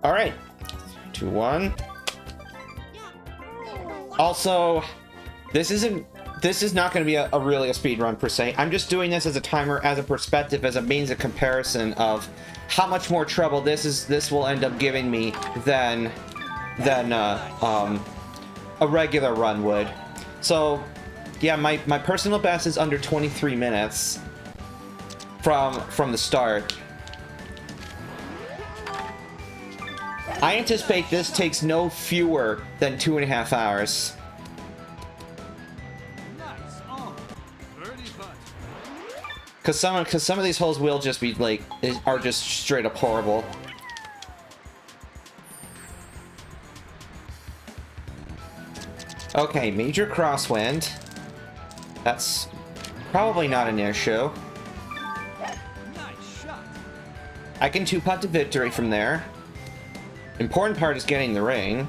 All right, 2, 1. Also, this is not going to be a really a speed run per se. I'm just doing this as a timer, as a perspective, as a means of comparison of how much more trouble this will end up giving me than a regular run would. So, yeah, my personal best is under 23 minutes from the start. I anticipate this takes no fewer than 2.5 hours. Cause some of these holes will just be like are just straight up horrible. Okay, major crosswind. That's probably not an issue. I can 2-putt to victory from there. Important part is getting the ring.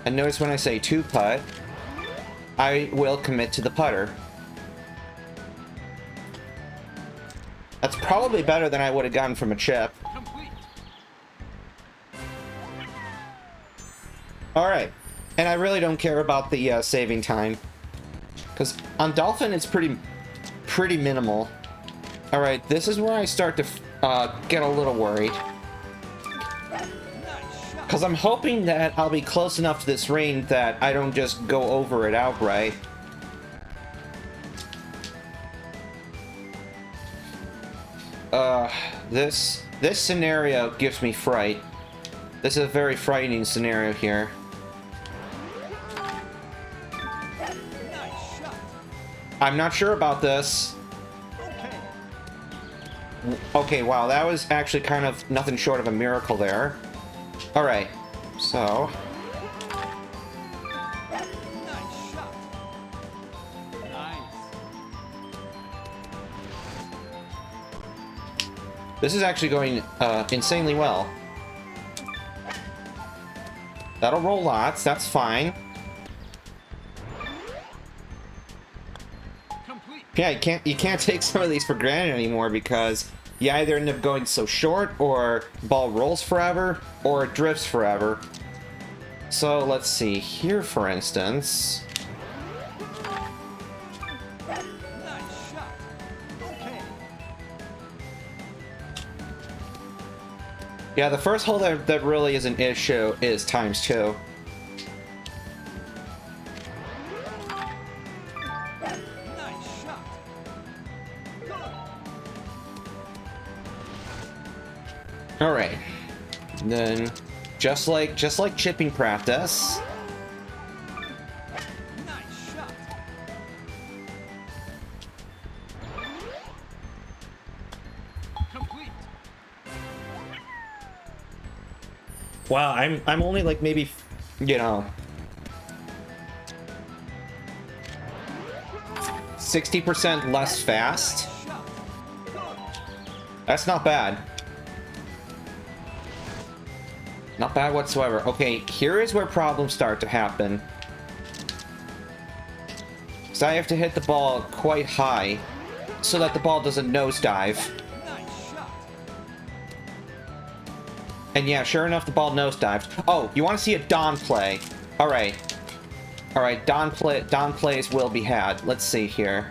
And notice when I say 2-putt, I will commit to the putter. That's probably better than I would have gotten from a chip. Alright. And I really don't care about the saving time. Because on Dolphin, it's pretty minimal. Alright, this is where I start to get a little worried. Because I'm hoping that I'll be close enough to this ring that I don't just go over it outright. This scenario gives me fright. This is a very frightening scenario here. I'm not sure about this. Okay, wow, that was actually kind of nothing short of a miracle there. Alright, so... This is actually going insanely well. That'll roll lots, that's fine. Yeah, you can't take some of these for granted anymore because you either end up going so short, or ball rolls forever, or it drifts forever. So let's see here, for instance. Yeah, the first hole that really is an issue is ×2. Alright. Then just like chipping practice. Wow, I'm only like maybe, you know, 60% less fast. That's not bad. Not bad whatsoever. Okay, here is where problems start to happen. So I have to hit the ball quite high so that the ball doesn't nosedive. And yeah, sure enough, the ball nosedived. Oh, you want to see a Don play? Alright. Alright, Don plays will be had. Let's see here.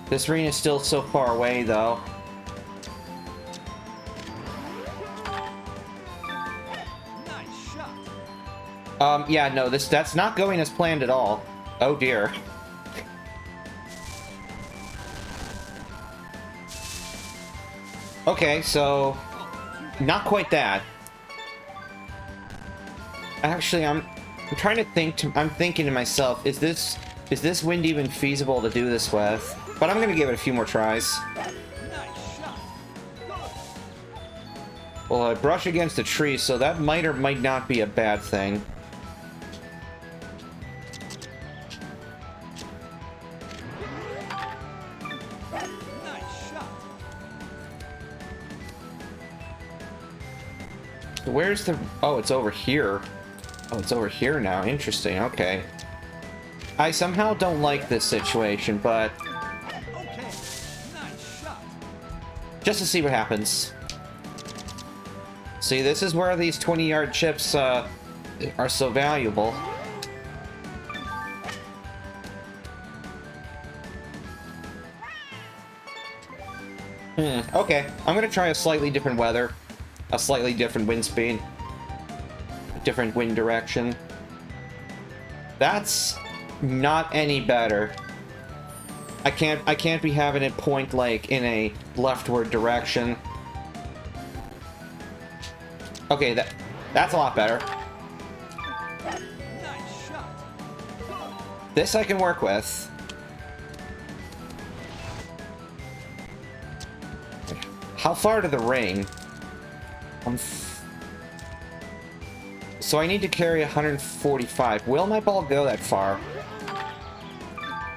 This ring is still so far away, though. Yeah, no, that's not going as planned at all. Oh dear. Okay, so not quite that. Actually, I'm trying to think. I'm thinking to myself, is this wind even feasible to do this with? But I'm gonna give it a few more tries. Well, I brush against a tree, so that might or might not be a bad thing. Where's the... Oh, it's over here. Oh, it's over here now. Interesting. Okay. I somehow don't like this situation, but... just to see what happens. See, this is where these 20-yard chips are so valuable. Okay, I'm gonna try a slightly different weather, a slightly different wind speed, a different wind direction. That's not any better. I can't be having it point like in a leftward direction. Okay, that's a lot better. This I can work with. How far to the ring? So I need to carry 145. Will my ball go that far?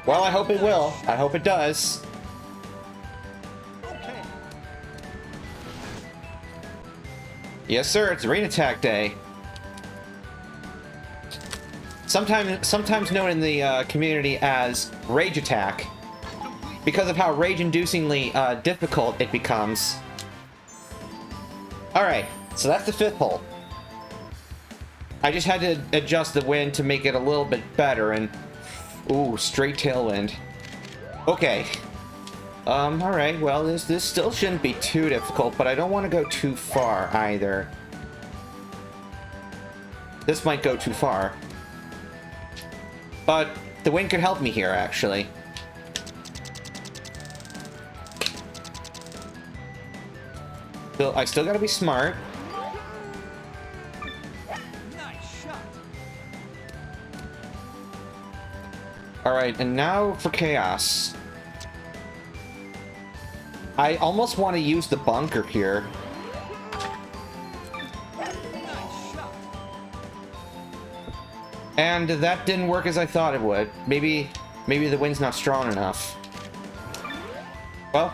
Well, I hope it will. I hope it does. Okay. Yes, sir. It's Rain Attack Day. Sometimes known in the community as Rage Attack, because of how rage-inducingly difficult it becomes. Alright, so that's the 5th hole. I just had to adjust the wind to make it a little bit better, and... Ooh, straight tailwind. Okay. Alright, well, this still shouldn't be too difficult, but I don't want to go too far, either. This might go too far. But the wind could help me here, actually. I still gotta be smart. Nice shot. Alright, and now for chaos. I almost want to use the bunker here. Nice shot. And that didn't work as I thought it would. Maybe the wind's not strong enough. Well,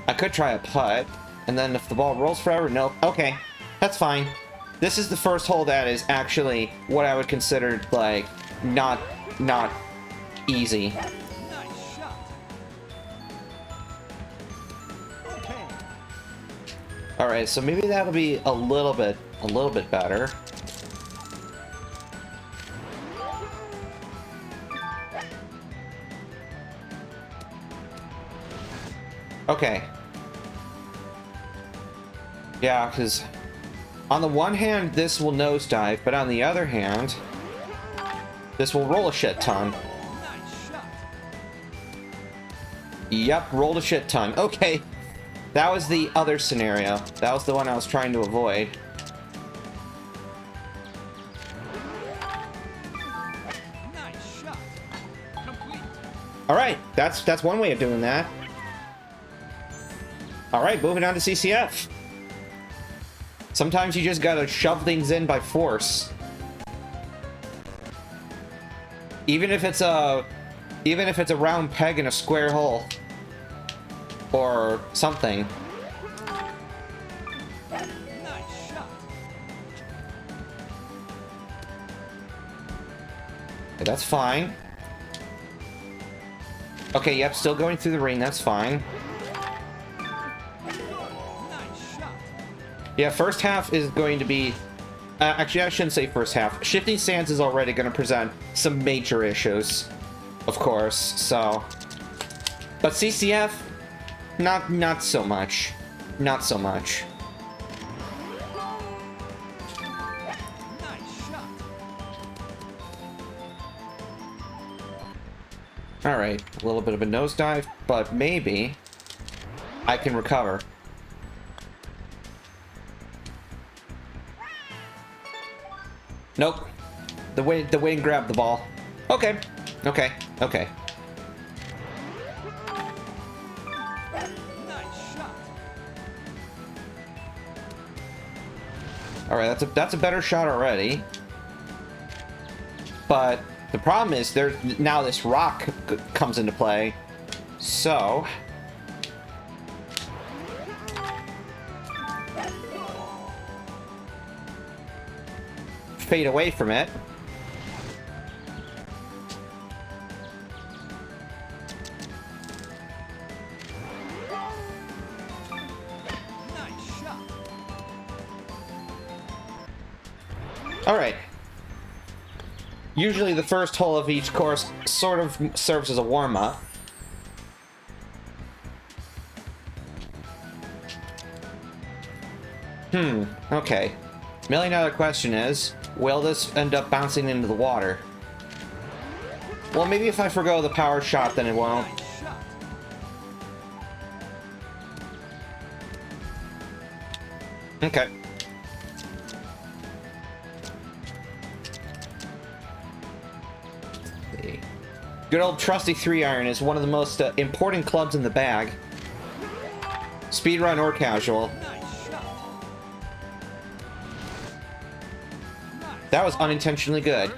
I could try a putt. And then if the ball rolls forever, nope. Okay, that's fine. This is the first hole that is actually what I would consider, like, not easy. Nice shot. Okay. All right, so maybe that'll be a little bit better. Okay. Yeah, because on the one hand, this will nosedive, but on the other hand, this will roll a shit ton. Yep, rolled a shit ton. Okay, that was the other scenario. That was the one I was trying to avoid. Alright, that's one way of doing that. Alright, moving on to CCF. Sometimes you just gotta shove things in by force. Even if it's a round peg in a square hole. Or something. Nice shot. Okay, that's fine. Okay, yep, still going through the ring, that's fine. Yeah, first half is going to be... actually, I shouldn't say first half. Shifting stance is already going to present some major issues, of course, so... But CCF, not so much. Not so much. Alright, a little bit of a nosedive, but maybe I can recover. Nope. The wind grabbed the ball. Okay. Okay. Okay. Alright, that's a better shot already. But the problem is now this rock comes into play. So fade away from it. Alright. Usually the first hole of each course sort of serves as a warm-up. Okay. $1,000,000 question is, will this end up bouncing into the water? Well, maybe if I forgo the power shot, then it won't. Okay. Good old trusty 3-iron is one of the most important clubs in the bag. Speedrun or casual. That was unintentionally good.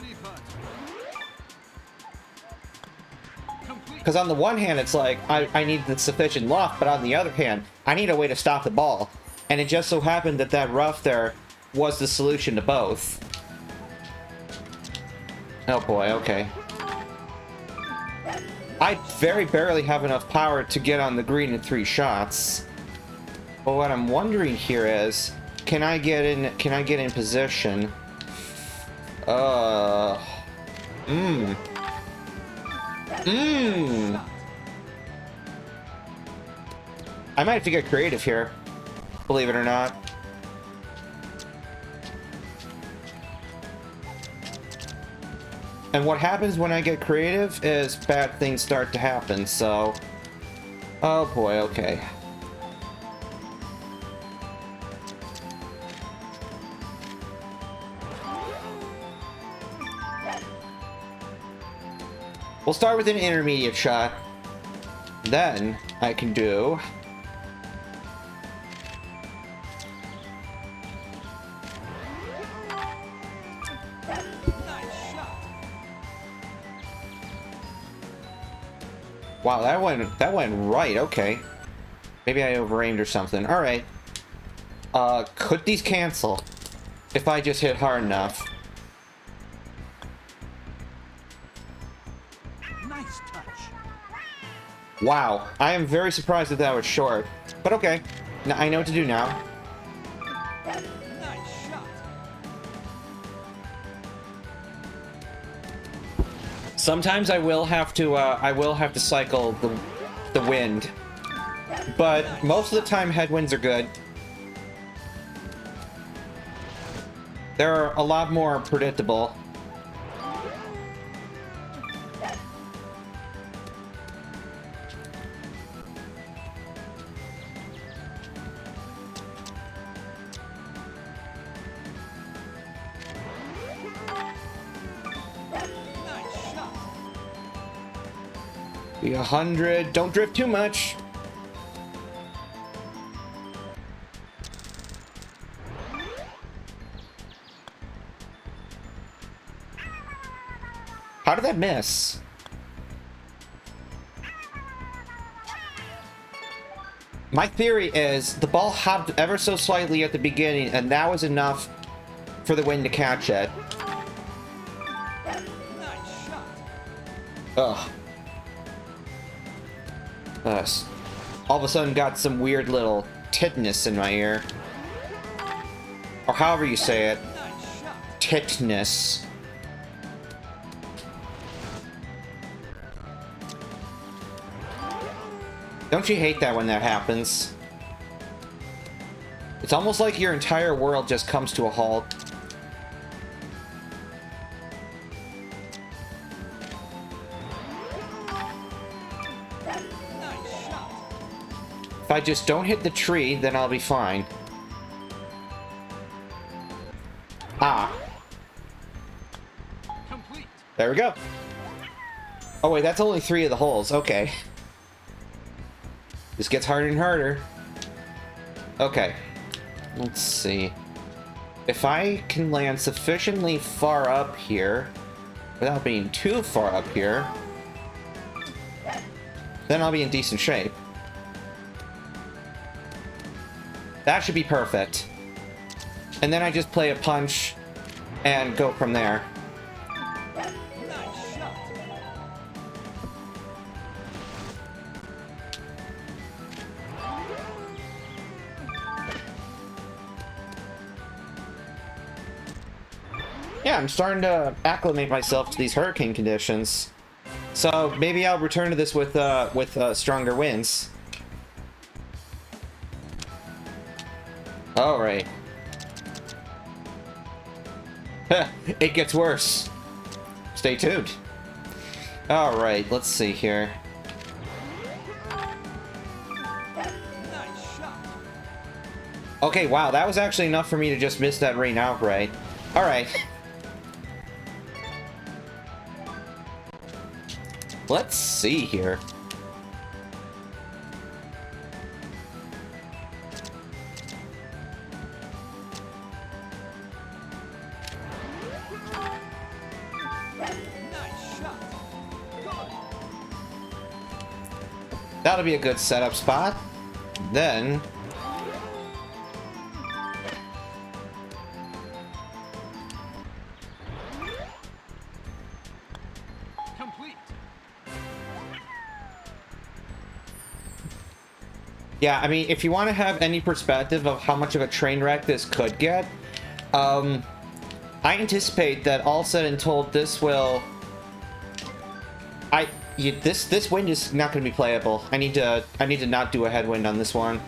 Because on the one hand, it's like, I need the sufficient loft, but on the other hand, I need a way to stop the ball. And it just so happened that that rough there was the solution to both. Oh boy, okay. I very barely have enough power to get on the green in 3 shots. But what I'm wondering here is, can I get in position? I might have to get creative here, believe it or not. And what happens when I get creative is bad things start to happen, so... Oh boy, okay. We'll start with an intermediate shot. Then I can do... Wow, that went right, okay. Maybe I over-aimed or something. Alright. Could these cancel? If I just hit hard enough. Nice touch. Wow, I am very surprised that that was short. But okay, now I know what to do now. Nice shot. Sometimes I will have to cycle the wind, but most of the time headwinds are good. They're a lot more predictable. Be 100. Don't drift too much. How did that miss? My theory is the ball hopped ever so slightly at the beginning, and that was enough for the wind to catch it. Ugh. All of a sudden got some weird little titness in my ear. Or however you say it. Titness. Don't you hate that when that happens? It's almost like your entire world just comes to a halt. If I just don't hit the tree, then I'll be fine. Ah. Complete. There we go. Oh wait, that's only 3 of the holes. Okay. This gets harder and harder. Okay. Let's see. If I can land sufficiently far up here, without being too far up here, then I'll be in decent shape. That should be perfect. And then I just play a punch and go from there. Yeah, I'm starting to acclimate myself to these hurricane conditions. So maybe I'll return to this with stronger winds. All right. It gets worse. Stay tuned. All right, let's see here. Nice shot. Okay, wow, that was actually enough for me to just miss that rain outright. All right. Let's see here. Nice shot. Good. That'll be a good setup spot. Then... Complete. Yeah, I mean, if you want to have any perspective of how much of a train wreck this could get, I anticipate that all said and told, this will... This wind is not going to be playable. I need to not do a headwind on this one.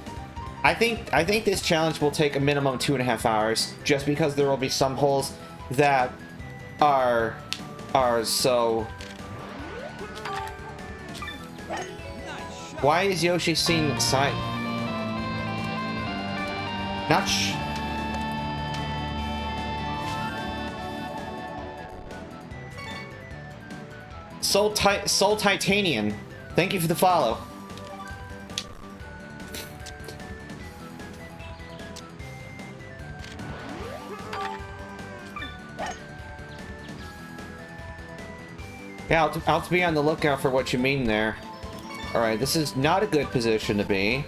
I think this challenge will take a minimum 2.5 hours, just because there will be some holes that are so... Nice shot. Why is Yoshi seeing side? Not Soul Titanium. Thank you for the follow. Yeah, I'll have to be on the lookout for what you mean there. Alright, this is not a good position to be.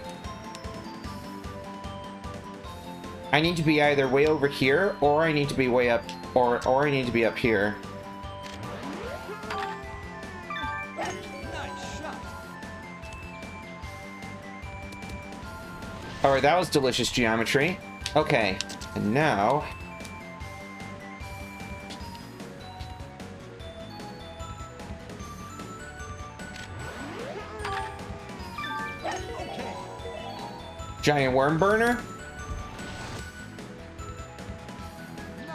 I need to be either way over here, or I need to be way up, or I need to be up here. Nice shot. Alright, that was delicious geometry. Okay, and now... Okay. Giant worm burner?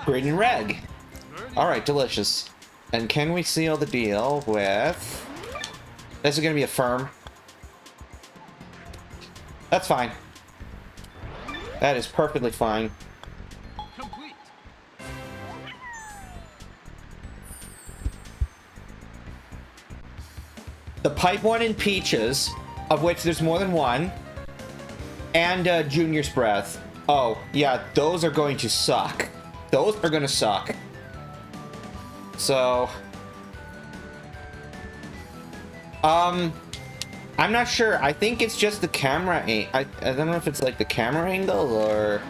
Green and red. Alright, delicious. And can we seal the deal with... This is gonna be a firm. That's fine. That is perfectly fine. Complete. The pipe one in Peaches, of which there's more than one, and Junior's Breath. Oh, yeah, those are going to suck. Those are gonna suck. So... I'm not sure. I think it's just the camera I don't know if it's like the camera angle or...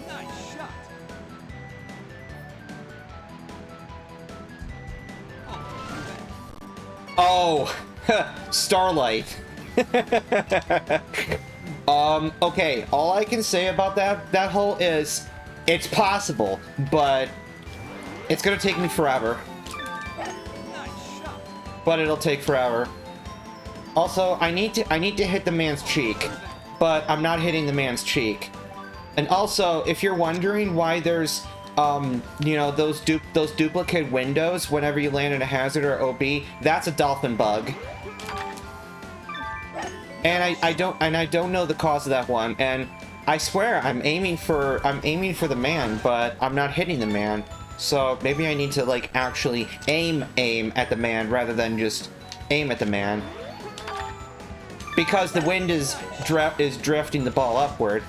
Nice shot. Oh, Starlight. Okay, all I can say about that hole is it's possible, but it's gonna take me forever. Nice shot. But it'll take forever. Also, I need to hit the man's cheek, but I'm not hitting the man's cheek. And also, if you're wondering why there's you know, those duplicate windows whenever you land in a hazard or OB, that's a dolphin bug. And I don't know the cause of that one, and I swear I'm aiming for the man, but I'm not hitting the man. So maybe I need to like actually aim at the man rather than just aim at the man. Because the wind is drifting the ball upward.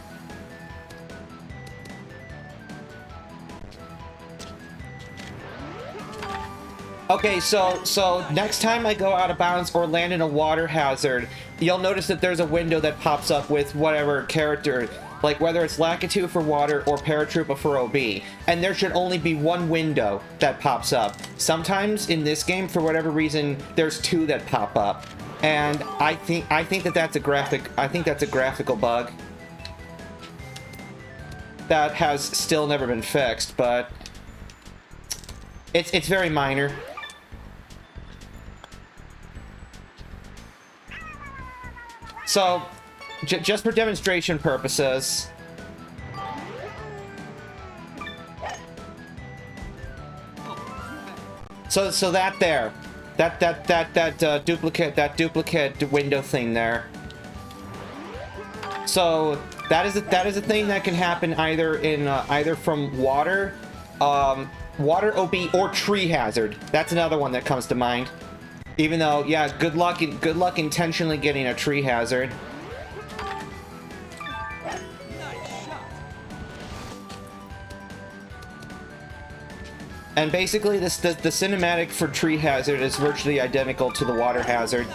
Okay, so next time I go out of bounds or land in a water hazard, you'll notice that there's a window that pops up with whatever character, like whether it's Lakitu for water or Paratroopa for OB, and there should only be one window that pops up. Sometimes in this game, for whatever reason, there's two that pop up, and I think that that's a graphical bug. that has still never been fixed, but it's very minor. So, just for demonstration purposes, so that there, that duplicate window thing there. So that is a thing that can happen either in either from water, water OP, or tree hazard. That's another one that comes to mind. Even though, yeah, good luck intentionally getting a tree hazard. And basically, the cinematic for tree hazard is virtually identical to the water hazard.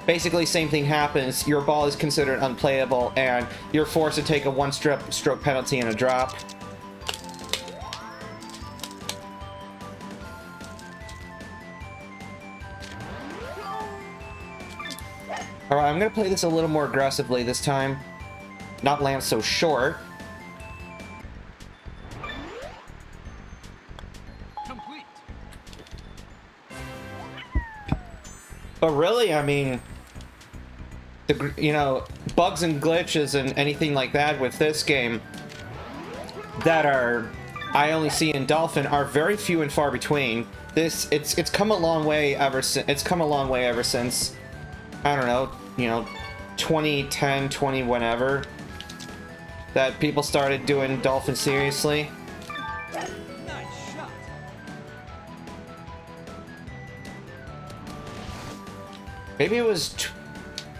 Basically, same thing happens. Your ball is considered unplayable, and you're forced to take a one-stroke penalty and a drop. Alright, I'm gonna play this a little more aggressively this time. Not land so short. Complete. But really, I mean, you know, bugs and glitches and anything like that with this game that I only see in Dolphin are very few and far between. It's come a long way ever since, I don't know, you know, 2010, 20 whenever, that people started doing Dolphin seriously. Nice shot. Maybe it was,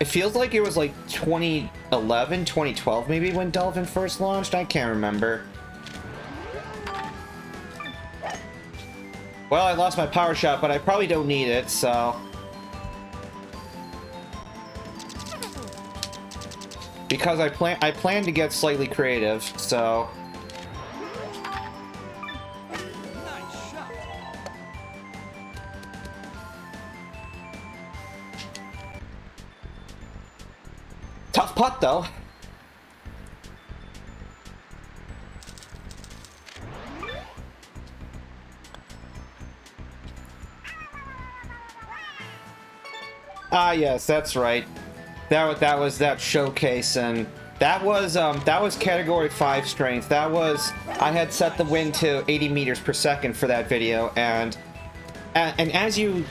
it feels like it was like 2011, 2012 maybe when Dolphin first launched. I can't remember. Well, I lost my power shot, but I probably don't need it, so. Because I plan to get slightly creative, so. Nice shot. Tough putt, though. Ah, yes, that's right. That was that showcase, and that was category 5 strength. That was, I had set the wind to 80 meters per second for that video, and as you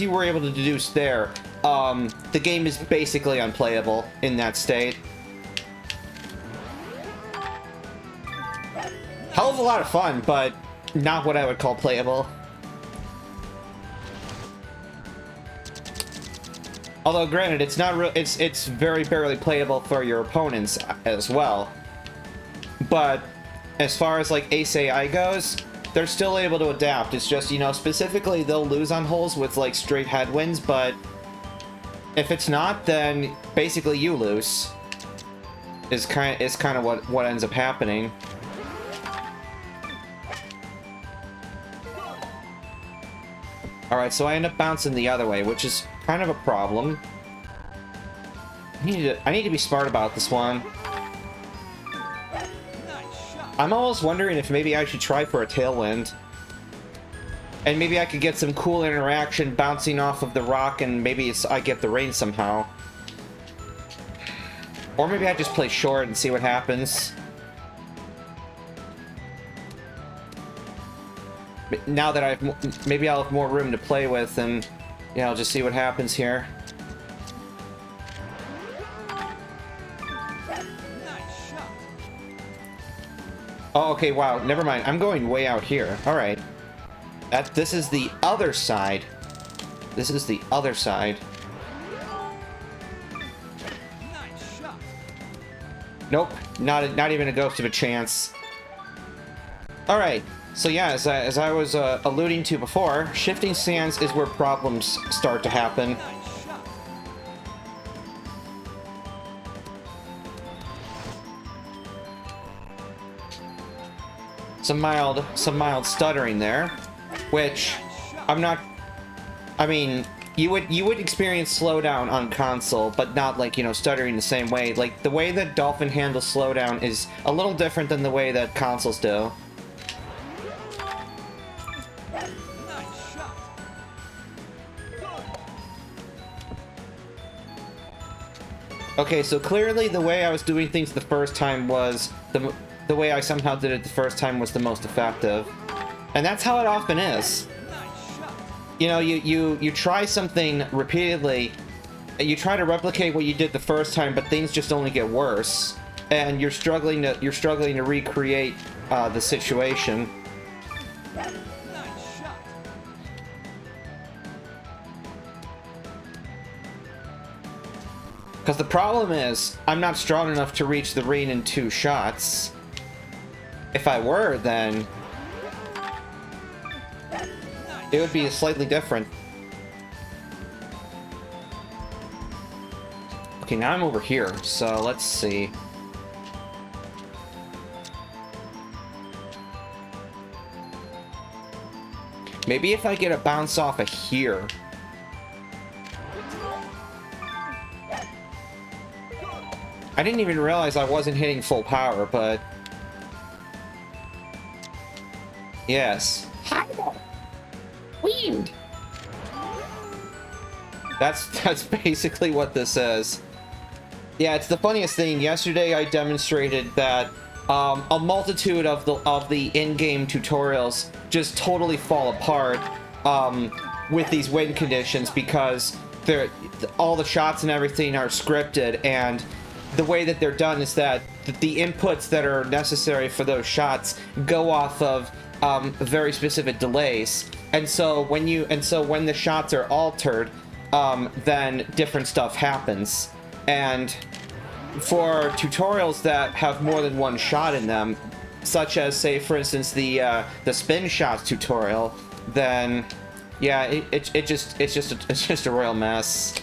were able to deduce there, the game is basically unplayable in that state. Hell of a lot of fun, but not what I would call playable. Although, granted, it's not real. It's very barely playable for your opponents as well. But as far as like Ace AI goes, they're still able to adapt. It's just, you know, specifically they'll lose on holes with like straight headwinds, but if it's not, then basically you lose. Is kind of what ends up happening. Alright, so I end up bouncing the other way, which is kind of a problem. I need to be smart about this one. I'm almost wondering if maybe I should try for a tailwind. And maybe I could get some cool interaction bouncing off of the rock, and maybe I get the rain somehow. Or maybe I just play short and see what happens. Now that maybe I'll have more room to play with, and yeah, I'll just see what happens here. Oh, okay, wow, never mind. I'm going way out here. All right. This is the other side. This is the other side. Nope, not even a ghost of a chance. All right. So yeah, as I was alluding to before, shifting sands is where problems start to happen. Some mild stuttering there, which I'm not. I mean, you would experience slowdown on console, but not like, you know, stuttering the same way. Like, the way that Dolphin handles slowdown is a little different than the way that consoles do. Nice shot. Okay, so clearly the way I was doing things the first time was the way I somehow did it the first time was the most effective. And that's how it often is. Nice shot. You know, you try something repeatedly, and you try to replicate what you did the first time, but things just only get worse, and you're struggling to recreate the situation. Nice shot. Because the problem is, I'm not strong enough to reach the ring in 2 shots. If I were, then it would be slightly different. Okay, now I'm over here, so let's see. Maybe if I get a bounce off of here. I didn't even realize I wasn't hitting full power, but... Yes. Wind. That's basically what this is. Yeah, it's the funniest thing. Yesterday I demonstrated that a multitude of the in-game tutorials just totally fall apart with these win conditions because all the shots and everything are scripted, and the way that they're done is that the inputs that are necessary for those shots go off of very specific delays, and so when the shots are altered, then different stuff happens. And for tutorials that have more than one shot in them, such as, say, for instance, the spin shots tutorial, then yeah, it's just a royal mess.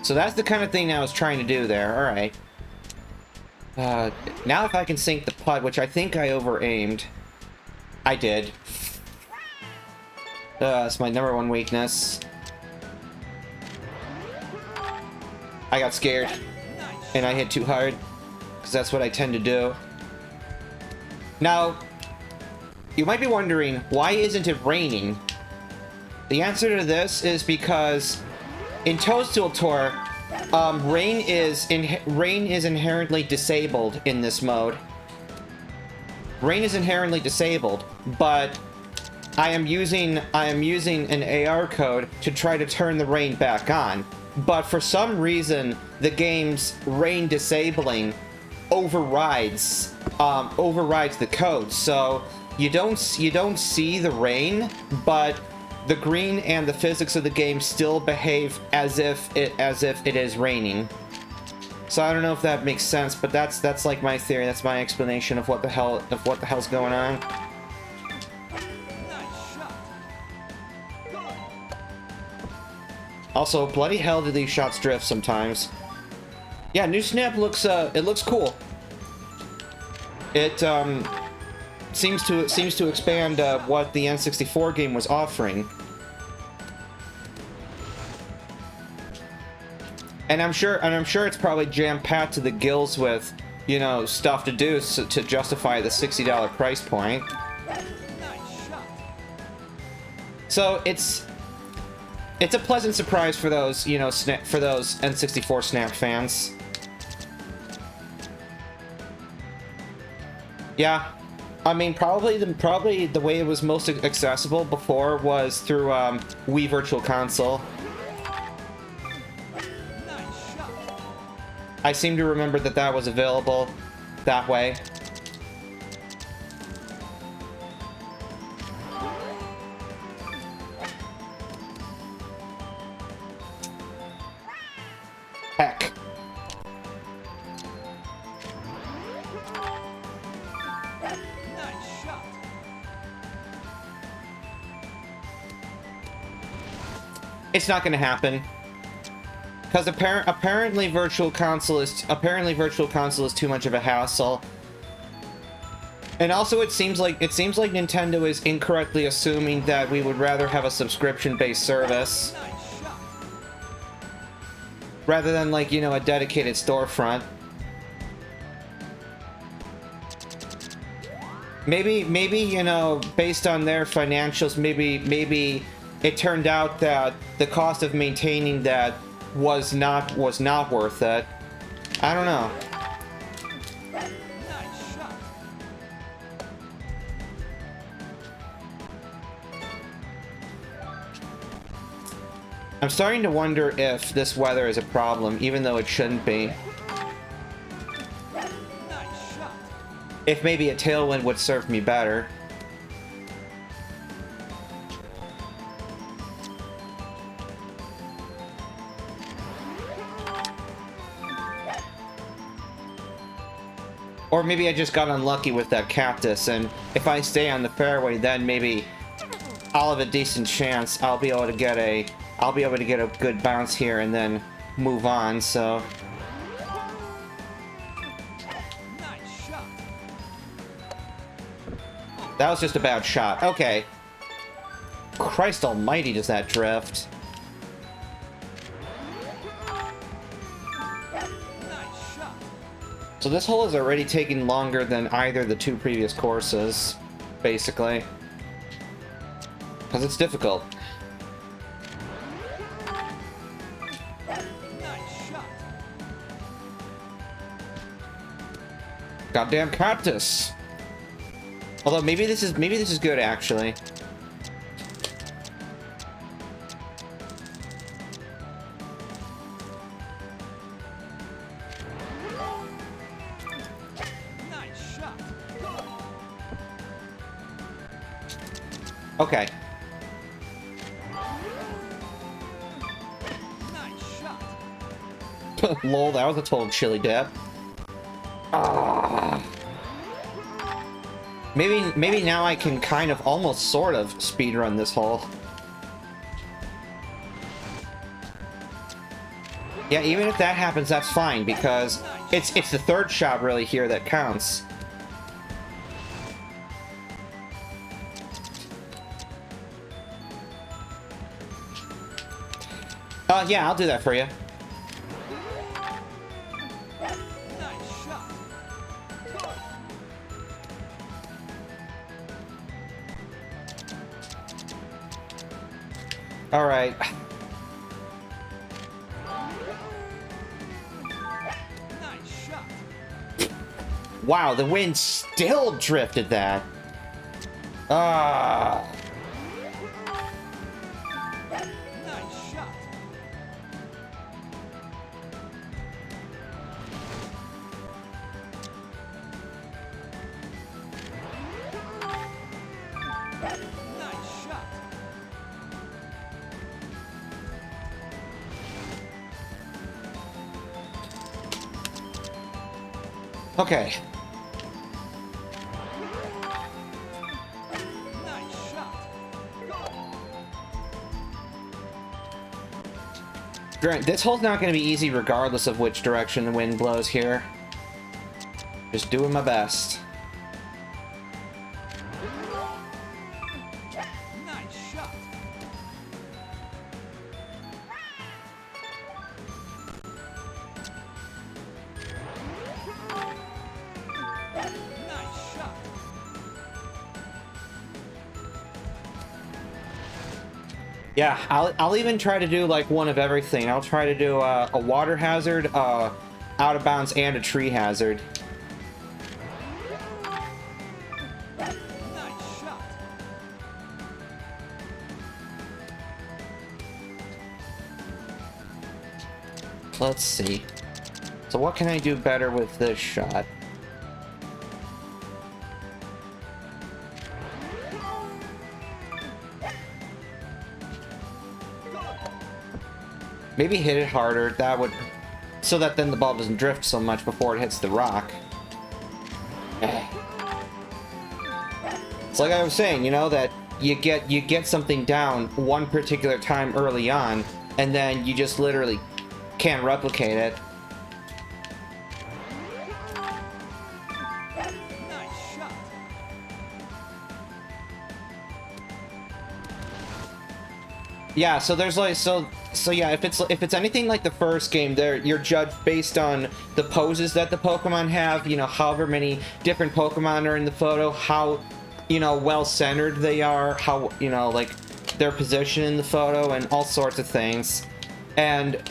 So that's the kind of thing I was trying to do there. All right. Now if I can sink the putt, which I think I over-aimed. I did. That's my #1 weakness. I got scared. And I hit too hard. Because that's what I tend to do. Now, you might be wondering, why isn't it raining? The answer to this is because in Toadstool Tour, rain is inherently disabled in this mode. Rain is inherently disabled, but I am using an AR code to try to turn the rain back on. But for some reason, the game's rain disabling overrides the code. So you don't see the rain, but the green and the physics of the game still behave as if it is raining. So I don't know if that makes sense, but that's like my theory. That's my explanation of what the hell's going on. Also, bloody hell do these shots drift sometimes. Yeah, new snap looks cool. It seems to expand what the N64 game was offering. And I'm sure it's probably jam-packed to the gills with, you know, stuff to do to justify the $60 price point. So it's a pleasant surprise for those, you know, for those N64 Snap fans. Yeah. I mean, probably the way it was most accessible before was through Wii Virtual Console. I seem to remember that was available that way. Heck. It's not gonna happen. Because apparently Virtual Console is too much of a hassle. And also it seems like Nintendo is incorrectly assuming that we would rather have a subscription-based service Nice shot. rather than, like, you know, a dedicated storefront. Maybe, you know, based on their financials, maybe it turned out that the cost of maintaining that was not worth it. I don't know. Nice shot. I'm starting to wonder if this weather is a problem, even though it shouldn't be. Nice shot. If maybe a tailwind would serve me better. Or maybe I just got unlucky with that cactus, and if I stay on the fairway, then maybe I'll have a decent chance. I'll be able to get a good bounce here and then move on. So Nice shot. that was just a bad shot. Okay. Christ almighty, does that drift? Nice shot. So this hole is already taking longer than either the two previous courses, basically. Because it's difficult. Nice shot. Goddamn cactus! Although maybe this is good, actually. Nice shot. Okay. Nice shot. Lol, that was a total chili dip. Ah. Maybe now I can kind of almost sort of speedrun this hole. Yeah, even if that happens, that's fine, because it's the third shot really here that counts. Yeah, I'll do that for you. Nice shot. All right. Nice shot. Wow, the wind still drifted that. Ah. Nice shot. Nice shot. Okay. Nice shot. Grant, this hole's not going to be easy regardless of which direction the wind blows here. Just doing my best. Nice shot. Nice shot. Yeah, I'll even try to do like one of everything. I'll try to do a water hazard, out of bounds, and a tree hazard. Nice shot. Let's see. So what can I do better with this shot? Maybe hit it harder. That would... so that then the ball doesn't drift so much before it hits the rock. It's like I was saying, you know, that you get something down one particular time early on, and then you just literally can't replicate it. Nice shot. Yeah, so there's like so yeah, if it's anything like the first game, there you're judged based on the poses that the Pokemon have, you know, however many different Pokemon are in the photo, how, you know, well centered they are, how, you know, like their position in the photo and all sorts of things. And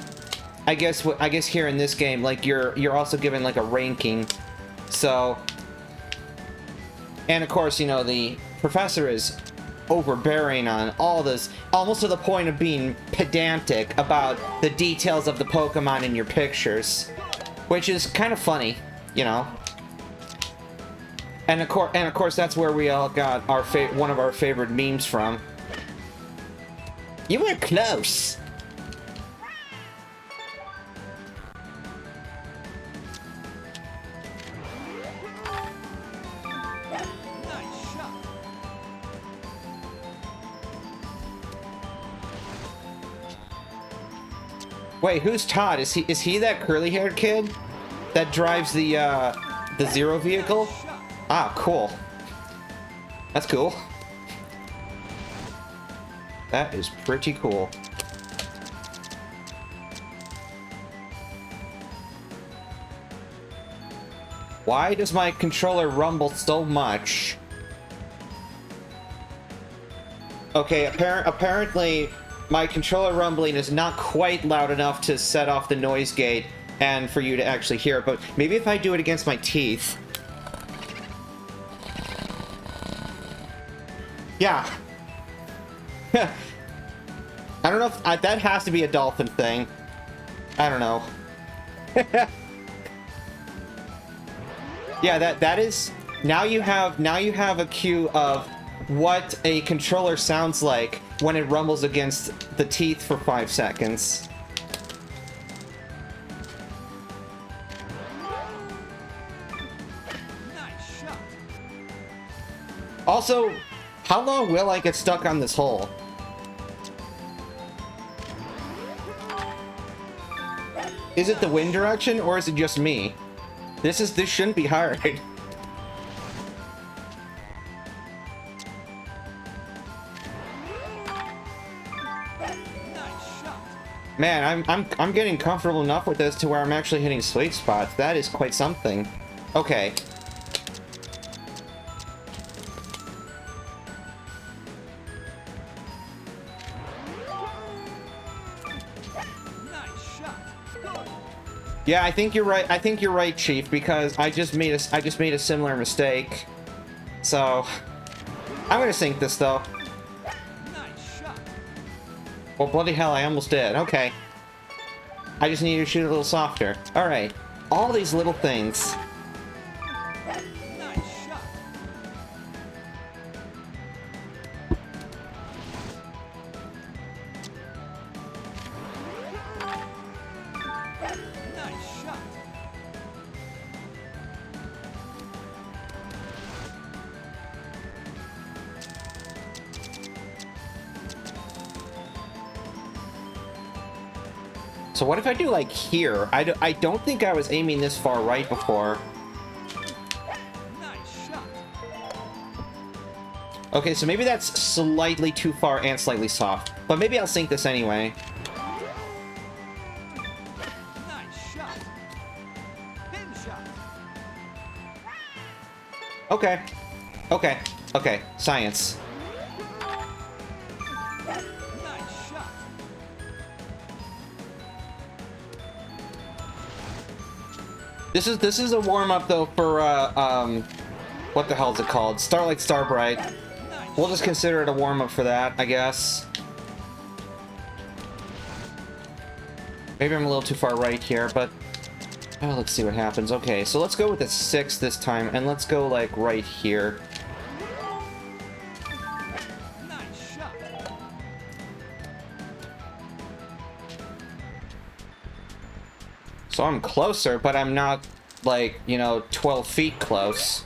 I guess here in this game, like you're also given like a ranking. So, and of course, you know, the professor is overbearing on all this, almost to the point of being pedantic about the details of the Pokemon in your pictures, which is kind of funny, you know. And of course, that's where we all got our one of our favorite memes from. You were close. Nice shot. Wait, who's Todd? Is he that curly-haired kid that drives the Zero vehicle? Ah, cool. That's cool. That is pretty cool. Why does my controller rumble so much? Okay, apparently my controller rumbling is not quite loud enough to set off the noise gate and for you to actually hear it, but maybe if I do it against my teeth. Yeah. I don't know if that has to be a dolphin thing. I don't know. Yeah, that is, now you have a cue of what a controller sounds like when it rumbles against the teeth for 5 seconds. Nice shot. Also, how long will I get stuck on this hole? Is it the wind direction or is it just me? This shouldn't be hard. Nice shot. Man, I'm getting comfortable enough with this to where I'm actually hitting sweet spots. That is quite something. Okay. Nice shot. Good. Yeah, I think you're right. I think you're right, Chief, because I just made a similar mistake. So, I'm gonna sink this though. Nice shot. Well, bloody hell, I almost did. Okay. I just need to shoot a little softer. All right. All these little things. Nice shot. Nice shot. So what if I do like here? I don't think I was aiming this far right before. Nice shot. Okay, so maybe that's slightly too far and slightly soft. But maybe I'll sink this anyway. Nice shot. Pin shot. Okay. Okay. Okay. Science. Nice shot. This is a warm-up though for what the hell is it called? Starlight Starbright. Nice. We'll just consider it a warm-up for that, I guess. Maybe I'm a little too far right here, but let's see what happens. Okay, so let's go with a 6 this time, and let's go like right here. Nice shot. So I'm closer, but I'm not like, you know, 12 feet close.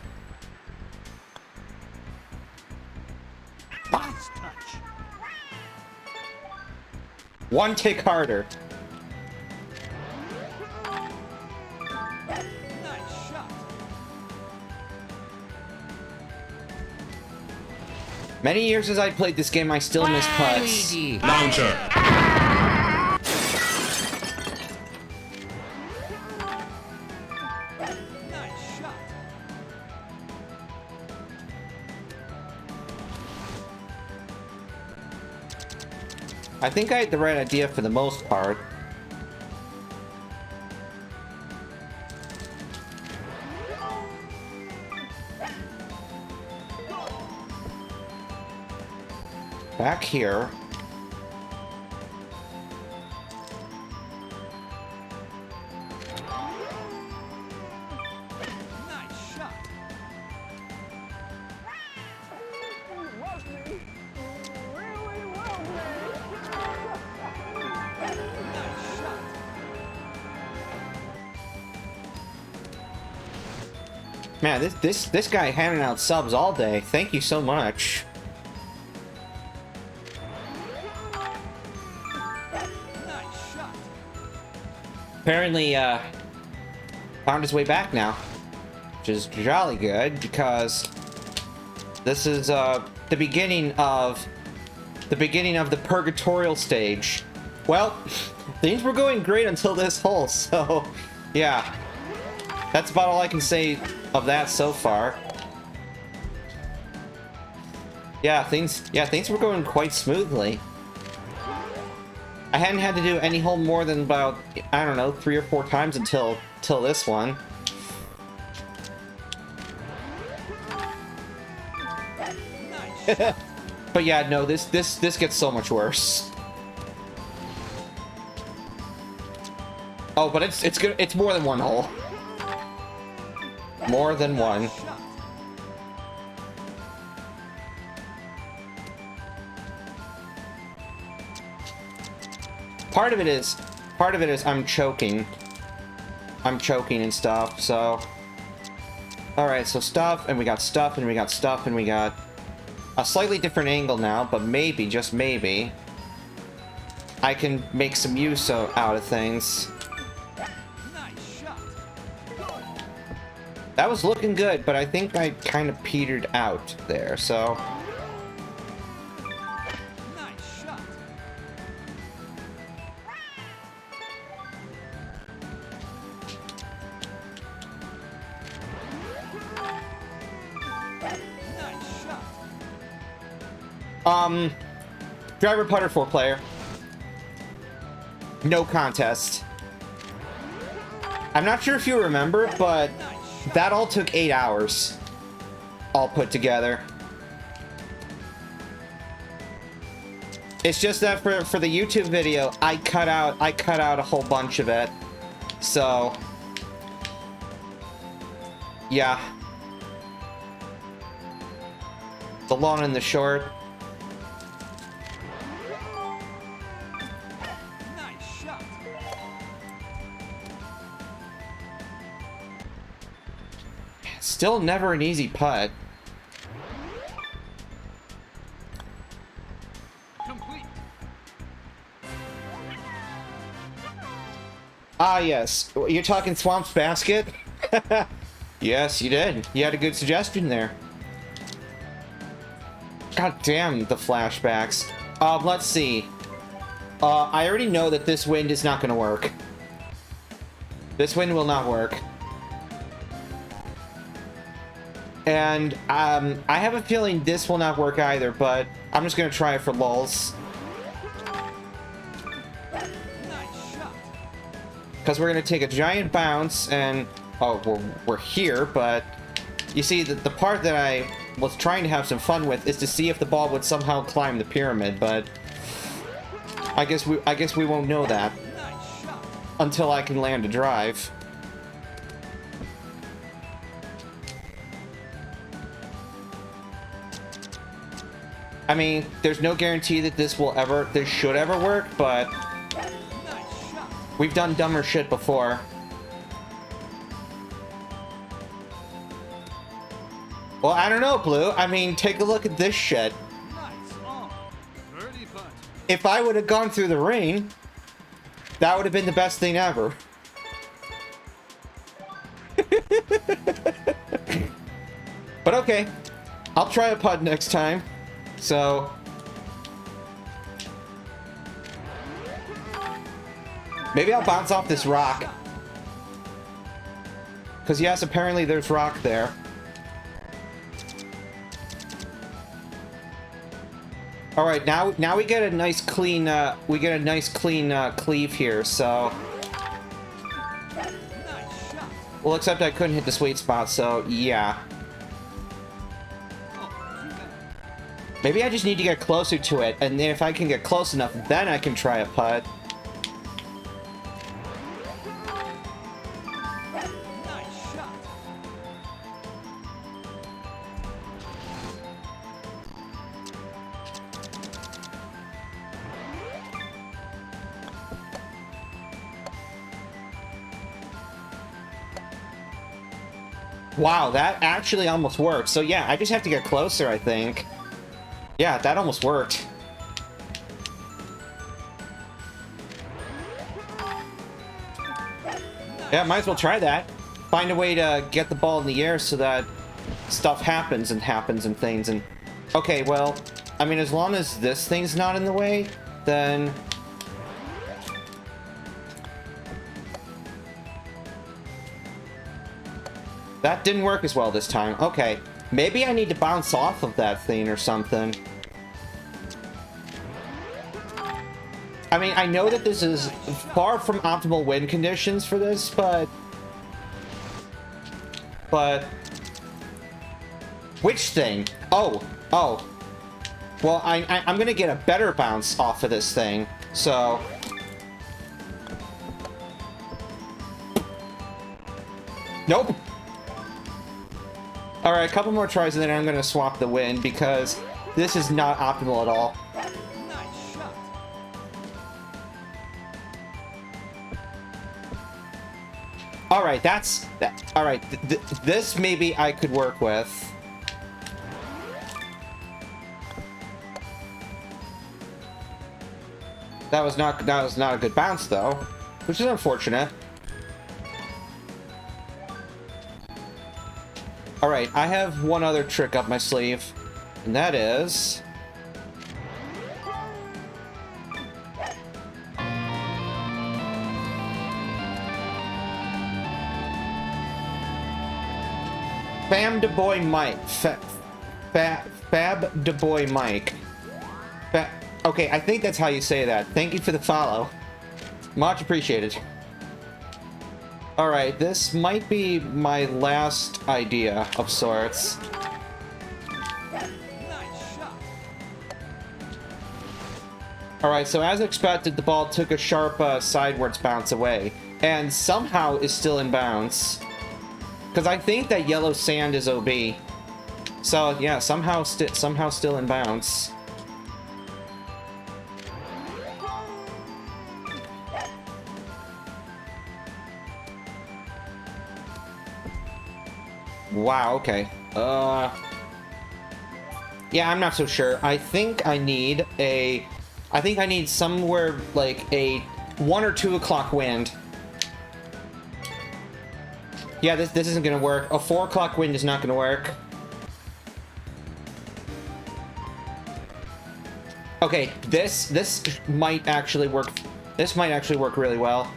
Nice touch. One tick harder. Many years as I played this game, I still miss putts. Launcher. Nice shot. I think I had the right idea for the most part. Back here. Nice shot. Nice shot. Man, this guy handing out subs all day. Thank you so much. Nice shot. Apparently, found his way back now, which is jolly good because this is the beginning of the purgatorial stage. Well, things were going great until this hole, so yeah, that's about all I can say of that so far. Yeah, things were going quite smoothly. I hadn't had to do any hole more than about, I don't know, 3 or 4 times until this one. Nice shot. But yeah, no, this gets so much worse. Oh, but it's good. It's more than one hole. More than one. Shot. Part of it is I'm choking. I'm choking and stuff. So, all right. So stuff, and we got stuff, and we got stuff, and we got a slightly different angle now. But maybe, just maybe, I can make some use out of things. Nice shot. That was looking good, but I think I kind of petered out there. So. Nice shot. Nice shot. Driver putter 4 player. No contest. I'm not sure if you remember, but that all took 8 hours. All put together. It's just that for the YouTube video, I cut out a whole bunch of it. So yeah. The long and the short. Nice shot. Still never an easy putt. Complete. Ah, yes. You're talking Swamp's basket? Yes, you did. You had a good suggestion there. God damn the flashbacks. Let's see. I already know that this wind is not going to work. This wind will not work. And I have a feeling this will not work either, but I'm just going to try it for lulz. Nice shot. Because we're going to take a giant bounce and... Oh, we're here, but... You see, the part that I was trying to have some fun with is to see if the ball would somehow climb the pyramid, but... I guess we won't know that Nice shot. until I can land a drive. I mean, there's no guarantee that this should ever work, but Nice shot. we've done dumber shit before. Well, I don't know, Blue. I mean, take a look at this shit. Nice on. Birdie putt. If I would have gone through the rain, that would have been the best thing ever. But okay, I'll try a putt next time. So maybe I'll bounce off this rock. Because yes, apparently there's rock there. All right, now we get a nice clean cleave here. So, well, except I couldn't hit the sweet spot. So yeah, maybe I just need to get closer to it, and then if I can get close enough, then I can try a putt. Wow, that actually almost worked. So yeah, I just have to get closer, I think. Yeah, that almost worked. Yeah, might as well try that. Find a way to get the ball in the air so that stuff happens and things and... Okay, well, I mean, as long as this thing's not in the way, then... That didn't work as well this time. Okay, maybe I need to bounce off of that thing or something. I mean, I know that this is far from optimal wind conditions for this, but... Which thing? Oh. Well, I'm gonna get a better bounce off of this thing, so... Nope! Alright, a couple more tries and then I'm gonna swap the wind because this is not optimal at all. Alright, that's... Alright, this maybe I could work with. That was not a good bounce though, which is unfortunate. Alright, I have one other trick up my sleeve, and that is... Fab de boy Mike. Fab de boy Mike. Okay, I think that's how you say that. Thank you for the follow. Much appreciated. Alright, this might be my last idea of sorts. Alright, so as expected, the ball took a sharp sidewards bounce away, and somehow is still in bounds. Because I think that yellow sand is OB. So yeah, somehow still in bounds. Wow, okay. Yeah, I'm not so sure. I think I need somewhere like a 1 or 2 o'clock wind. Yeah, this isn't gonna work. A 4 o'clock wind is not gonna work. Okay, this might actually work. This might actually work really well.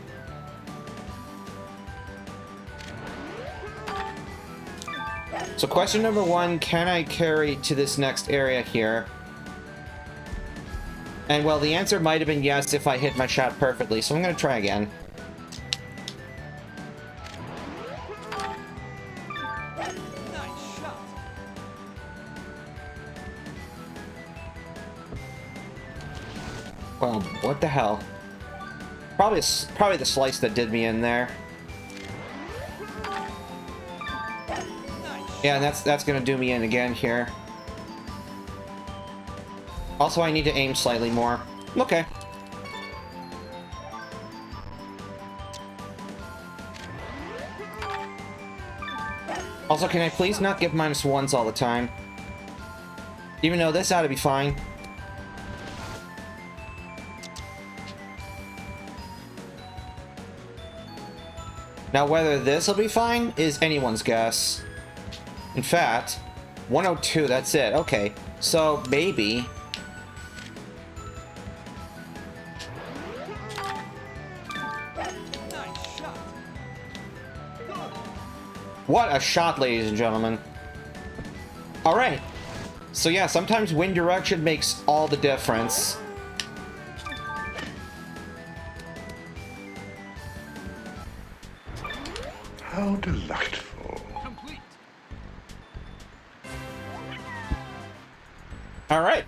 So question number 1, can I carry to this next area here? And well, the answer might have been yes if I hit my shot perfectly, so I'm gonna try again. Well, what the hell? Probably the slice that did me in there. Yeah, that's gonna do me in again here. Also, I need to aim slightly more. Okay. Also, can I please not give -1s all the time? Even though this ought to be fine. Now, whether this will be fine is anyone's guess. In fact, 102, that's it. Okay. So, maybe... Nice shot. Good. What a shot, ladies and gentlemen. Alright. So yeah, sometimes wind direction makes all the difference. How delightful. Complete. Alright.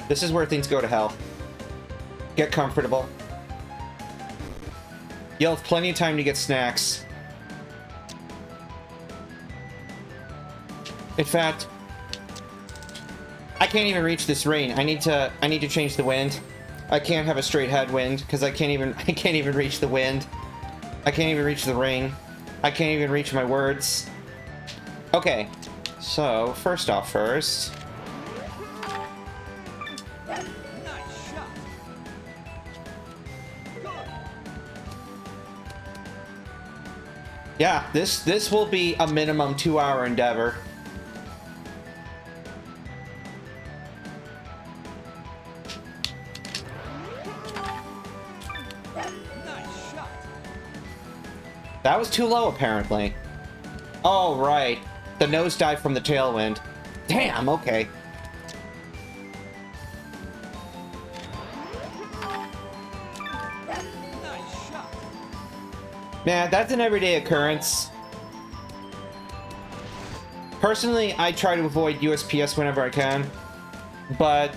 This is where things go to hell. Get comfortable. You'll have plenty of time to get snacks. In fact, I can't even reach this ring. I need to change the wind. I can't have a straight headwind because I can't even reach the wind. I can't even reach the ring. I can't even reach my words. Okay. So, first off first. Nice shot. Good. Yeah, this will be a minimum 2-hour endeavor. Nice shot. That was too low, apparently. Oh, right. The nosedive from the tailwind. Damn, okay. Nice shot. Man, that's an everyday occurrence. Personally, I try to avoid USPS whenever I can, but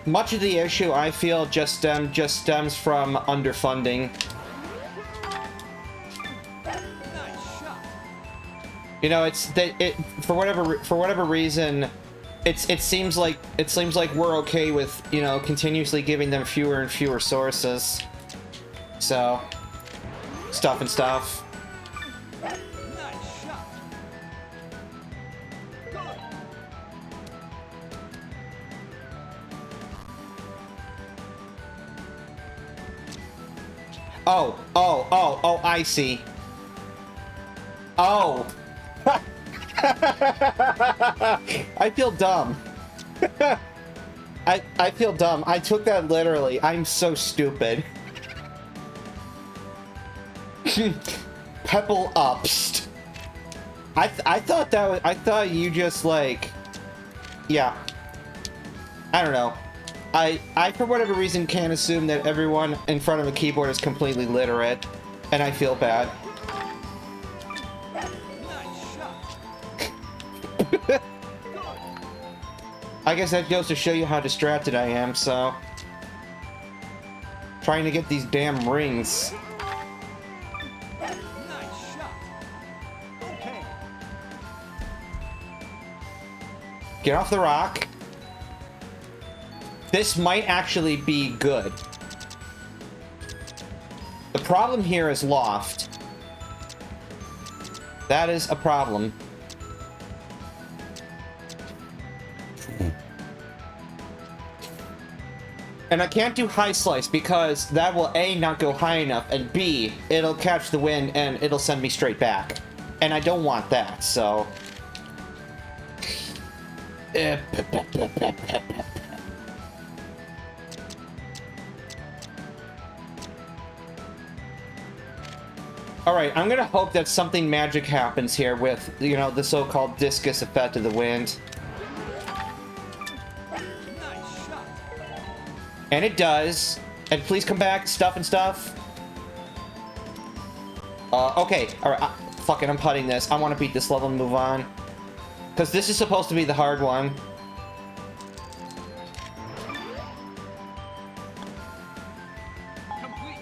much of the issue, I feel, just stems from underfunding. Nice shot. You know, for whatever reason, it seems like we're okay with, you know, continuously giving them fewer and fewer sources. So, stuff and stuff. Nice shot. Good. Oh, I see. Oh. I feel dumb. I feel dumb. I took that literally. I'm so stupid. Pebble upst. I thought that was, I thought you just like, yeah. I don't know. I for whatever reason can't assume that everyone in front of a keyboard is completely literate, and I feel bad. Nice shot. I guess that goes to show you how distracted I am, so... Trying to get these damn rings. Nice shot. Okay. Get off the rock. This might actually be good. The problem here is loft. That is a problem. And I can't do high slice because that will A, not go high enough, and B, it'll catch the wind and it'll send me straight back. And I don't want that, so... Alright, I'm gonna hope that something magic happens here with, you know, the so-called discus effect of the wind. Nice shot. And it does. And please come back, stuff and stuff. Okay, alright, fuck it, I'm putting this. I want to beat this level and move on. Because this is supposed to be the hard one. Complete.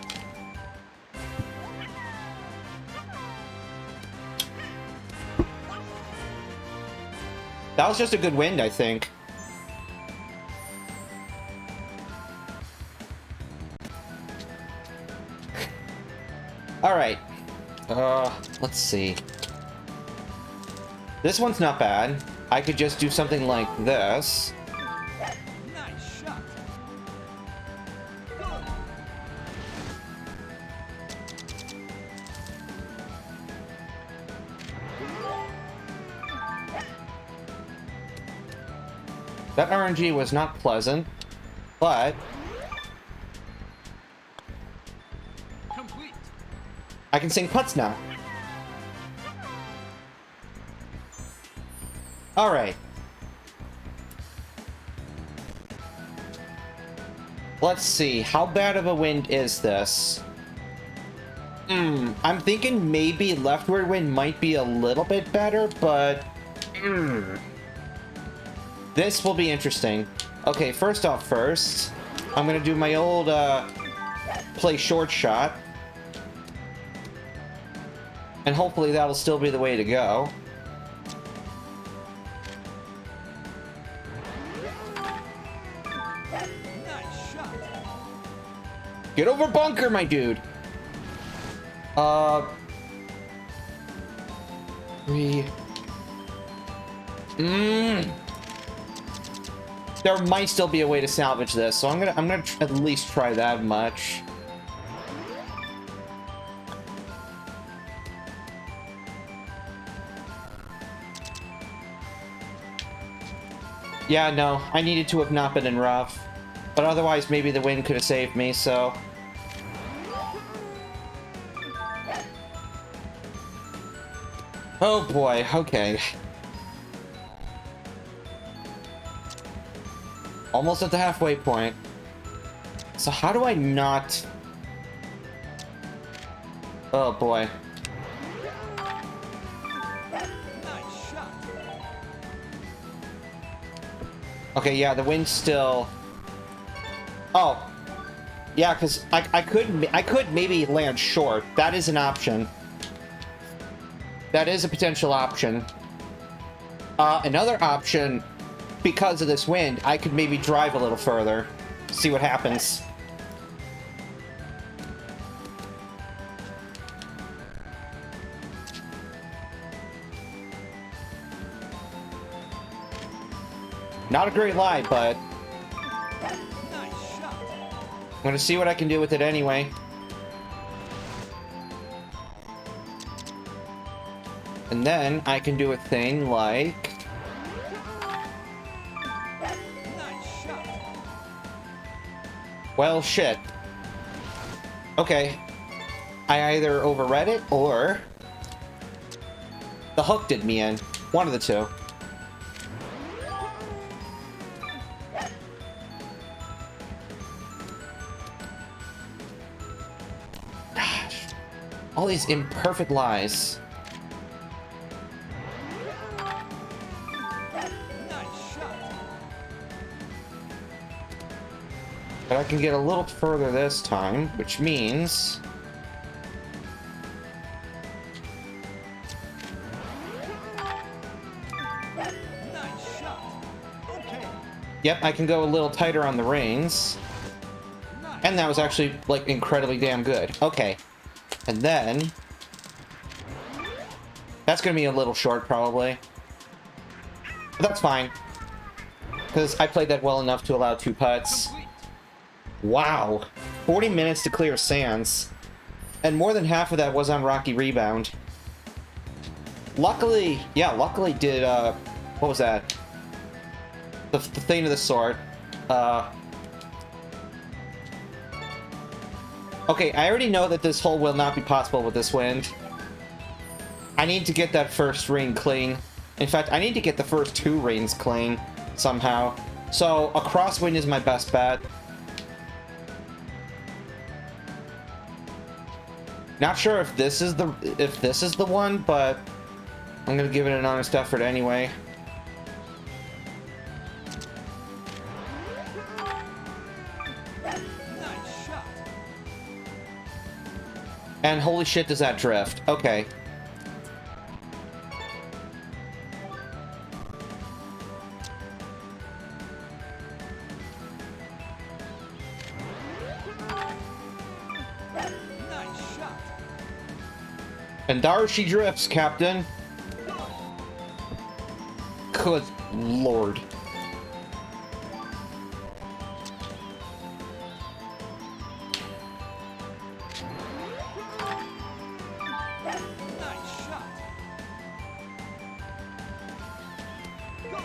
That was just a good wind, I think. Alright. Let's see. This one's not bad. I could just do something like this. Nice shot. Good. That RNG was not pleasant, but Complete. I can sing putts now. All right. Let's see. How bad of a wind is this? I'm thinking maybe leftward wind might be a little bit better, but this will be interesting. Okay, first off first, I'm gonna do my old play short shot. And hopefully that'll still be the way to go. Nice shot. Get over bunker, my dude. 3. There might still be a way to salvage this, so I'm gonna at least try that much. Yeah, no, I needed to have not been in rough, but otherwise maybe the wind could have saved me, so. Oh boy, okay. Almost at the halfway point. So how do I not... Oh boy. Nice shot. Okay, yeah, the wind's still... Oh. Yeah, because I could maybe land short. That is an option. That is a potential option. Another option, because of this wind, I could maybe drive a little further. See what happens. Not a great lie, but Nice shot. I'm gonna see what I can do with it anyway. And then I can do a thing like... Nice shot. Well, shit. Okay. I either overread it or the hook did me in. One of the two. Gosh. All these imperfect lies. Nice shot. But I can get a little further this time, which means... Nice shot. Okay. Yep, I can go a little tighter on the reins. Nice. And that was actually, like, incredibly damn good. Okay. And then... That's gonna be a little short, probably. But that's fine. Because I played that well enough to allow 2 putts. Complete. Wow. 40 minutes to clear sands. And more than half of that was on Rocky Rebound. Luckily, yeah, luckily did, what was that? The thing of the sort. Okay, I already know that this hole will not be possible with this wind. I need to get that first ring clean. In fact, I need to get the first 2 rings clean somehow. So a crosswind is my best bet. Not sure if this is the one, but I'm gonna give it an honest effort anyway. Nice shot. And holy shit, does that drift? Okay. Nice shot. And there she drifts, Captain. Good lord. Nice shot. Good.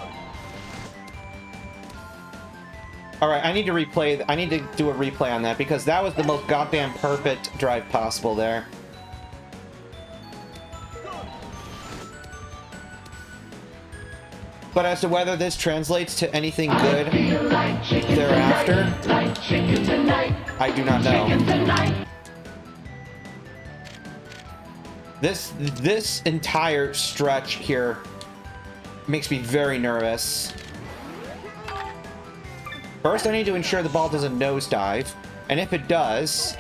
Alright, I need to replay... I need to do a replay on that, because that was the most goddamn perfect drive possible there. But as to whether this translates to anything good thereafter, I do not know. This entire stretch here makes me very nervous. First, I need to ensure the ball doesn't nosedive, and if it does,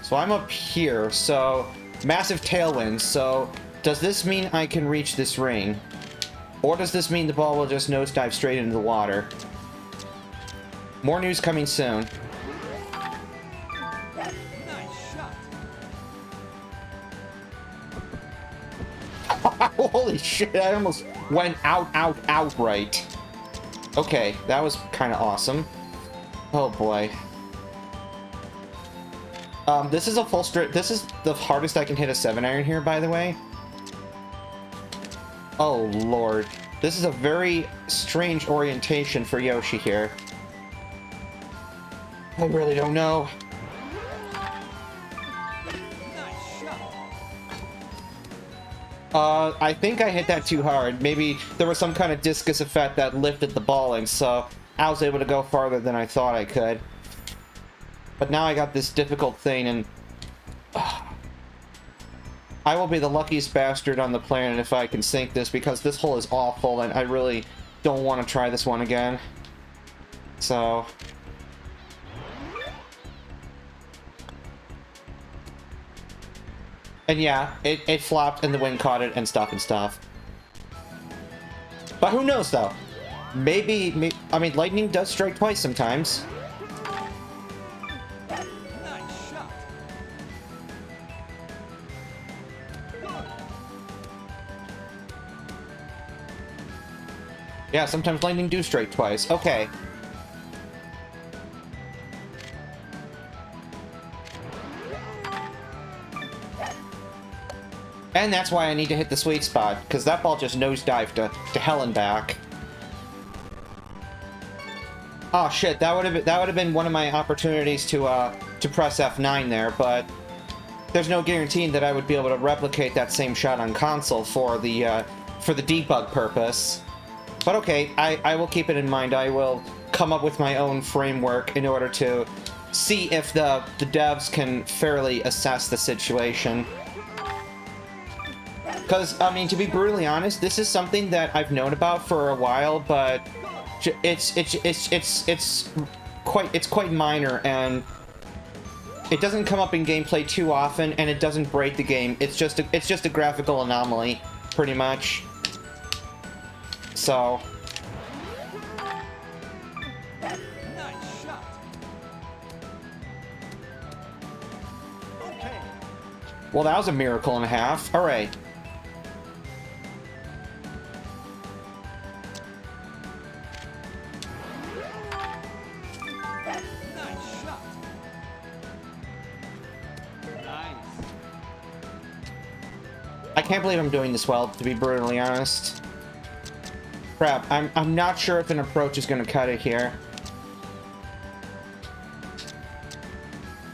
so I'm up here, so massive tailwind, so does this mean I can reach this ring? Or does this mean the ball will just nosedive straight into the water? More news coming soon. Nice shot. Holy shit, I almost went outright. Okay, that was kind of awesome. Oh boy. This is a full straight. This is the hardest I can hit a 7-iron here, by the way. Oh lord. This is a very strange orientation for Yoshi here. I really don't know. Nice shot. I think I hit that too hard. Maybe there was some kind of discus effect that lifted the balling, so I was able to go farther than I thought I could. But now I got this difficult thing, and I will be the luckiest bastard on the planet if I can sink this, because this hole is awful, and I really don't want to try this one again. So... And yeah, it flopped and the wind caught it and stuff. But who knows, though? Maybe, I mean, lightning does strike twice sometimes. Nice shot. Yeah, sometimes lightning do strike twice. Okay. And that's why I need to hit the sweet spot, because that ball just nosedived to hell and back. Oh shit, that would have been one of my opportunities to press F9 there, but there's no guarantee that I would be able to replicate that same shot on console for the debug purpose. But okay, I will keep it in mind. I will come up with my own framework in order to see if the devs can fairly assess the situation. Because, I mean, to be brutally honest, this is something that I've known about for a while, but it's quite minor, and it doesn't come up in gameplay too often, and it doesn't break the game. It's just a graphical anomaly, pretty much. So. Nice shot. Okay. Well, that was a miracle and a half. All right. Nice shot. Nice. I can't believe I'm doing this well, to be brutally honest. Crap, I'm not sure if an approach is going to cut it here.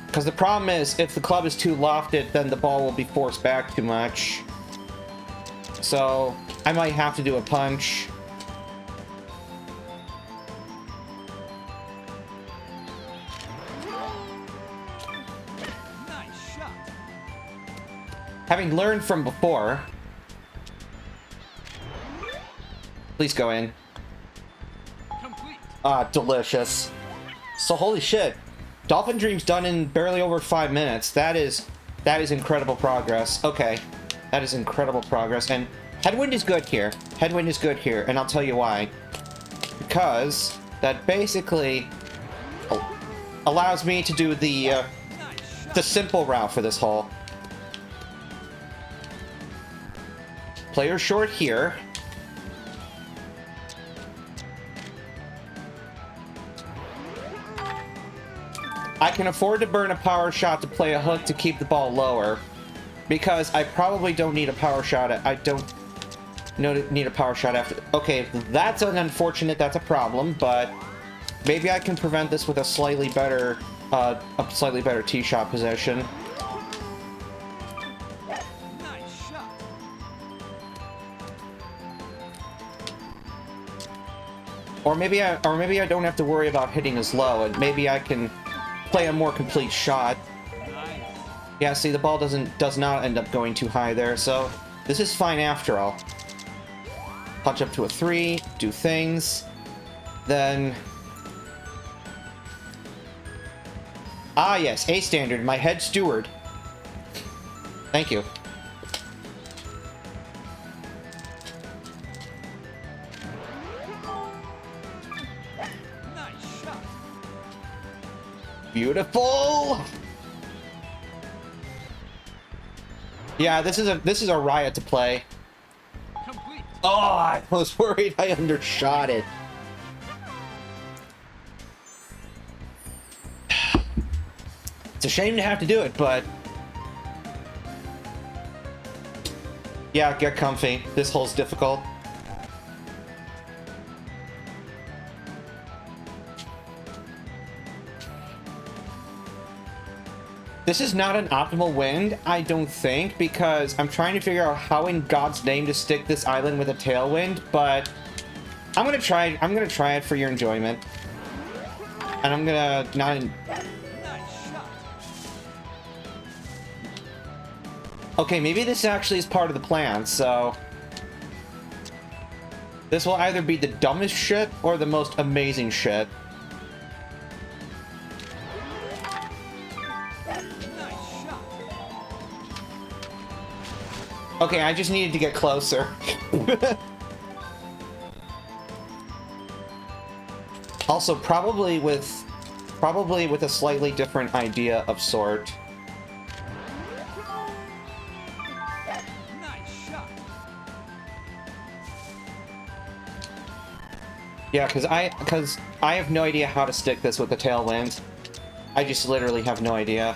Because the problem is, if the club is too lofted, then the ball will be forced back too much. So, I might have to do a punch. Nice shot. Having learned from before... Please go in. Complete. Ah, delicious. So, holy shit. Dolphin Dream's done in barely over 5 minutes. That is incredible progress. Okay. That is incredible progress. And Headwind is good here. Headwind is good here, and I'll tell you why. Because that basically allows me to do the simple route for this hole. Player short here. I can afford to burn a power shot to play a hook to keep the ball lower, because I probably don't need a power shot. I don't need a power shot after. Okay, that's an unfortunate. That's a problem, but Maybe I can prevent this with a slightly better tee shot position. Nice shot. Or maybe I don't have to worry about hitting as low, and maybe I can play a more complete shot. Nice. Yeah, see, the ball does not end up going too high there, so this is fine after all. Punch up to a 3, do things, then... Ah, yes, A standard, my head steward. Thank you. Nice shot. Beautiful! Yeah, this is a riot to play. Complete. Oh, I was worried I undershot it. It's a shame to have to do it, but... Yeah, get comfy. This hole's difficult. This is not an optimal wind, I don't think, because I'm trying to figure out how in God's name to stick this island with a tailwind, but I'm gonna try it for your enjoyment. And I'm gonna not... Nice shot. Okay, maybe this actually is part of the plan, so... This will either be the dumbest shit or the most amazing shit. Nice shot. Okay, I just needed to get closer. Also, probably with a slightly different idea of sort. Nice shot. Yeah, because I have no idea how to stick this with the tailwind. I just literally have no idea.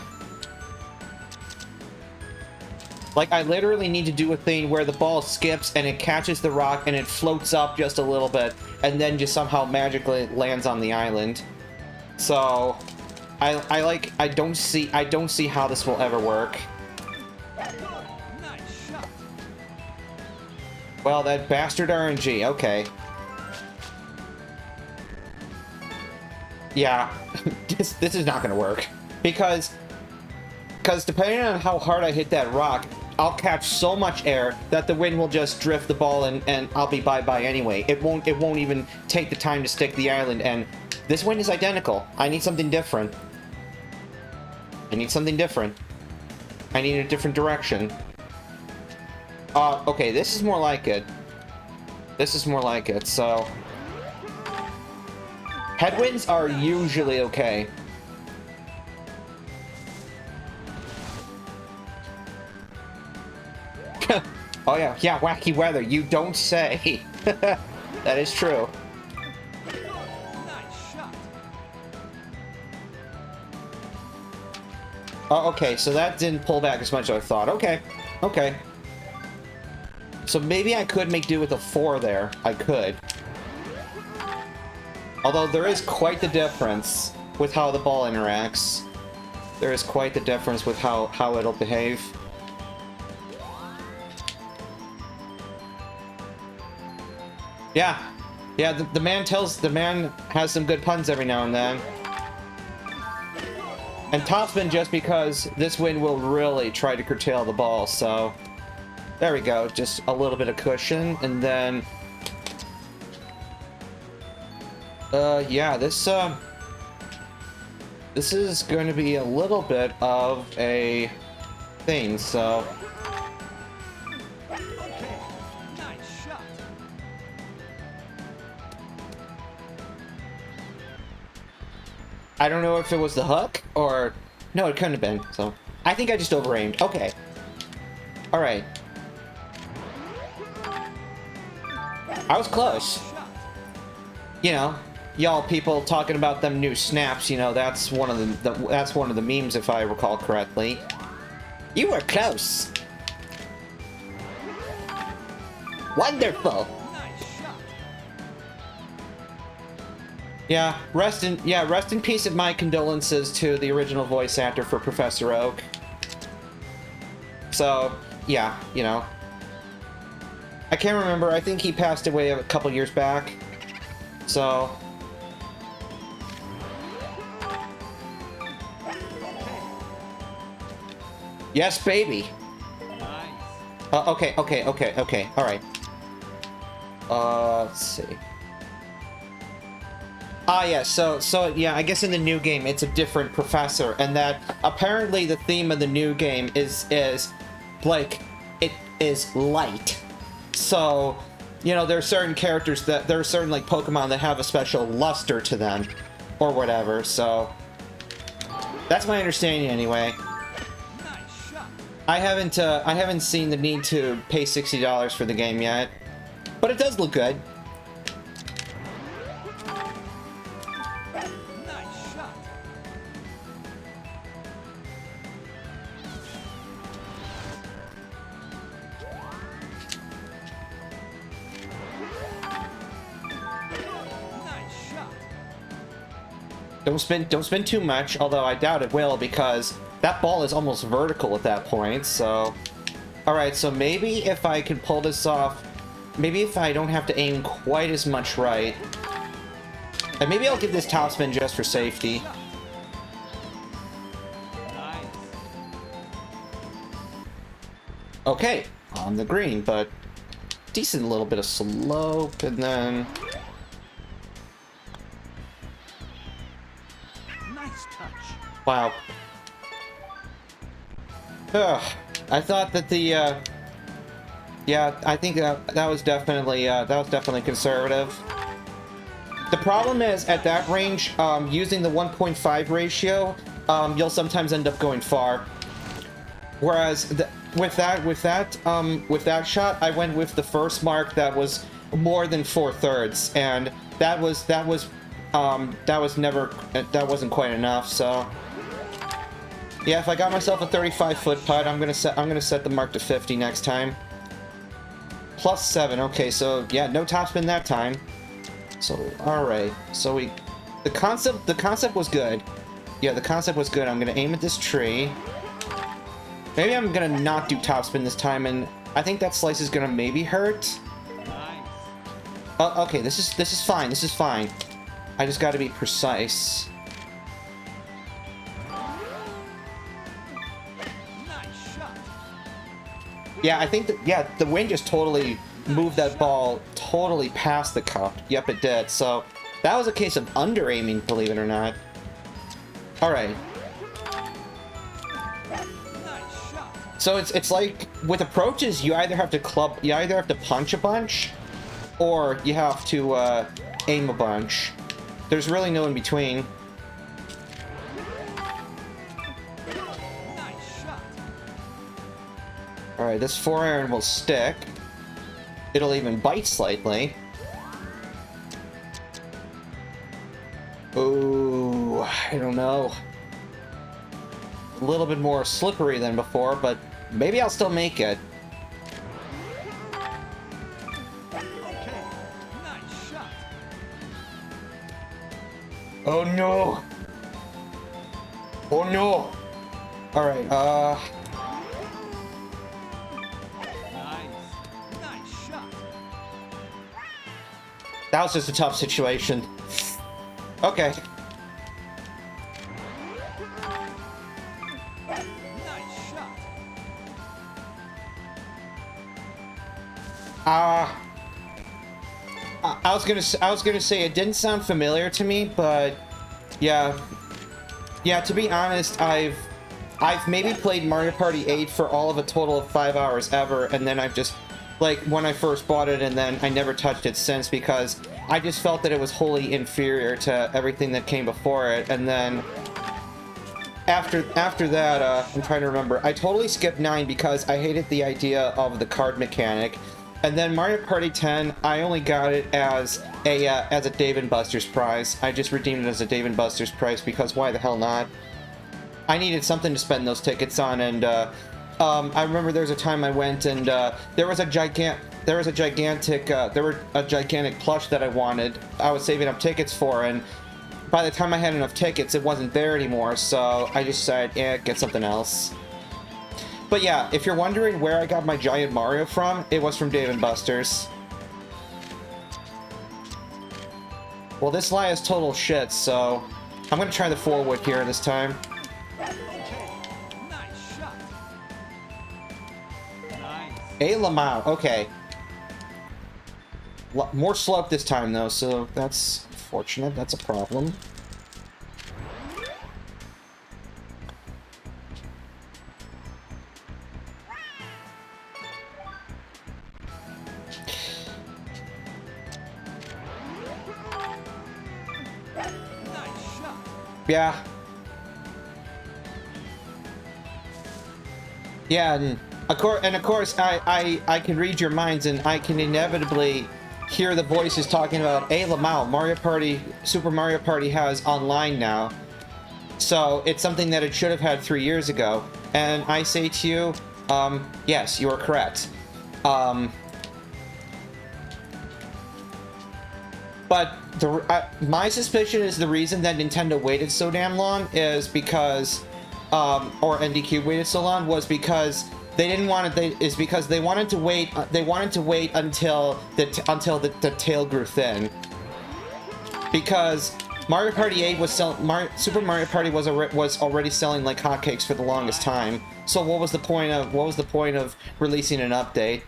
Like, I literally need to do a thing where the ball skips and it catches the rock and it floats up just a little bit and then just somehow magically lands on the island. So, I don't see how this will ever work. Nice shot. Well, that bastard RNG, okay. Yeah, this is not gonna work. Because depending on how hard I hit that rock, I'll catch so much air that the wind will just drift the ball and I'll be bye-bye anyway. It won't even take the time to stick the island, and this wind is identical. I need something different. I need something different. I need a different direction. Okay, this is more like it. This is more like it, so... Headwinds are usually okay. Oh yeah, wacky weather, you don't say. That is true. Nice shot. Oh, okay, so that didn't pull back as much as I thought. Okay, okay. So maybe I could make do with a 4 there. I could. Although there is quite the difference with how the ball interacts. There is quite the difference with how it'll behave. Yeah, the man has some good puns every now and then. And topspin just because this wind will really try to curtail the ball, so... There we go, just a little bit of cushion, and then... yeah, this is going to be a little bit of a thing, so... Okay. Nice shot. I don't know if it was the hook, or... No, it couldn't have been, so... I think I just over-aimed. Okay. Alright. I was close. You know, y'all people talking about them new snaps, you know, that's one of the memes, if I recall correctly. You were close. Wonderful. Nice shot. Yeah, rest in peace and my condolences to the original voice actor for Professor Oak. So, yeah, you know. I can't remember, I think he passed away a couple years back. So... Yes, baby! Nice. Okay, alright. Let's see. Ah, yeah, so, yeah, I guess in the new game, it's a different professor, and that apparently the theme of the new game is like, it is light. So, you know, there are certain characters there are certain, like, Pokemon that have a special luster to them, or whatever, so... That's my understanding, anyway. Nice shot. I haven't seen the need to pay $60 for the game yet, but it does look good. Nice shot. Nice shot. Don't spin too much, although I doubt it will, because that ball is almost vertical at that point, so... Alright, so maybe if I can pull this off, maybe if I don't have to aim quite as much right, and maybe I'll give this topspin just for safety. Nice. Okay, on the green, but decent little bit of slope, and then... Nice touch. Wow. Ugh. I thought that the, yeah, I think that was definitely conservative. The problem is, at that range, using the 1.5 ratio, you'll sometimes end up going far. Whereas, with that shot, I went with the first mark that was more than 4/3, and that wasn't quite enough, so... Yeah, if I got myself a 35-foot putt, I'm gonna set the mark to 50 next time. +7, okay, so yeah, no topspin that time. So alright, so the concept was good. Yeah, the concept was good. I'm gonna aim at this tree. Maybe I'm gonna not do topspin this time, and I think that slice is gonna maybe hurt. Nice. Okay, this is fine. This is fine. I just got to be precise. Yeah, I think that, yeah, the wind just totally moved that ball totally past the cup. Yep, it did. So that was a case of under-aiming, believe it or not. Alright. So it's like, with approaches, you either have to punch a bunch, or you have to aim a bunch. There's really no in between. Alright, this 4-iron will stick. It'll even bite slightly. Ooh, I don't know. A little bit more slippery than before, but maybe I'll still make it. Oh no! Oh no! Alright, that was just a tough situation. Okay. I was gonna say it didn't sound familiar to me, but yeah, to be honest, I've maybe played Mario Party 8 for all of a total of 5 hours ever, and then I've just, like, when I first bought it, and then I never touched it since, because I just felt that it was wholly inferior to everything that came before it. And then after that, I'm trying to remember, I totally skipped 9 because I hated the idea of the card mechanic. And then Mario Party 10, I only got it as a Dave & Buster's prize. I just redeemed it as a Dave & Buster's prize because why the hell not? I needed something to spend those tickets on, and I remember there was a time I went and there was a gigantic plush that I wanted. I was saving up tickets for, and by the time I had enough tickets, it wasn't there anymore. So I just said, yeah, get something else. But yeah, if you're wondering where I got my giant Mario from, it was from Dave & Buster's. Well, this lie is total shit, so I'm gonna try the forward here this time. Okay. Nice shot. Nice. A Lamau, okay. More slope this time, though, so that's fortunate. That's a problem. Yeah. Yeah, and of course, I can read your minds, and I can inevitably hear the voices talking about, hey, Lamau, Mario Party, Super Mario Party has online now. So it's something that it should have had 3 years ago. And I say to you, yes, you are correct. But my suspicion is the reason that Nintendo waited so damn long is because, or NDQ waited so long was because they didn't want it. Because they wanted to wait. They wanted to wait until the tail grew thin. Because Mario Party 8 was Super Mario Party was already selling like hotcakes for the longest time. So what was the point of releasing an update?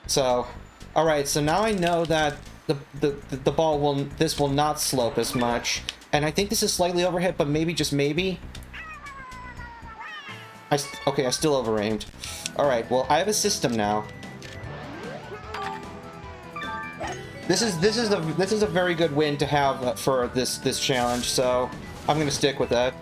So. Alright, so now I know that the ball will not slope as much. And I think this is slightly overhit, but maybe, just maybe. Okay, I still overaimed. Alright, well, I have a system now. This is a very good win to have for this challenge, so I'm gonna stick with that.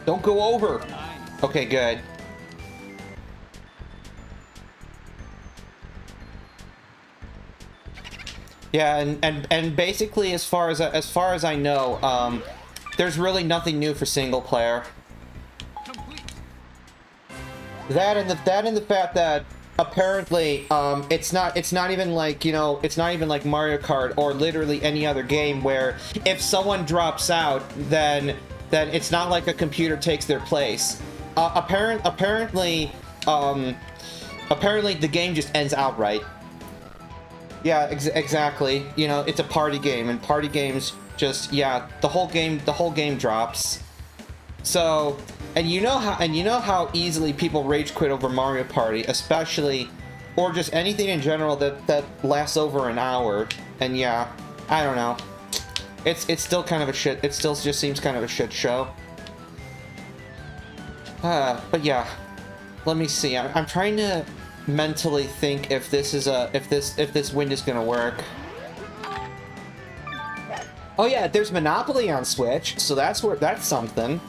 Don't go over. Nice. Okay, good. Yeah, and basically, as far as I know, there's really nothing new for single player. Complete. That and the fact that apparently it's not even like, you know, it's not even like Mario Kart or literally any other game where if someone drops out, then it's not like a computer takes their place. Apparently the game just ends outright. Yeah, exactly. You know, it's a party game, and party games just, yeah, the whole game drops. So, and you know how easily people rage quit over Mario Party, especially, or just anything in general that lasts over an hour. And yeah, I don't know. It's still kind of a shit. It still just seems kind of a shit show. But yeah, let me see. I'm trying to mentally think if this is if this wind is gonna work. Oh yeah, there's Monopoly on Switch, so that's something.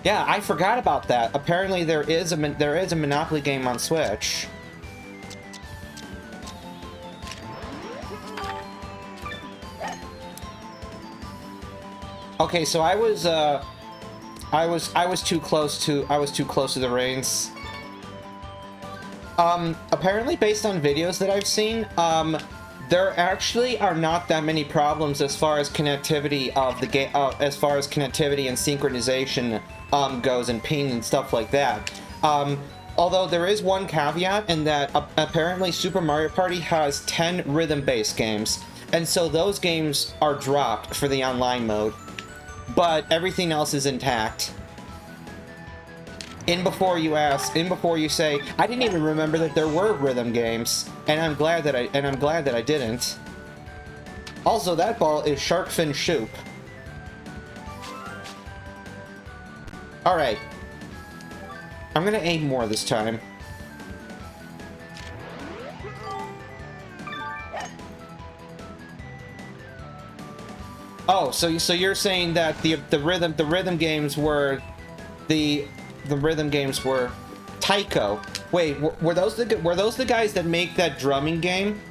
Yeah, I forgot about that. Apparently there is a Monopoly game on Switch. Okay, so I was too close to the reins. Apparently, based on videos that I've seen, there actually are not that many problems as far as connectivity of the game, as far as connectivity and synchronization goes, and ping and stuff like that. Although there is one caveat in that apparently Super Mario Party has 10 rhythm-based games, and so those games are dropped for the online mode. But everything else is intact. In before you say, I didn't even remember that there were rhythm games, and I'm glad that I didn't. Also, that ball is shark fin soup. All right. I'm gonna aim more this time. Oh, so you're saying that the rhythm games were the rhythm games were Taiko. Wait, were those the guys that make that drumming game?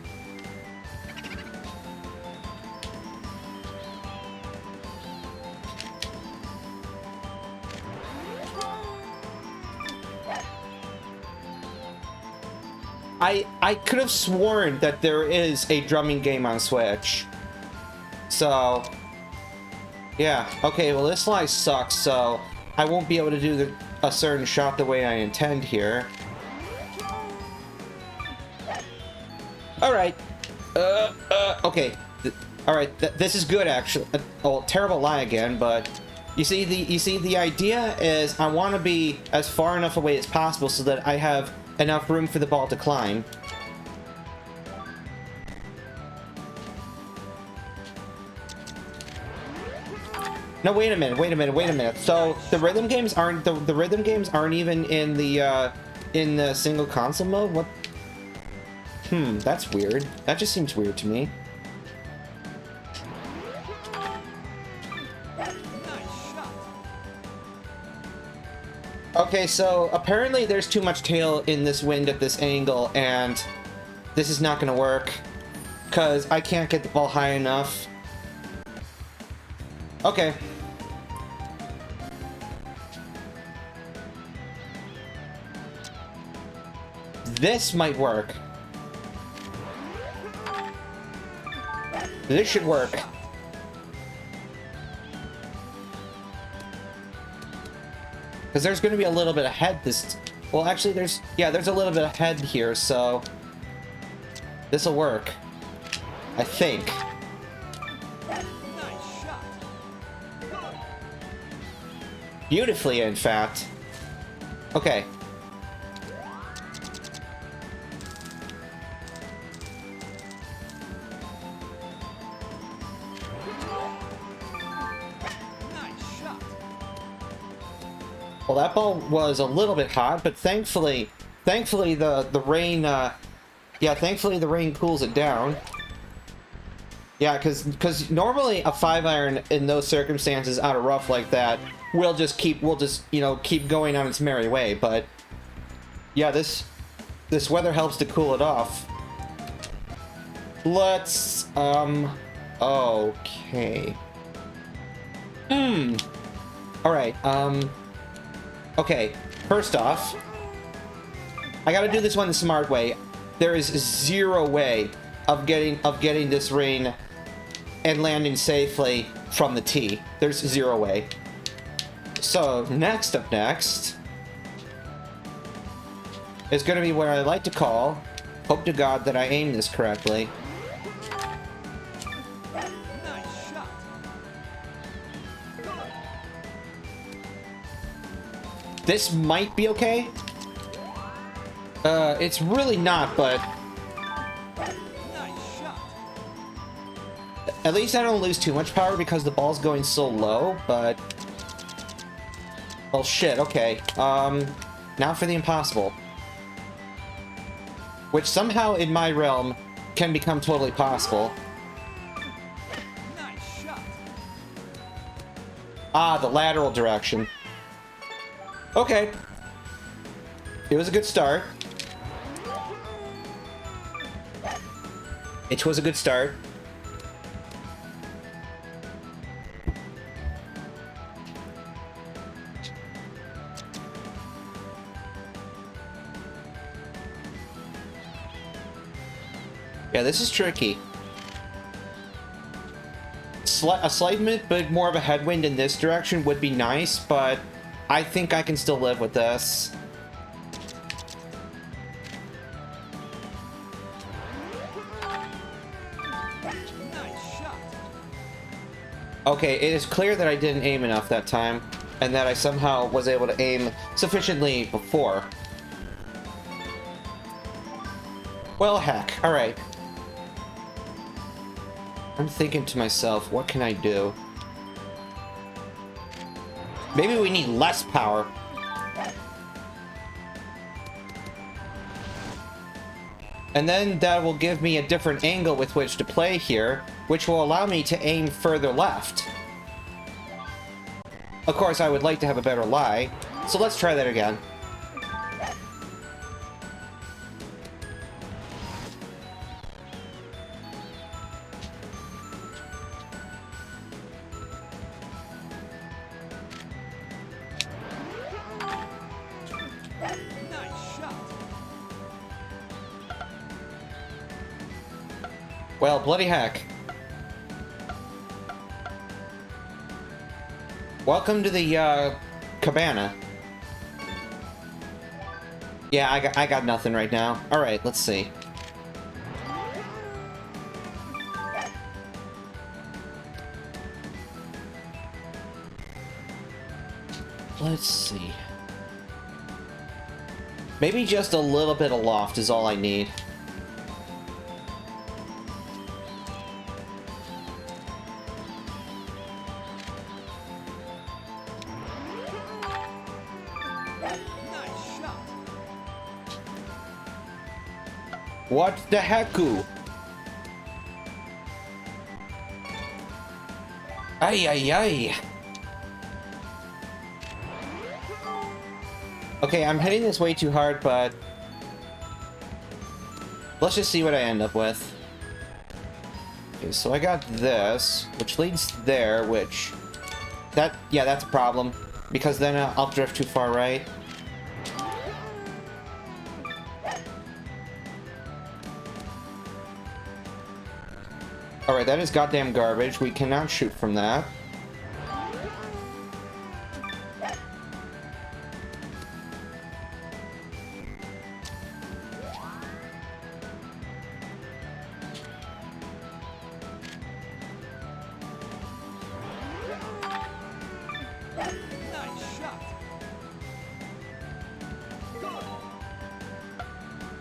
I could have sworn that there is a drumming game on Switch. So, yeah. Okay, well this slice sucks, so I won't be able to do a certain shot the way I intend here. Alright. Okay. Alright, this is good, actually. Oh, terrible lie again, but... You see, the idea is I want to be as far enough away as possible so that I have enough room for the ball to climb. No, wait a minute. So the rhythm games aren't even in the single console mode? What? That's weird. That just seems weird to me. Okay, so apparently there's too much tail in this wind at this angle, and this is not gonna work, because I can't get the ball high enough. Okay. This might work. This should work. Because there's going to be a little bit of head this... Well, actually, there's a little bit of head here, so... This'll work. I think. Nice shot. Beautifully, in fact. Okay. Well, that ball was a little bit hot, but thankfully the rain, thankfully the rain cools it down. Yeah, because normally a 5-iron in those circumstances out of rough like that will just keep going on its merry way. But yeah, this weather helps to cool it off. Let's okay. All right. Okay, first off, I gotta do this one the smart way. There is zero way of getting this rain and landing safely from the tee. There's zero way. So next is gonna be where I like to call. Hope to God that I aim this correctly. This might be okay. It's really not, but... At least I don't lose too much power because the ball's going so low, but... Oh shit, okay. Now for the impossible. Which somehow in my realm can become totally possible. Ah, the lateral direction. Okay. It was a good start. It was a good start. Yeah, this is tricky. A slight bit more of a headwind in this direction would be nice, but I think I can still live with this. Okay, it is clear that I didn't aim enough that time, and that I somehow was able to aim sufficiently before. Well, heck. Alright. I'm thinking to myself, what can I do? Maybe we need less power. And then that will give me a different angle with which to play here, which will allow me to aim further left. Of course, I would like to have a better lie, so let's try that again. Well, bloody heck. Welcome to the, cabana. Yeah, I got nothing right now. Alright, let's see. Let's see. Maybe just a little bit of loft is all I need. What the hecku? Ay, ay, ay. Okay, I'm hitting this way too hard, but let's just see what I end up with. Okay, so I got this, which leads there, which... yeah, that's a problem, because then I'll drift too far right. Alright, that is goddamn garbage. We cannot shoot from that.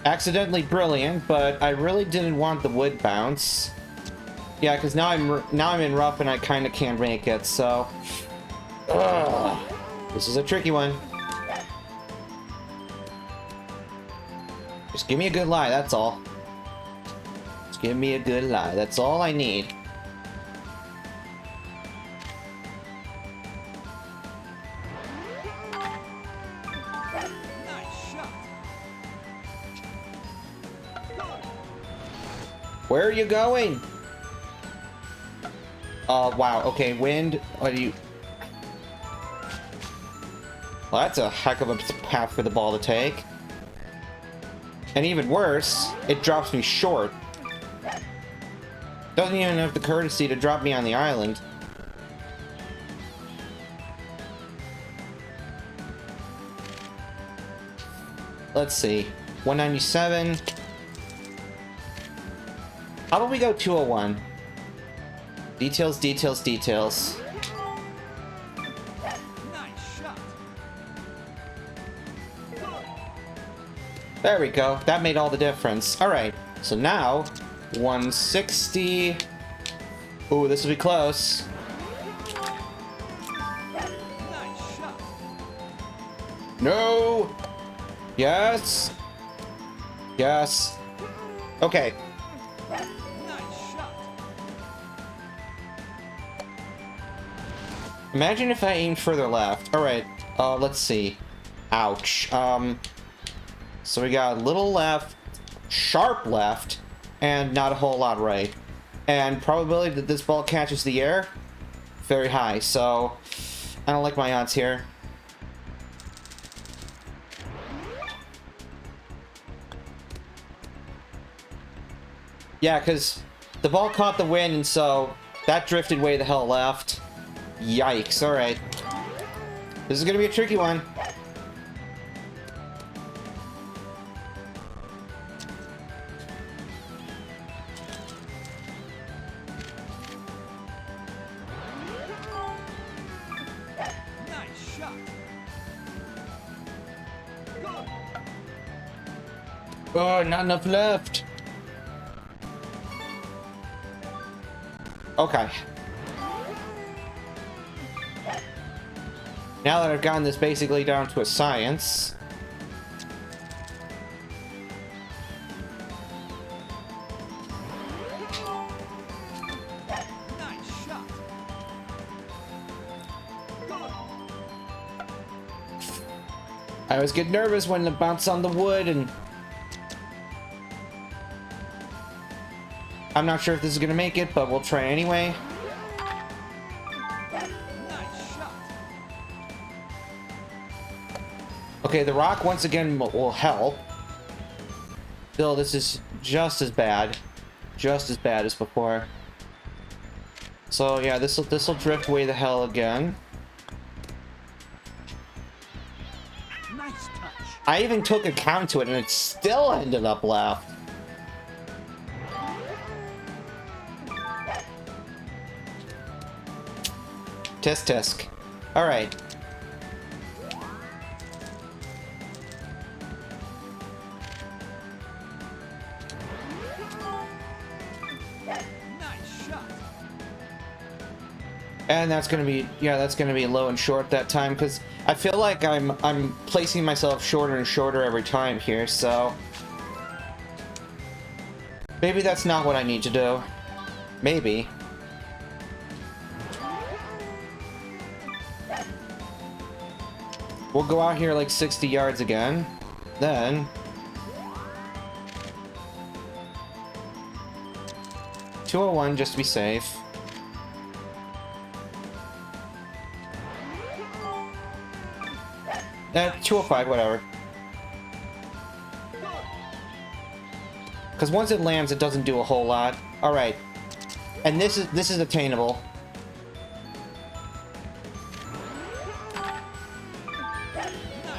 Accidentally brilliant, but I really didn't want the wood bounce. Yeah, because now I'm in rough and I kind of can't make it, so... Ugh. This is a tricky one. Just give me a good lie, that's all. Just give me a good lie, that's all I need. Where are you going? Wow, okay, wind, what do you... Well, that's a heck of a path for the ball to take. And even worse, it drops me short. Doesn't even have the courtesy to drop me on the island. Let's see, 197. How about we go 201? Details, details, details. Nice shot. There we go. That made all the difference. Alright, so now, 160. Ooh, this will be close. Nice shot. No! Yes! Yes. Okay. Imagine if I aimed further left. Alright, let's see. Ouch. So we got a little left, sharp left, and not a whole lot right. And probability that this ball catches the air, very high, so I don't like my odds here. Yeah, because the ball caught the wind, and so that drifted way the hell left. Yikes, alright. This is gonna be a tricky one. Nice shot. Oh, not enough left. Okay. Now that I've gotten this basically down to a science. I always get nervous when it bounces on the wood, and I'm not sure if this is gonna make it, but we'll try anyway. Nice shot. Okay, the rock once again will help. Still, this is just as bad as before. So yeah, this'll drift way the hell again. Nice touch. I even took a count to it, and it still ended up left. Tisk tisk. All right. Nice shot. And that's gonna be, yeah, that's gonna be low and short that time, because I feel like I'm placing myself shorter and shorter every time here, so maybe that's not what I need to do. Maybe. We'll go out here like 60 yards again. Then 201 just to be safe. Eh, 205, whatever. Because once it lands, it doesn't do a whole lot. All right, and this is attainable.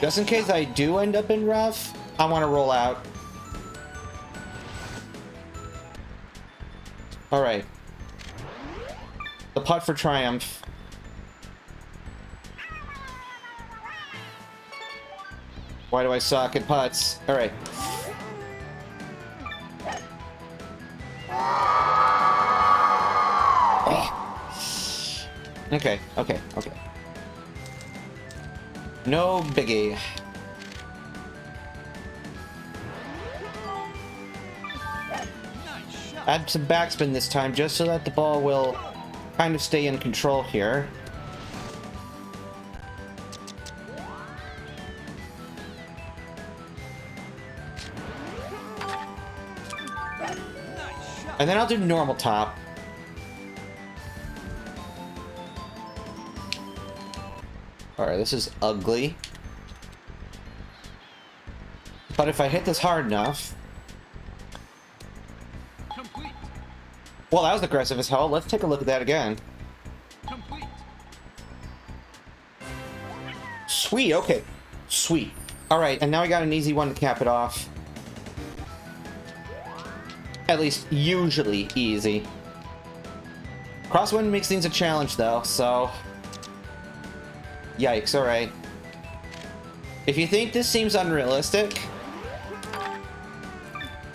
Just in case I do end up in rough, I want to roll out. All right. The putt for triumph. Why do I suck at putts? All right. Okay, okay, okay. No biggie. Nice shot. Add some backspin this time, just so that the ball will kind of stay in control here. Nice shot. And then I'll do normal top. Alright, this is ugly. But if I hit this hard enough... Complete. Well, that was aggressive as hell. Let's take a look at that again. Complete. Sweet, okay. Sweet. Alright, and now I got an easy one to cap it off. At least, usually easy. Crosswind makes things a challenge, though, so... Yikes, alright. If you think this seems unrealistic...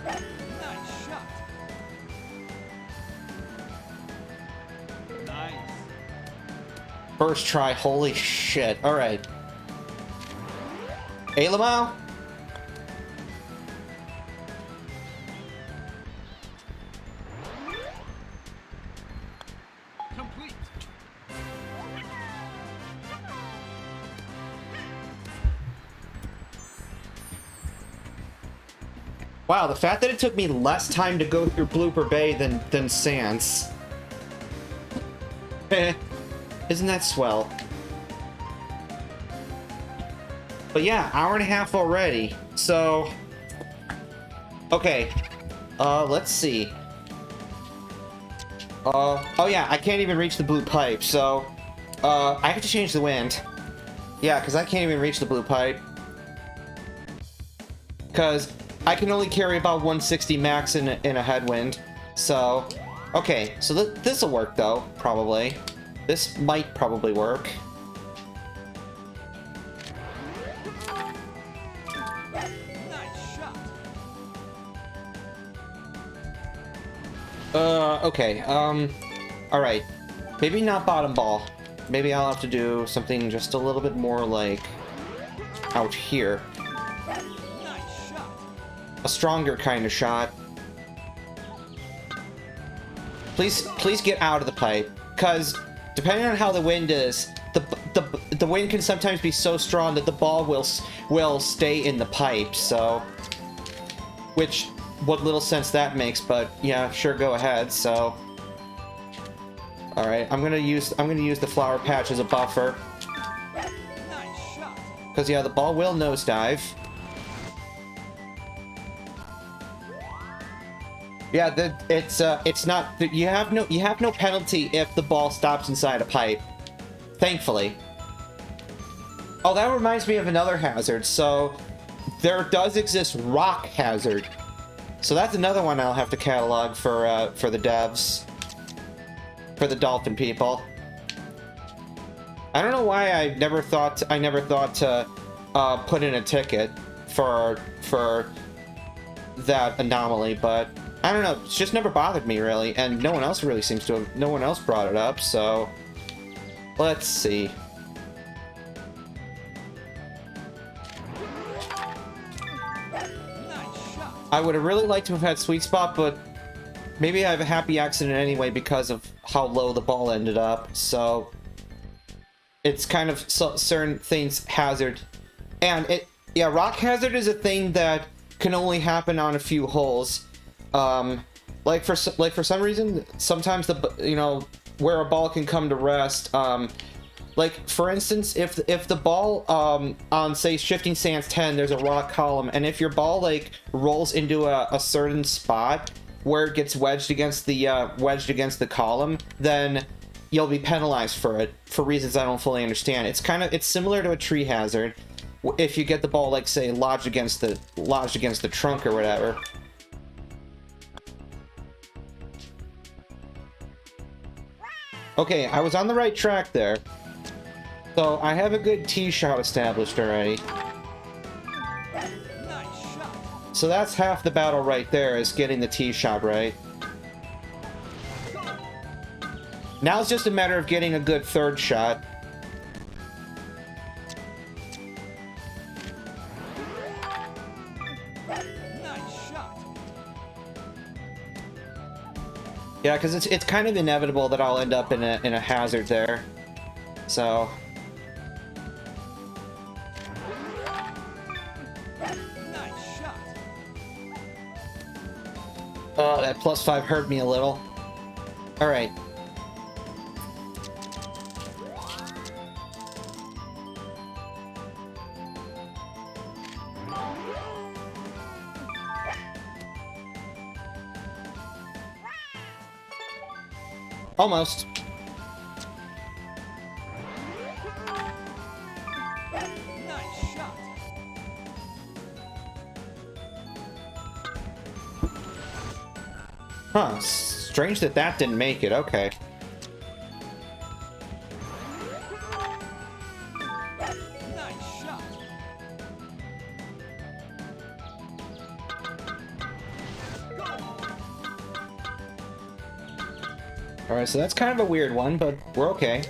Nice shot. Nice. First try, holy shit. Alright. Hey, Lamau? Complete. Wow, the fact that it took me less time to go through Blooper Bay than Sans. Isn't that swell? But yeah, hour and a half already. So, okay. Let's see. Oh yeah, I can't even reach the blue pipe, so I have to change the wind. Yeah, because I can't even reach the blue pipe. Because I can only carry about 160 max in a headwind. So, okay, so this'll work though, probably. This might probably work. Nice shot. Okay, alright. Maybe not bottom ball. Maybe I'll have to do something just a little bit more like out here. Nice shot. A stronger kind of shot. Please get out of the pipe, because depending on how the wind is, the wind can sometimes be so strong that the ball will stay in the pipe. So, which what little sense that makes, but yeah, sure, go ahead. So, all right, I'm gonna use the flower patch as a buffer. Nice shot. Because yeah, the ball will nosedive. Yeah, it's not, you have no penalty if the ball stops inside a pipe. Thankfully. Oh, that reminds me of another hazard. So there does exist rock hazard. So that's another one I'll have to catalog for the devs, for the dolphin people. I don't know why I never thought to put in a ticket for that anomaly, but I don't know. It's just never bothered me really, and no one else really seems to have. No one else brought it up, so let's see. Nice shot. I would have really liked to have had Sweet Spot, but maybe I have a happy accident anyway because of how low the ball ended up. So it's kind of certain things hazard, and rock hazard is a thing that can only happen on a few holes. Like for some reason, sometimes where a ball can come to rest. Like for instance, if the ball on say shifting stance 10, there's a rock column, and if your ball like rolls into a certain spot where it gets wedged against the column, then you'll be penalized for it for reasons I don't fully understand. It's similar to a tree hazard. If you get the ball like say lodged against the trunk or whatever. Okay, I was on the right track there. So I have a good tee shot established already. Nice shot. So that's half the battle right there, is getting the tee shot right. Now it's just a matter of getting a good third shot. Nice shot. Yeah, because it's kind of inevitable that I'll end up in a hazard there. So Nice shot. oh, that +5 hurt me a little. All right. Almost. Nice shot. Huh. Strange that didn't make it. Okay. Nice shot. Alright, so that's kind of a weird one, but we're okay.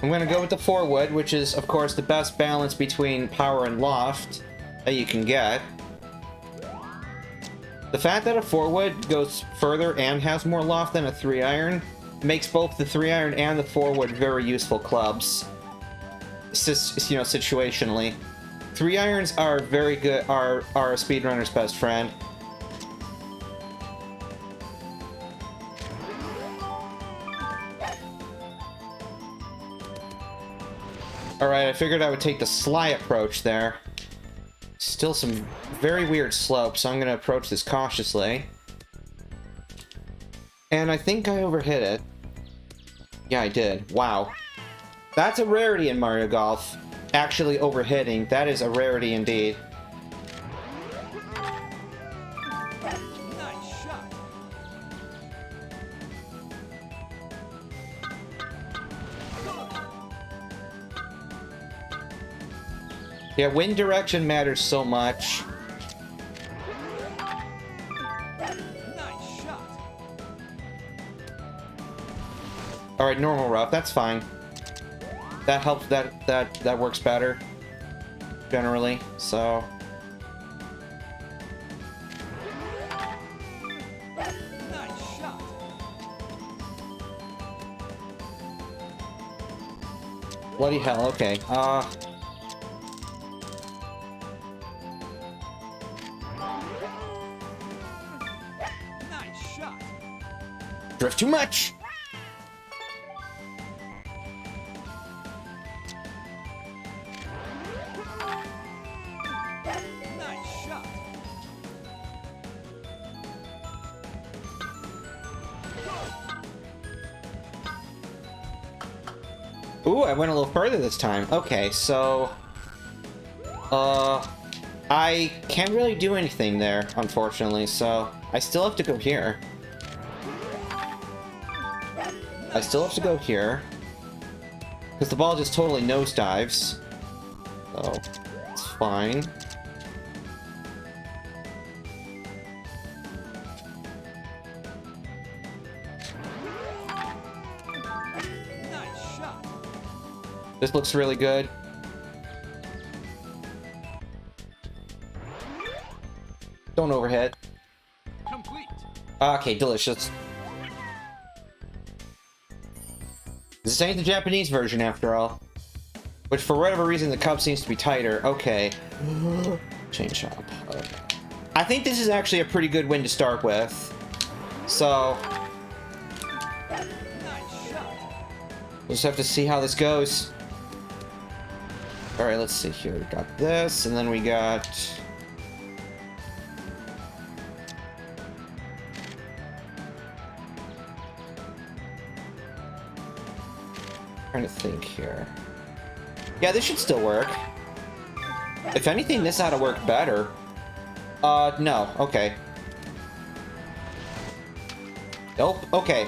I'm gonna go with the 4-wood, which is, of course, the best balance between power and loft that you can get. The fact that a 4-wood goes further and has more loft than a 3-iron makes both the 3-iron and the 4-wood very useful clubs. Situationally. 3-irons are very good, are a speedrunner's best friend. Alright, I figured I would take the sly approach there. Still some very weird slopes, so I'm gonna approach this cautiously. And I think I overhit it. Yeah, I did. Wow. That's a rarity in Mario Golf. Actually overhitting. That is a rarity indeed. Nice shot. Yeah, wind direction matters so much. Nice shot. Alright, normal rough, that's fine. That helps, that works better. Generally, so... Nice shot. Bloody hell, okay. Nice shot. Drift too much! Nice shot. Ooh, I went a little further this time. Okay, so... I can't really do anything there, unfortunately, so... I still have to go here. I still have to go here. Because the ball just totally nosedives. So, it's fine. Nice shot. This looks really good. Don't overhead. Complete. Okay, delicious. This ain't the Japanese version after all. Which for whatever reason the cup seems to be tighter. Okay. Chain chomp. Okay. I think this is actually a pretty good win to start with. So Nice shot. we'll just have to see how this goes. Alright, let's see here. We got this, and then we got... trying to think here. Yeah, this should still work. If anything, this ought to work better. No. Okay. Nope. Okay.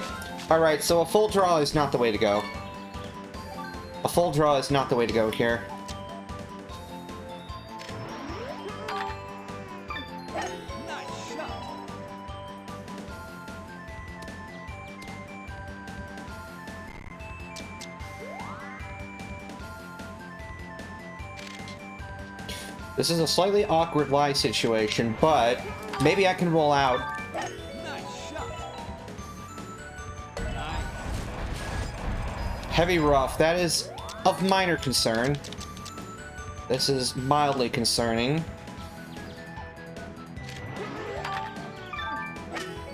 Alright, so a full draw is not the way to go. A full draw is not the way to go here. Nice shot. This is a slightly awkward lie situation, but maybe I can roll out. Nice shot. Nice. Heavy rough. That is of minor concern. This is mildly concerning.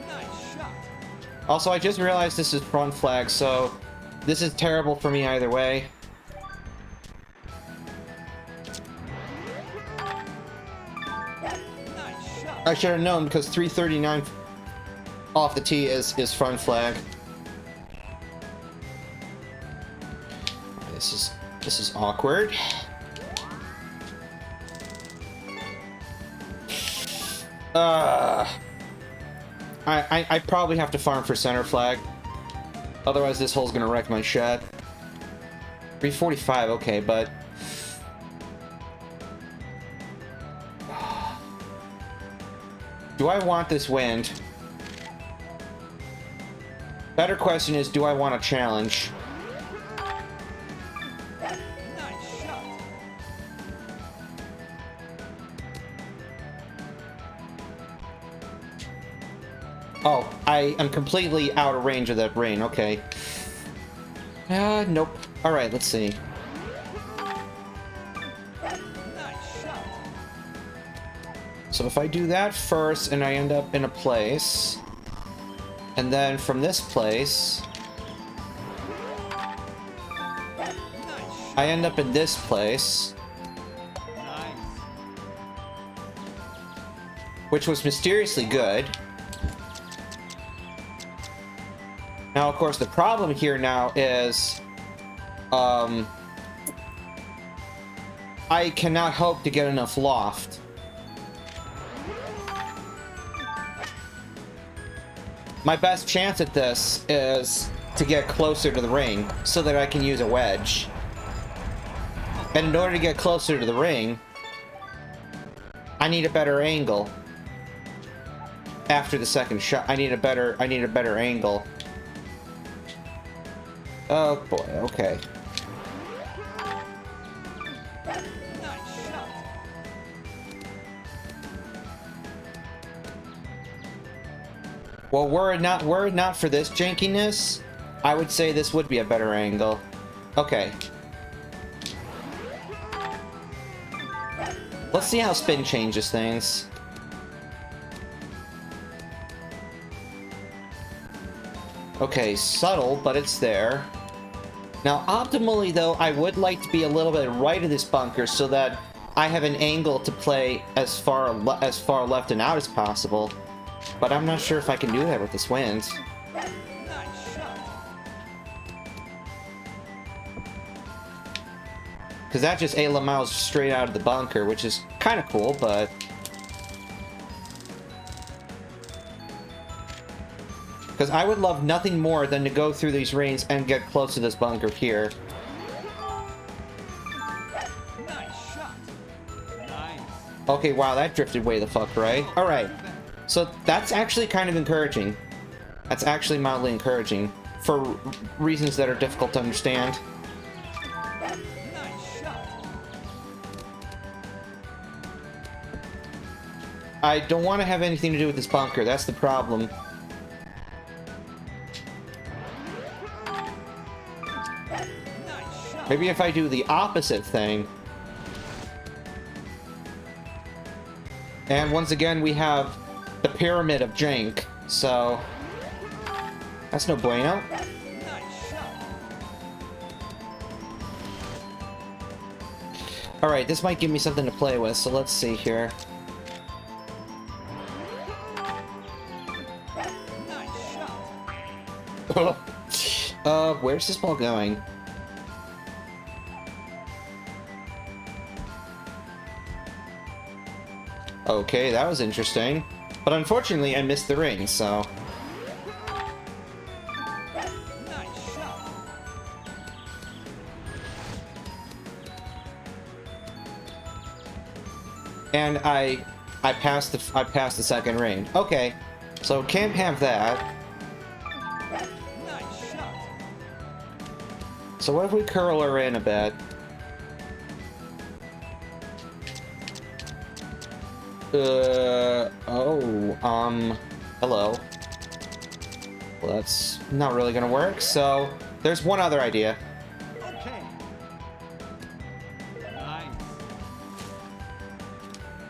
Nice shot. Also, I just realized this is front flag, so this is terrible for me either way. Nice shot. I should have known because 339 off the tee is front flag. This is awkward. I probably have to farm for center flag. Otherwise this hole's gonna wreck my shot. 345, okay, but... do I want this wind? Better question is, do I want a challenge? Nice shot. Oh, I am completely out of range of that rain, okay. Nope. Alright, let's see. Nice shot. So if I do that first and I end up in a place, and then from this place, Nice shot. I end up in this place, Nice. which was mysteriously good. Now, of course, the problem here now is, I cannot hope to get enough loft. My best chance at this is to get closer to the ring so that I can use a wedge. And in order to get closer to the ring, I need a better angle. After the second shot, I need a better angle. Oh boy, okay. Nice shot. Well, were it not for this jankiness, I would say this would be a better angle. Okay. Let's see how spin changes things. Okay, subtle, but it's there. Now, optimally, though, I would like to be a little bit right of this bunker so that I have an angle to play as far left and out as possible. But I'm not sure if I can do that with this wind. Nice shot. Because that just A-Lamaus straight out of the bunker, which is kind of cool, but... Because I would love nothing more than to go through these rains and get close to this bunker here. Nice shot. Nice. Okay, wow, that drifted way the fuck right. Alright, so that's actually kind of encouraging. That's actually mildly encouraging, for reasons that are difficult to understand. Nice shot. I don't want to have anything to do with this bunker, that's the problem. Nice shot. Maybe if I do the opposite thing. And once again, we have the pyramid of jank, so... That's no bueno. Nice shot. Alright, this might give me something to play with, so let's see here. Nice shot. Where's this ball going? Okay, that was interesting. But unfortunately, I missed the ring, so... Nice shot. And I passed the second ring. Okay, so can't have that. Nice shot. So what if we curl her in a bit? Hello. Well, that's not really gonna work, so there's one other idea. Okay. Nice.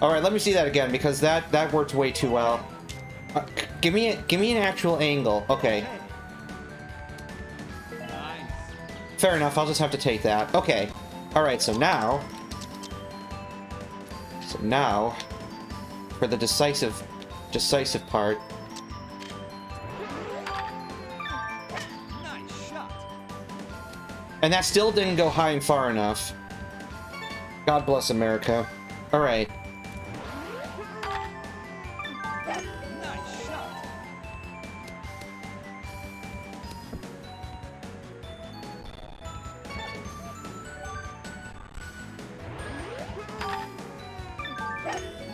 Alright, let me see that again, because that worked way too well. Give me an actual angle. Okay. Nice. Fair enough, I'll just have to take that. Okay. Alright, so now, for the decisive part. Nice shot. And that still didn't go high and far enough. God bless America. Alright. Nice shot.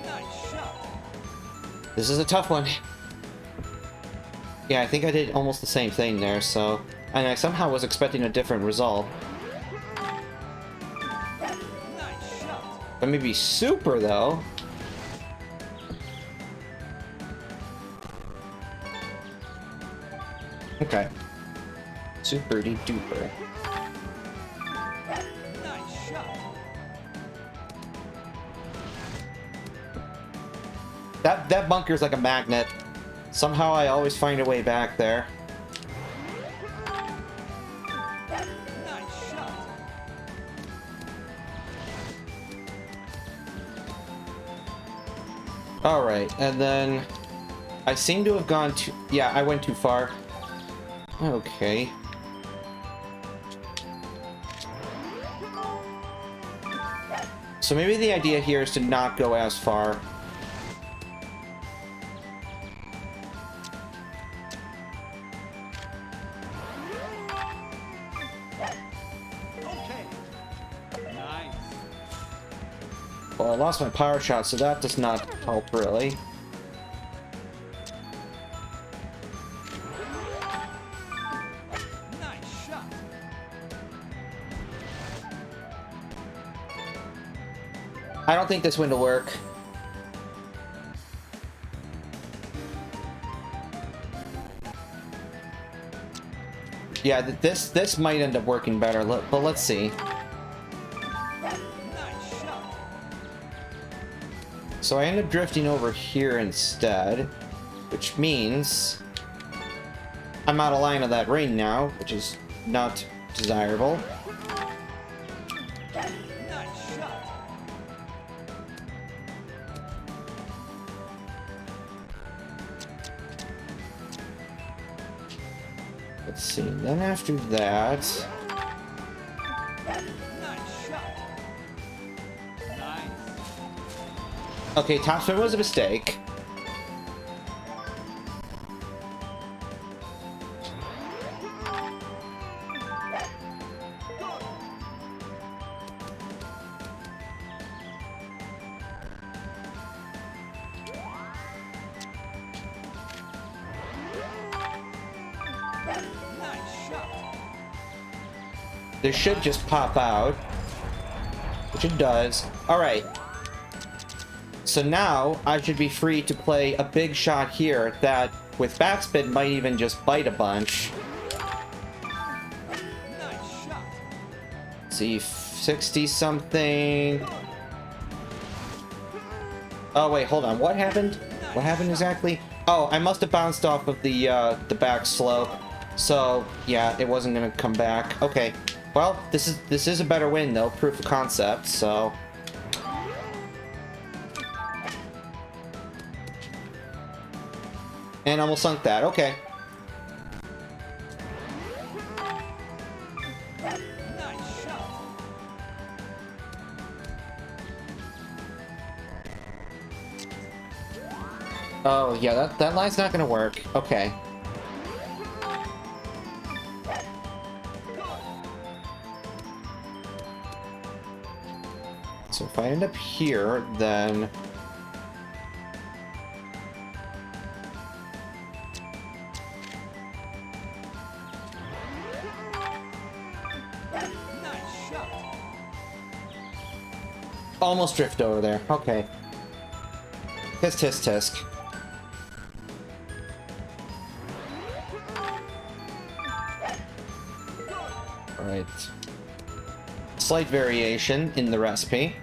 Nice shot. This is a tough one. Yeah, I think I did almost the same thing there, so... And I somehow was expecting a different result. Nice shot. But maybe super, though. Okay. Super-de duper. Nice shot. That bunker's like a magnet. Somehow I always find a way back there. Nice shot. Alright, and then... I seem to have gone too... Yeah, I went too far. Okay. So maybe the idea here is to not go as far. Okay. Nice. Well, I lost my power shot, so that does not help, really. Nice shot. I don't think this wind will work. Yeah, this might end up working better, but let's see. Nice shot. So I end up drifting over here instead, which means I'm out of line of that ring now, which is not desirable. Nice shot. Let's see, then after that... Nice shot. Nice. Okay, topspin was a mistake. Nice shot. This should just pop out, which it does. Alright. So now I should be free to play a big shot here that, with backspin, might even just bite a bunch. Nice shot. See, 60 something. Oh wait, hold on. What happened? What happened exactly? Oh, I must have bounced off of the back slope. So yeah, it wasn't gonna come back. Okay. Well, this is a better win though, proof of concept. So. And almost sunk that. Okay. Nice shot. Oh yeah, that line's not gonna work. Okay. So if I end up here, then... Nice shot. Almost drift over there. Okay. Tisk tisk tisk. Alright. Slight variation in the recipe.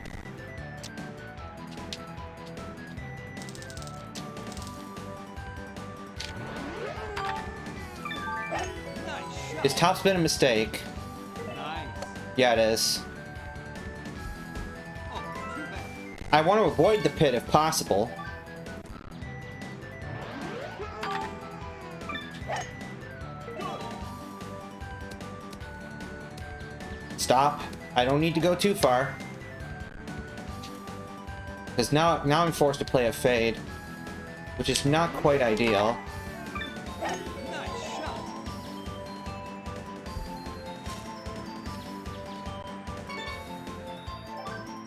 Nice shot. Is topspin a mistake? Nice. Yeah, it is. Oh, too bad. I want to avoid the pit if possible. Stop. I don't need to go too far. Because now I'm forced to play a fade, which is not quite ideal. Nice shot.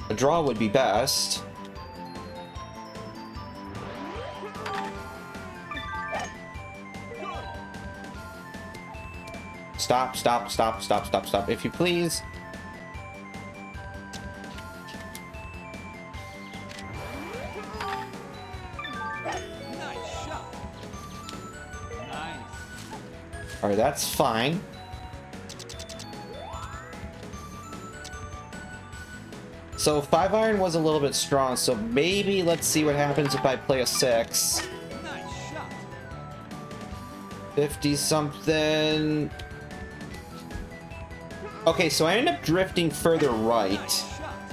A draw would be best. Stop, stop, stop, stop, stop, stop, if you please. Nice shot. Nice. Alright, that's fine. So 5-iron was a little bit strong, so maybe let's see what happens if I play a 6. Nice shot. 50 something. Okay, so I end up drifting further right. Nice shot.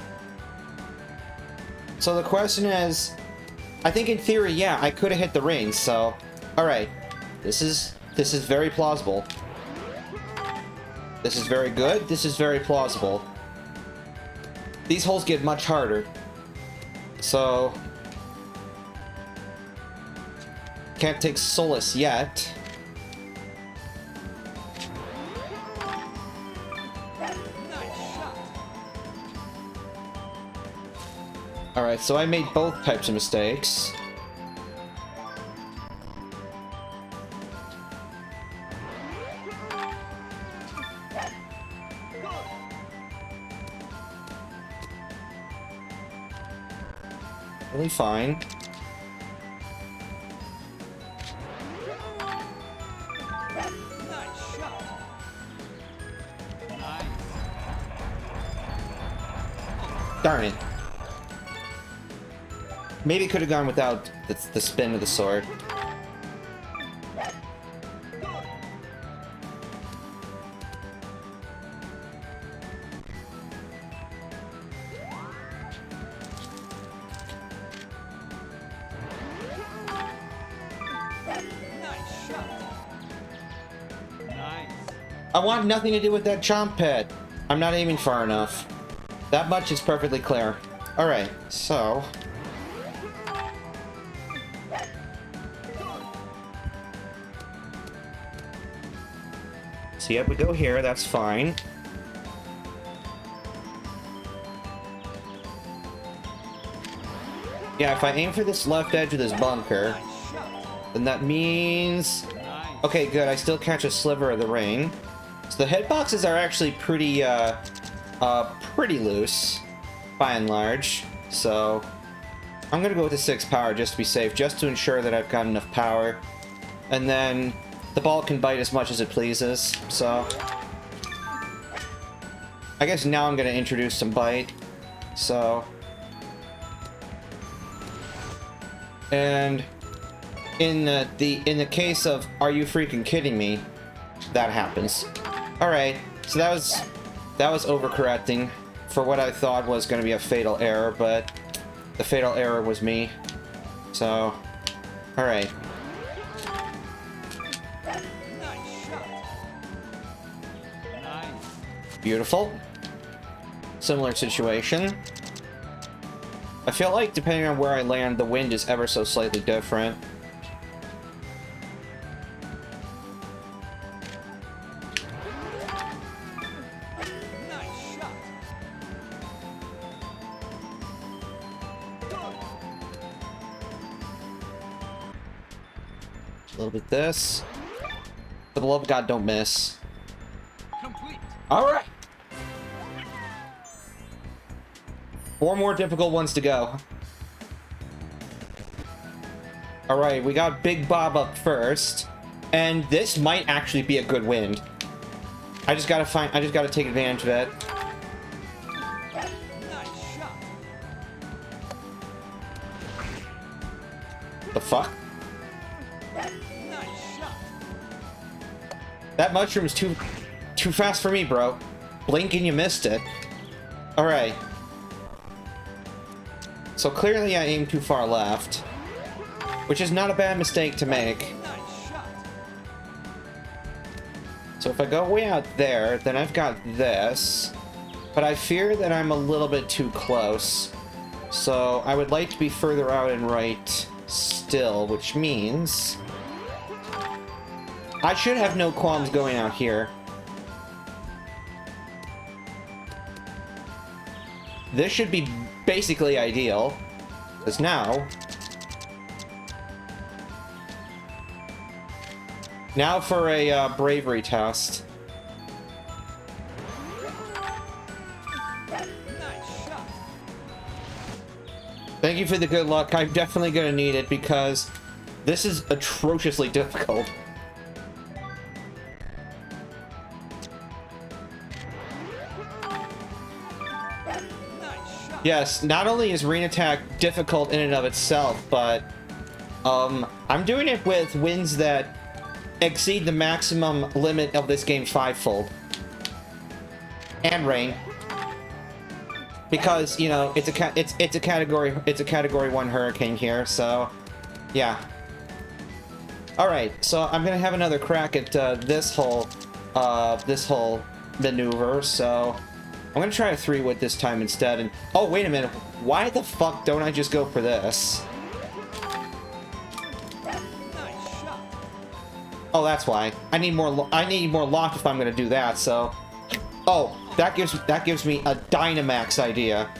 So the question is, I think in theory, yeah, I could have hit the ring, so alright. This is very plausible. This is very good, this is very plausible. These holes get much harder. So can't take solace yet. Nice shot. Alright, so I made both types of mistakes. Really fine. Nice shot. Nice. Darn it. Maybe could have gone without the spin of the sword. Nice shot. Nice. I want nothing to do with that chomp pit. I'm not aiming far enough. That much is perfectly clear. Alright, so... So yeah, we go here, that's fine. Yeah, if I aim for this left edge of this bunker, Nice shot. then that means... Nice. Okay, good, I still catch a sliver of the ring. So the hitboxes are actually pretty, pretty loose, by and large. So, I'm gonna go with the 6 power just to be safe, just to ensure that I've got enough power. And then, the ball can bite as much as it pleases, so... I guess now I'm gonna introduce some bite, so... And... In the case of, are you freaking kidding me? That happens. Alright, so that was overcorrecting for what I thought was going to be a fatal error, but the fatal error was me. So, alright. Nice shot. Nice. Beautiful. Similar situation. I feel like depending on where I land, the wind is ever so slightly different. Nice shot. A little bit this. For the love of God, don't miss. Complete. Alright! 4 more difficult ones to go. Alright, we got Big Bob up first. And this might actually be a good wind. I just gotta take advantage of it. Nice shot. The fuck? Nice shot. That mushroom's too fast for me, bro. Blink and you missed it. Alright. So clearly I aimed too far left. Which is not a bad mistake to make. Nice shot. So if I go way out there, then I've got this. But I fear that I'm a little bit too close. So I would like to be further out and right still, which means... I should have no qualms going out here. This should be basically ideal. Because now... Now for a bravery test. Nice shot. Thank you for the good luck. I'm definitely going to need it because this is atrociously difficult. Nice shot. Yes, not only is Rain Attack difficult in and of itself, but I'm doing it with wins that exceed the maximum limit of this game 5-fold. And rain. Because, you know, it's a category 1 hurricane here, so yeah. Alright, so I'm gonna have another crack at this whole maneuver, so I'm gonna try a 3-wood this time instead, and oh wait a minute, why the fuck don't I just go for this? Oh, that's why. I need more loft if I'm gonna do that. So, oh, that gives me a Dynamax idea.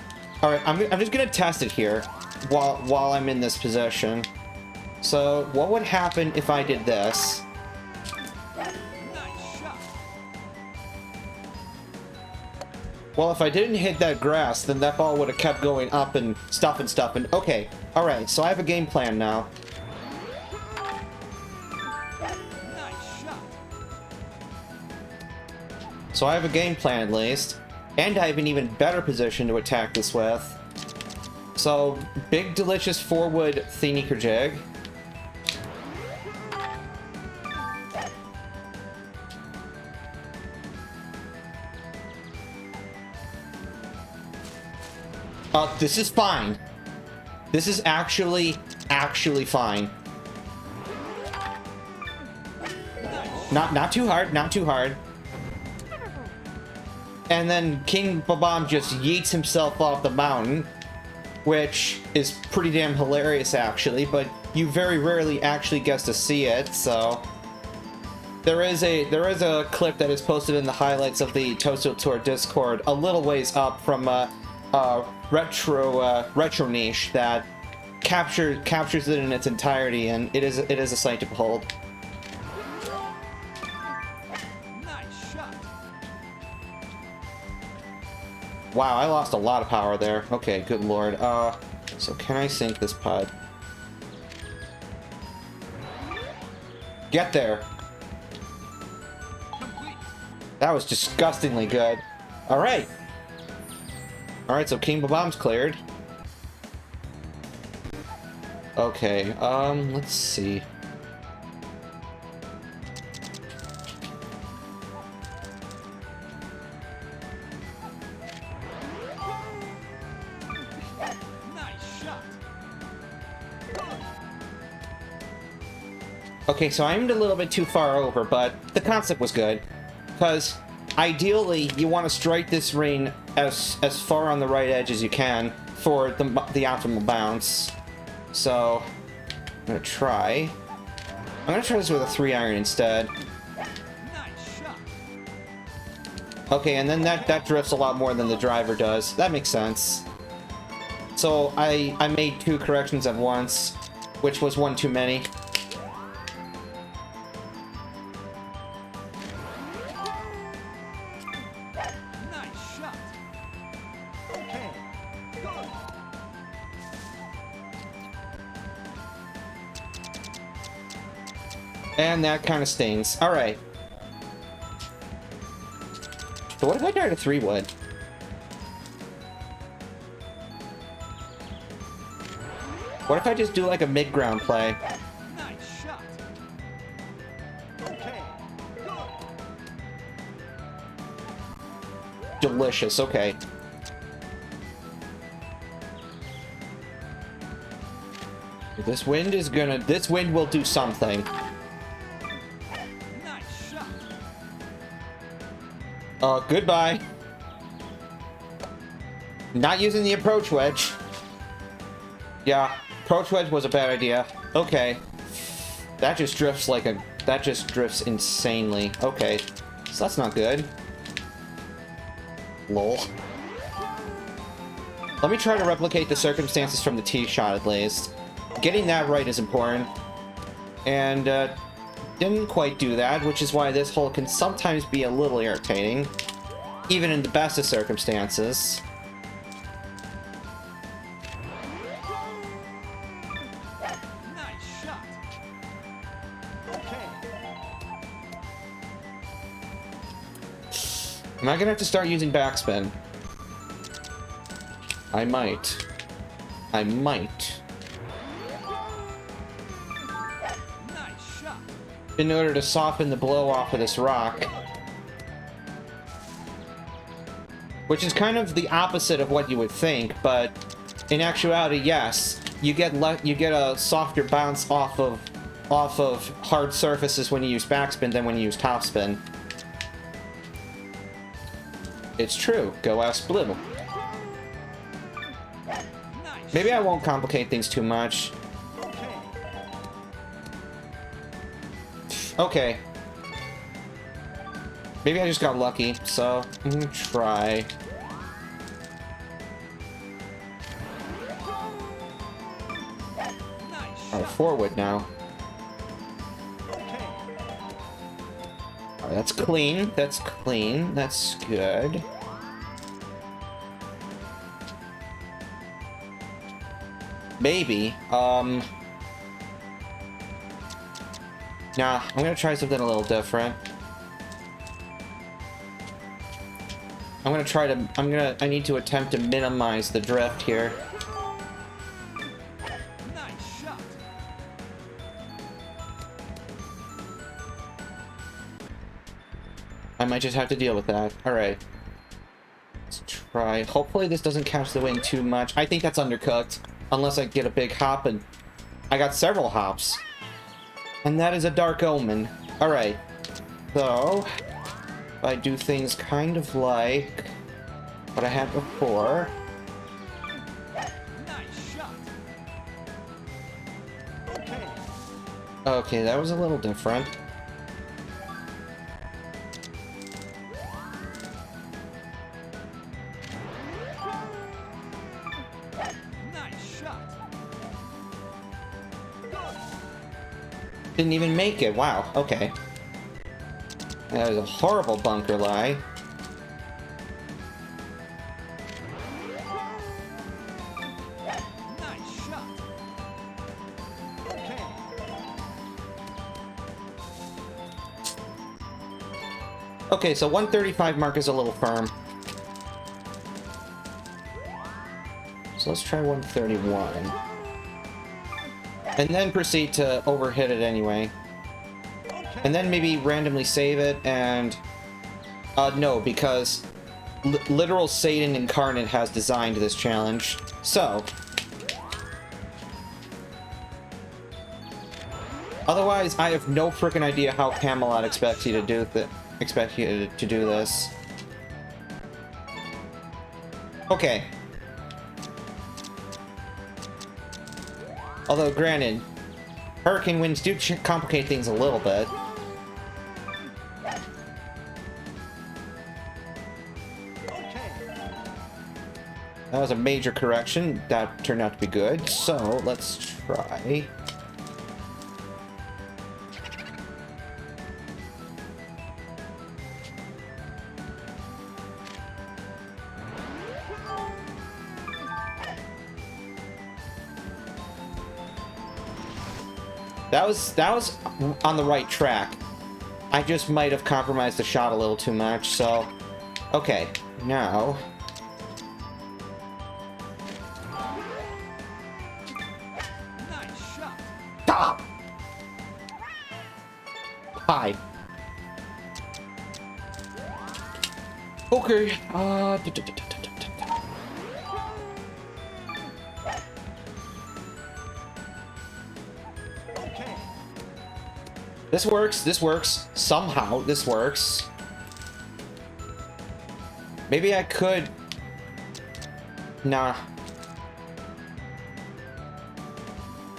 All right, I'm just gonna test it here while I'm in this position. So, what would happen if I did this? Nice shot. Well, if I didn't hit that grass, then that ball would have kept going up and stuff and stuff. And okay, all right. So I have a game plan now. So I have a game plan at least, and I have an even better position to attack this with. So, big delicious forward Thingy-Kerjig. This is fine. This is actually fine. Not too hard, not too hard. And then King Bob-Omb just yeets himself off the mountain, which is pretty damn hilarious actually, but you very rarely actually get to see it, so there is a clip that is posted in the highlights of the Toasto Tour Discord a little ways up from retro niche that captures it in its entirety, and it is a sight to behold. Nice shot. Wow, I lost a lot of power there. Okay, good lord. So can I sink this pod? Get there. Complete. That was disgustingly good. All right. All right, so King Bob-Omb's cleared. Okay, let's see. Nice shot. Okay, so I aimed a little bit too far over, but the concept was good. Because ideally, you want to strike this ring as far on the right edge as you can for the optimal bounce. So, I'm gonna try. I'm gonna try this with a 3-iron instead. Nice shot. Okay, and then that drifts a lot more than the driver does. That makes sense. So I made 2 corrections at once, which was one too many. Nice shot. Okay. Good. And that kind of stings. Alright. So what if I tried a 3-wood? What if I just do like a mid-ground play? Nice shot. Okay. Good. Delicious, okay. This wind will do something. Nice shot. Goodbye. Not using the approach wedge. Yeah, approach wedge was a bad idea. Okay. That just drifts insanely. Okay. So that's not good. Lol. Let me try to replicate the circumstances from the tee shot at least. Getting that right is important. And, didn't quite do that, which is why this hole can sometimes be a little irritating. Even in the best of circumstances. Nice shot. Okay. Am I gonna have to start using backspin? I might. I might. Nice shot. In order to soften the blow off of this rock. Which is kind of the opposite of what you would think, but in actuality, yes, you get a softer bounce off of hard surfaces when you use backspin than when you use topspin. It's true. Go ask Blue. Nice. Maybe I won't complicate things too much. Okay. Okay. Maybe I just got lucky, so I'm gonna try. Nice Alright, shot. forward now. Okay. Alright, that's clean. That's clean. That's good. Maybe. Nah, I'm gonna try something a little different. I need to attempt to minimize the drift here. I might just have to deal with that. Alright. Let's try. Hopefully this doesn't catch the wind too much. I think that's undercooked. Unless I get a big hop, and I got several hops. And that is a dark omen. Alright. So, if I do things kind of like what I had before. Nice shot. Okay. Okay, that was a little different. Nice shot. Didn't even make it. Wow, okay. That was a horrible bunker lie. Nice shot. Okay. Okay, so 135 mark is a little firm. So let's try 131. And then proceed to overhit it anyway. And then maybe randomly save it and... no, because literal Satan incarnate has designed this challenge. So... otherwise, I have no freaking idea how Camelot expects you to do this. Okay. Although, granted, hurricane winds do complicate things a little bit. That was a major correction. That turned out to be good. So, let's try... That was on the right track. I just might have compromised the shot a little too much, so... Okay, now... Nice shot. Stop! Hi. Okay, Okay. This works. Somehow, this works. Maybe I could... Nah.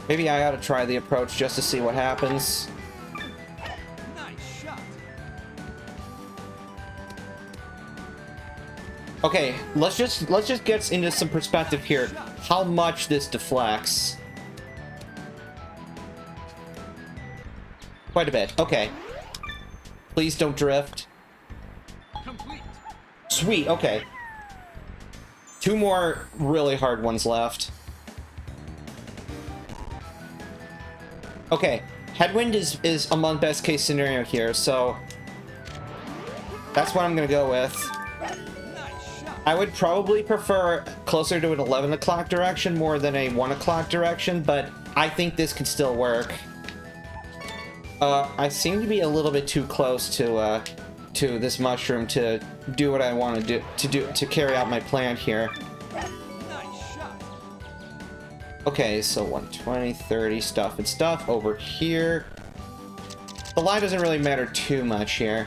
Maybe I ought to try the approach just to see what happens. Nice shot. Okay, let's just get into some perspective here. How much this deflects. Quite a bit. Okay. Please don't drift. Complete. Sweet, okay. 2 more really hard ones left. Okay, headwind is among best case scenario here, so that's what I'm gonna go with. Nice shot. I would probably prefer closer to an 11 o'clock direction more than a 1 o'clock direction, but I think this could still work. I seem to be a little bit too close to this mushroom to do what I want to do to carry out my plan here. Nice shot. Okay, so 120, 30, stuff and stuff over here. The line doesn't really matter too much here.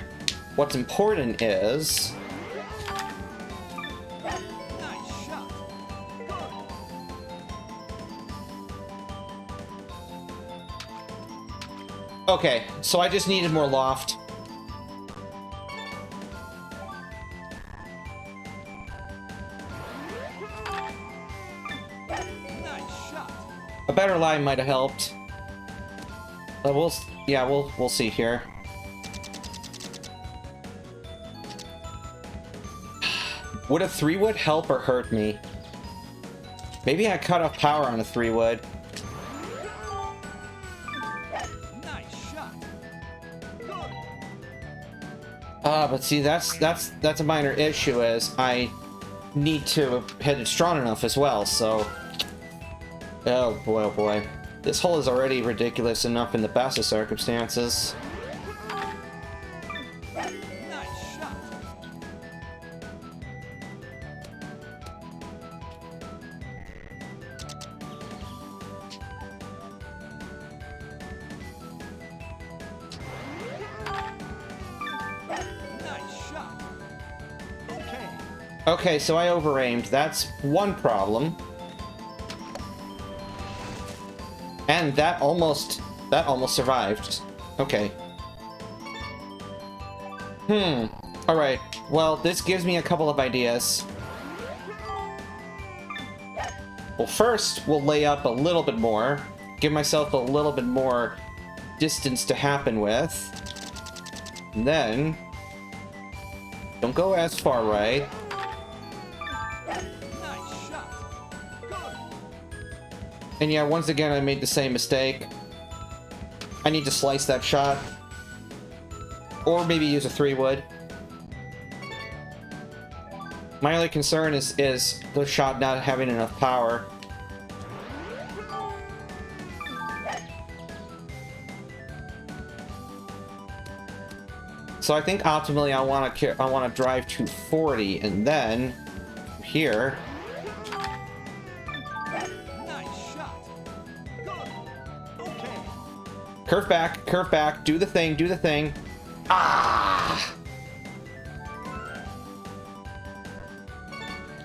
What's important is... Nice shot. Okay, so I just needed more loft. Nice shot. A better line might have helped. But we'll see here. Would a 3-wood help or hurt me? Maybe I cut off power on a 3-wood. Nice shot. But see, that's a minor issue, as I need to hit it strong enough as well, so... Oh boy, oh boy. This hole is already ridiculous enough in the best of circumstances. Nice Okay, so I over-aimed. That's one problem. And that almost survived. Okay. Alright. Well, this gives me a couple of ideas. Well, first, we'll lay up a little bit more. Give myself a little bit more distance to happen with. And then... don't go as far right. Nice shot. Good. And yeah, once again, I made the same mistake. I need to slice that shot. Or maybe use a 3-wood. My only concern is the shot not having enough power. So I think optimally I want to drive to 40 and then here. Nice shot. Good. Okay. Curve back, do the thing, do the thing. Ah!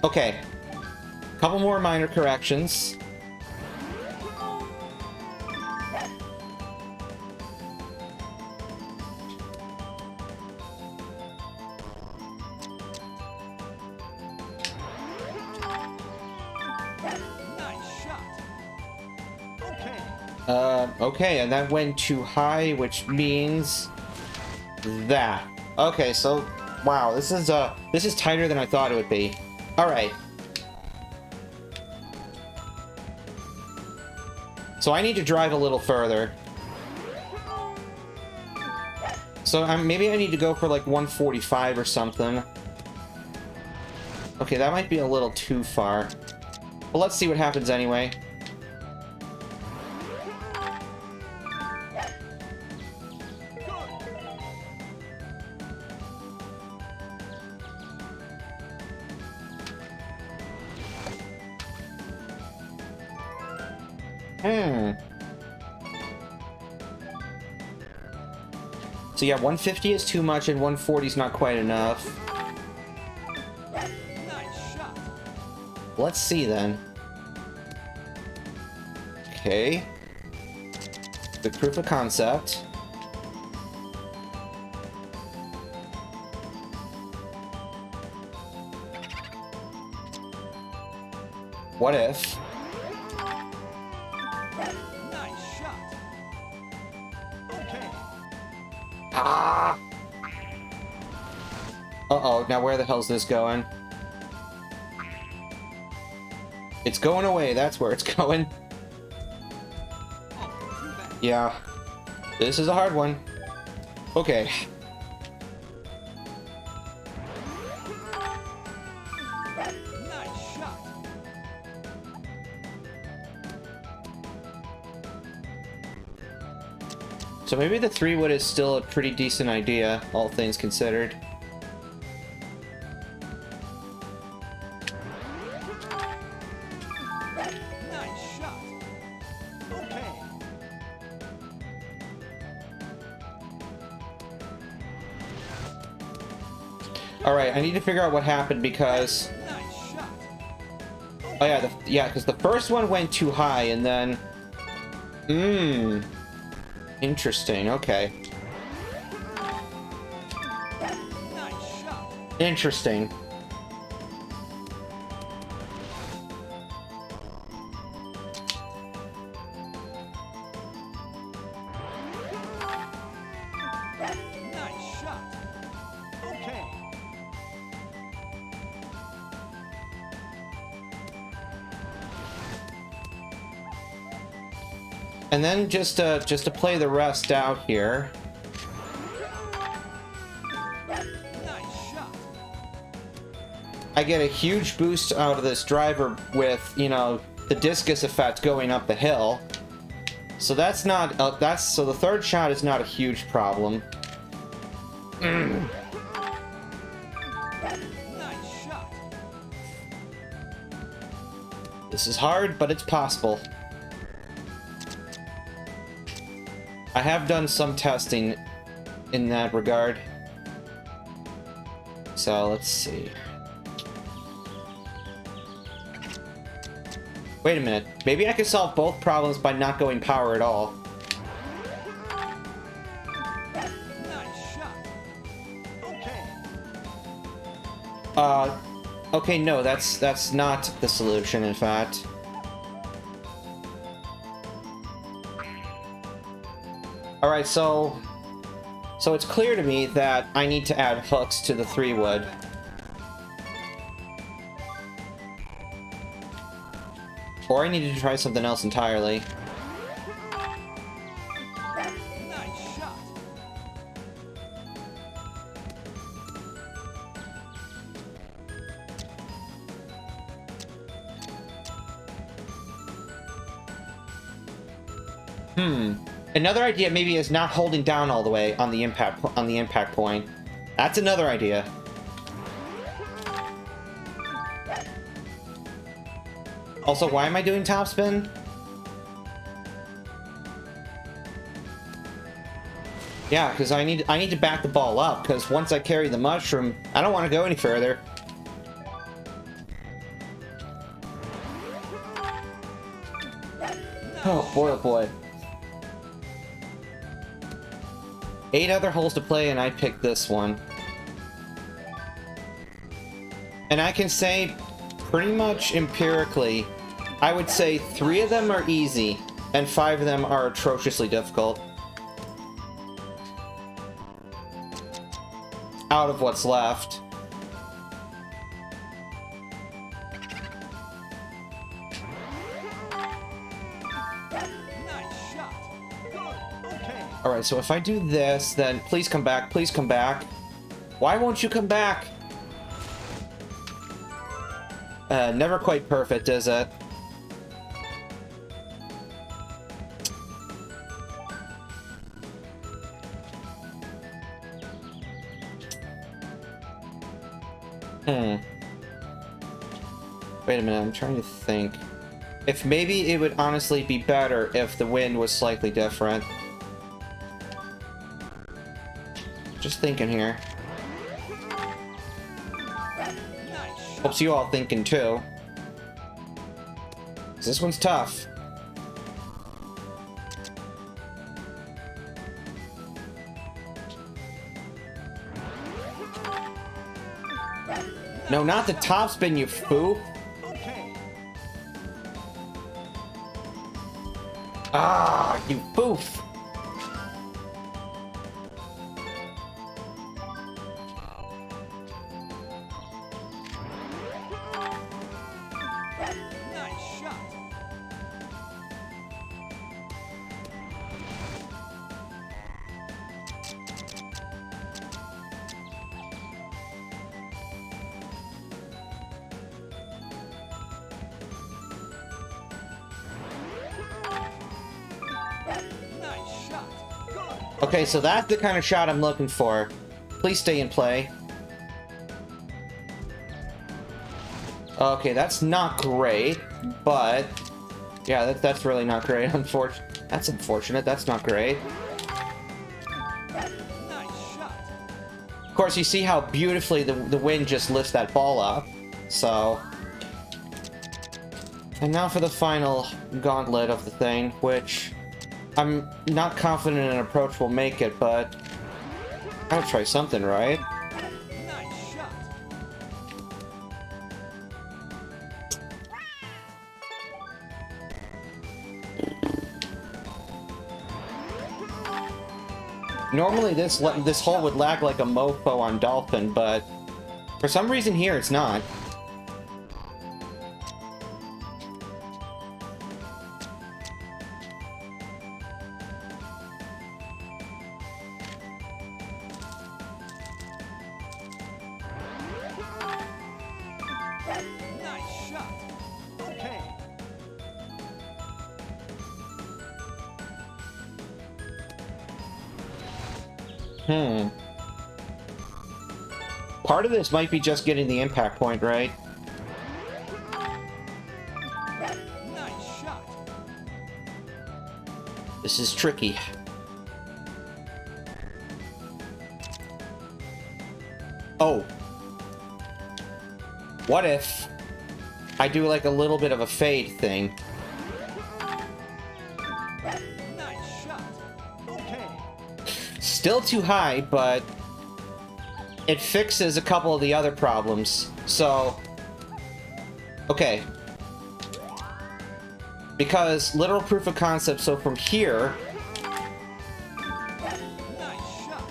Okay. Couple more minor corrections. Nice shot. Okay. Okay, and that went too high, which means that. Okay, so wow, this is tighter than I thought it would be. All right. So I need to drive a little further. So maybe I need to go for like 145 or something. Okay, that might be a little too far. But let's see what happens anyway. So yeah, 150 is too much and 140 is not quite enough. Nice shot. Let's see then. Okay. Good proof of concept. What if? Nice shot. Okay. Ah! Uh-oh, now where the hell's this going? It's going away, that's where it's going. Oh, too bad. Yeah. This is a hard one. Okay. Nice shot. So maybe the 3-wood is still a pretty decent idea, all things considered. Nice shot. Okay. Alright, I need to figure out what happened because... Nice shot. oh yeah, because the first one went too high and then... Interesting, okay. Nice shot. Interesting. Nice shot. Okay. And then just to play the rest out here. Nice shot. I get a huge boost out of this driver with, you know, the discus effect going up the hill. So that's not, so the third shot is not a huge problem. Nice shot. This is hard, but it's possible. I have done some testing in that regard. So let's see. Wait a minute. Maybe I could solve both problems by not going power at all. Nice shot. Okay. Okay, no, that's not the solution, in fact. Alright, so it's clear to me that I need to add hooks to the 3-wood. Or I need to try something else entirely. Nice shot. Another idea maybe is not holding down all the way on the impact point. That's another idea. Also, why am I doing topspin? Yeah, because I need to back the ball up, because once I carry the mushroom, I don't want to go any further. Oh boy, oh boy. 8 other holes to play, and I picked this one. And I can say, pretty much empirically, I would say 3 of them are easy, and 5 of them are atrociously difficult. Out of what's left. Nice shot. Good. Okay. Alright, so if I do this, then please come back, please come back. Why won't you come back? Never quite perfect, is it? Wait a minute, I'm trying to think. If maybe it would honestly be better if the wind was slightly different. Just thinking here. Nice shot. Hopes you all thinking too. 'Cause this one's tough. No, not the topspin, you foo. Okay. Ah, you foof. Nice shot. Nice shot. Good. Okay, so that's the kind of shot I'm looking for. Please stay in play. Okay, that's not great, but yeah, that's really not great. That's unfortunate. That's not great. Nice shot. Of course, you see how beautifully the wind just lifts that ball up. So, and now for the final gauntlet of the thing, which I'm not confident an approach will make it, but I'll try something, right? Nice shot. Normally this hole would lag like a mofo on Dolphin, but for some reason here it's not. Nice shot. Okay. Part of this might be just getting the impact point right. Nice shot. This is tricky. Oh. What if I do like a little bit of a fade thing. Nice shot. Okay. Still too high, but it fixes a couple of the other problems. So, okay. Because literal proof of concept, so from here, Nice shot.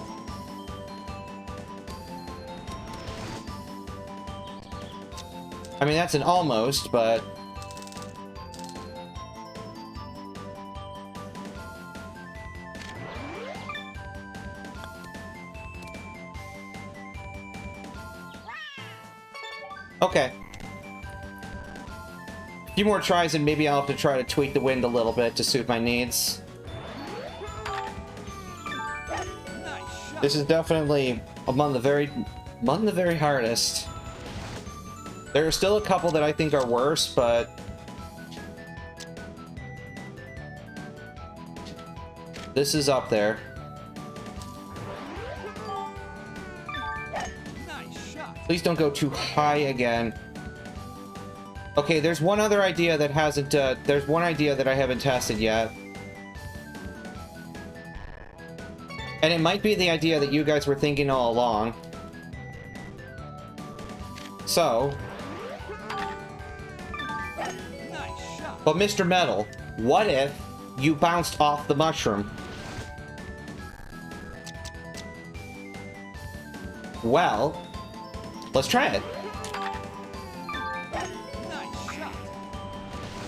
I mean, that's an almost, but... Okay. A few more tries and maybe I'll have to try to tweak the wind a little bit to suit my needs. Nice shot. This is definitely among the very hardest. There are still a couple that I think are worse, but this is up there. Nice shot. Please don't go too high again. Okay, there's one other idea that hasn't, there's one idea that I haven't tested yet. And it might be the idea that you guys were thinking all along. So... Nice shot. But Mr. Metal, what if you bounced off the mushroom? Well, let's try it. Nice shot.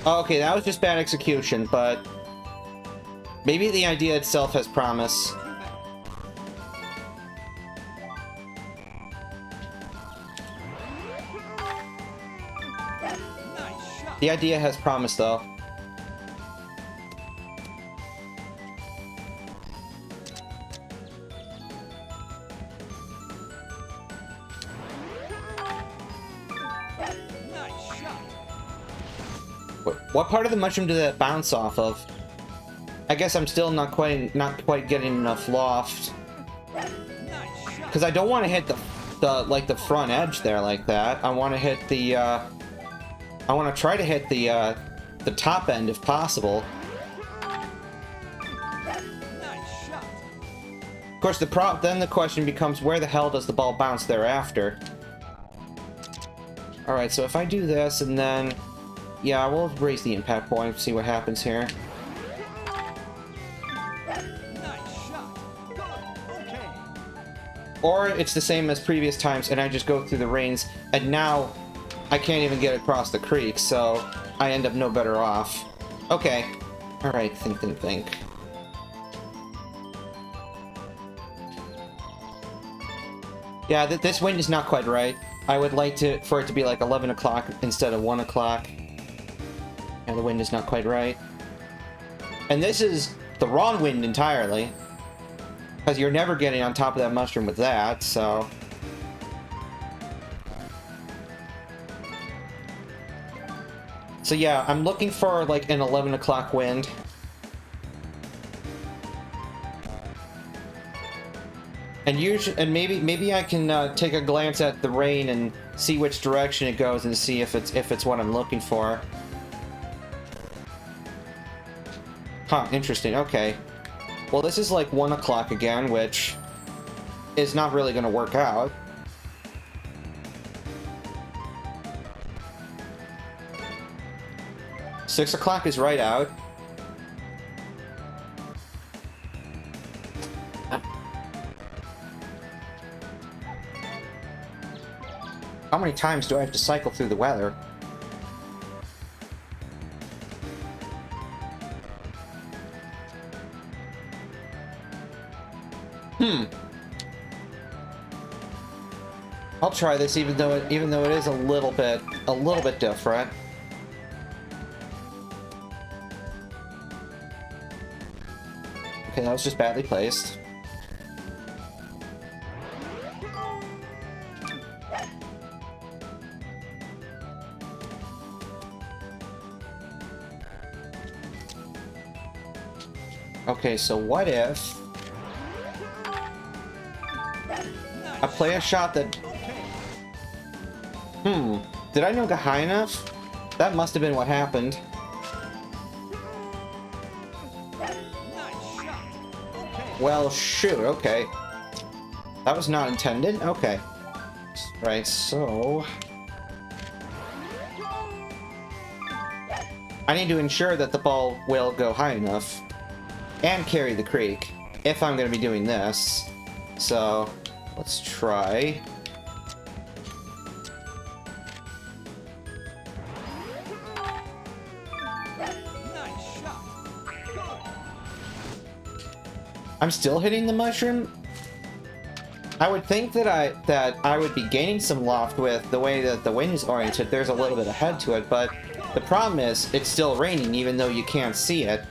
Oh, okay, that was just bad execution, but maybe the idea itself has promise. Nice shot. The idea has promise, though. Nice shot. What part of the mushroom did that bounce off of? I guess I'm still not quite getting enough loft. Nice shot. Because I don't want to hit the front edge there like that. I want to hit the I want to try to hit the top end if possible. Nice shot. Of course, then the question becomes, where the hell does the ball bounce thereafter? All right, so if I do this and then, yeah, we'll raise the impact point, see what happens here. Nice shot. Good. Okay. Or it's the same as previous times, and I just go through the reins, and now I can't even get across the creek, so I end up no better off. Okay. All right, think. Yeah, this wind is not quite right. I would like for it to be like 11 o'clock instead of 1 o'clock. And the wind is not quite right. And this is the wrong wind entirely. Because you're never getting on top of that mushroom with that, so... So yeah, I'm looking for like an 11 o'clock wind. And maybe I can take a glance at the rain and see which direction it goes and see if it's what I'm looking for. Huh, interesting. Okay. Well, this is like 1 o'clock again, which is not really going to work out. Six o'clock is right out. How many times do I have to cycle through the weather? I'll try this even though it is a little bit different. Okay, that was just badly placed. Okay, so what if I play a shot that... Did I not go high enough? That must have been what happened. Nice shot. Okay. Well, shoot, okay. That was not intended? Okay. Right, so... I need to ensure that the ball will go high enough and carry the creek if I'm going to be doing this. So, let's try. Nice shot. Good. I'm still hitting the mushroom? I would think that I would be gaining some loft with the way that the wind is oriented. There's a little bit of head to it, but the problem is it's still raining even though you can't see it.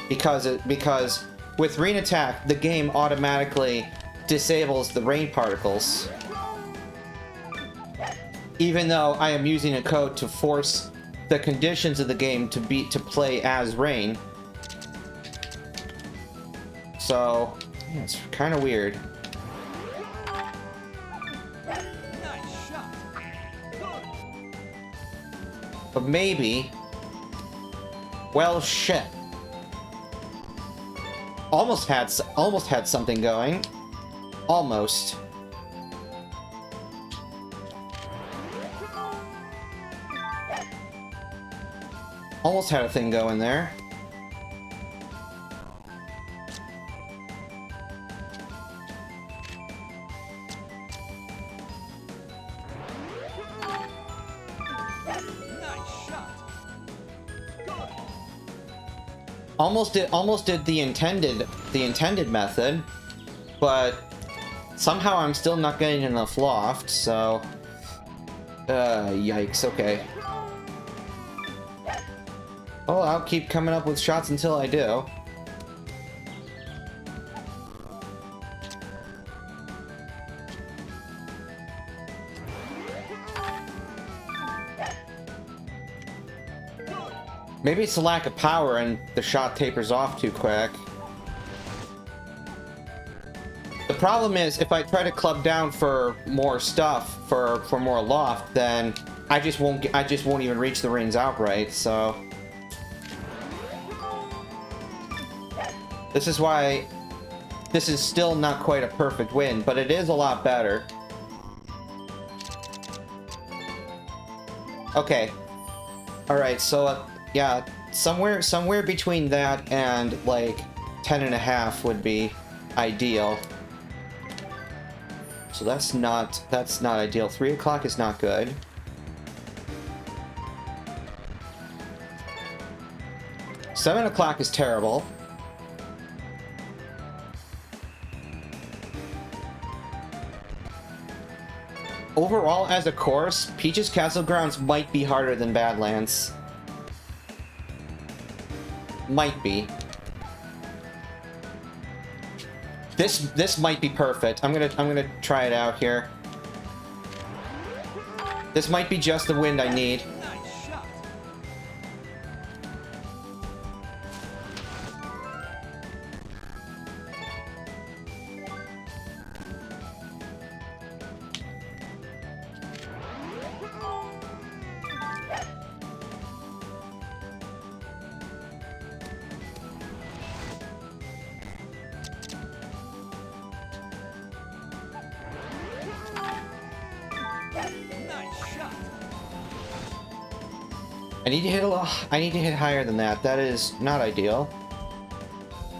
Because with rain attack, the game automatically disables the rain particles. Even though I am using a code to force the conditions of the game to play as rain. So, yeah, it's kind of weird. Nice shot. Good. But maybe... Well, shit. Almost had something going. Almost. Almost had a thing going there. Nice shot. Good. Almost did the intended method, but somehow I'm still not getting enough loft, so yikes, okay. Oh, I'll keep coming up with shots until I do. Maybe it's a lack of power and the shot tapers off too quick. The problem is, if I try to club down for more stuff, for more loft, then I just won't even reach the rings outright, so... This is why this is still not quite a perfect win, but it is a lot better. Okay. Alright, so, yeah, somewhere between that and, like, 10.5 would be ideal. So that's not ideal. 3 o'clock is not good. Seven o'clock is terrible. Overall, as a course, Peach's Castle Grounds might be harder than Badlands. Might be. This might be perfect. I'm gonna try it out here. This might be just the wind I need. Nice shot. Nice shot. I need to hit higher than that. That is not ideal.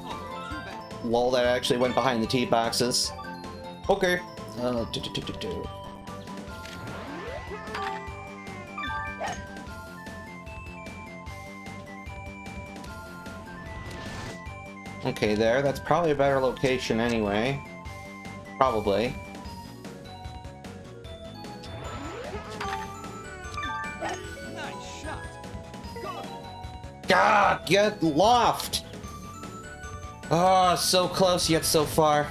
Oh, too bad. Lol, that actually went behind the tee boxes. Okay. Okay, there. That's probably a better location anyway. Probably. Nice shot. Good. God, get loft! Oh, so close yet so far.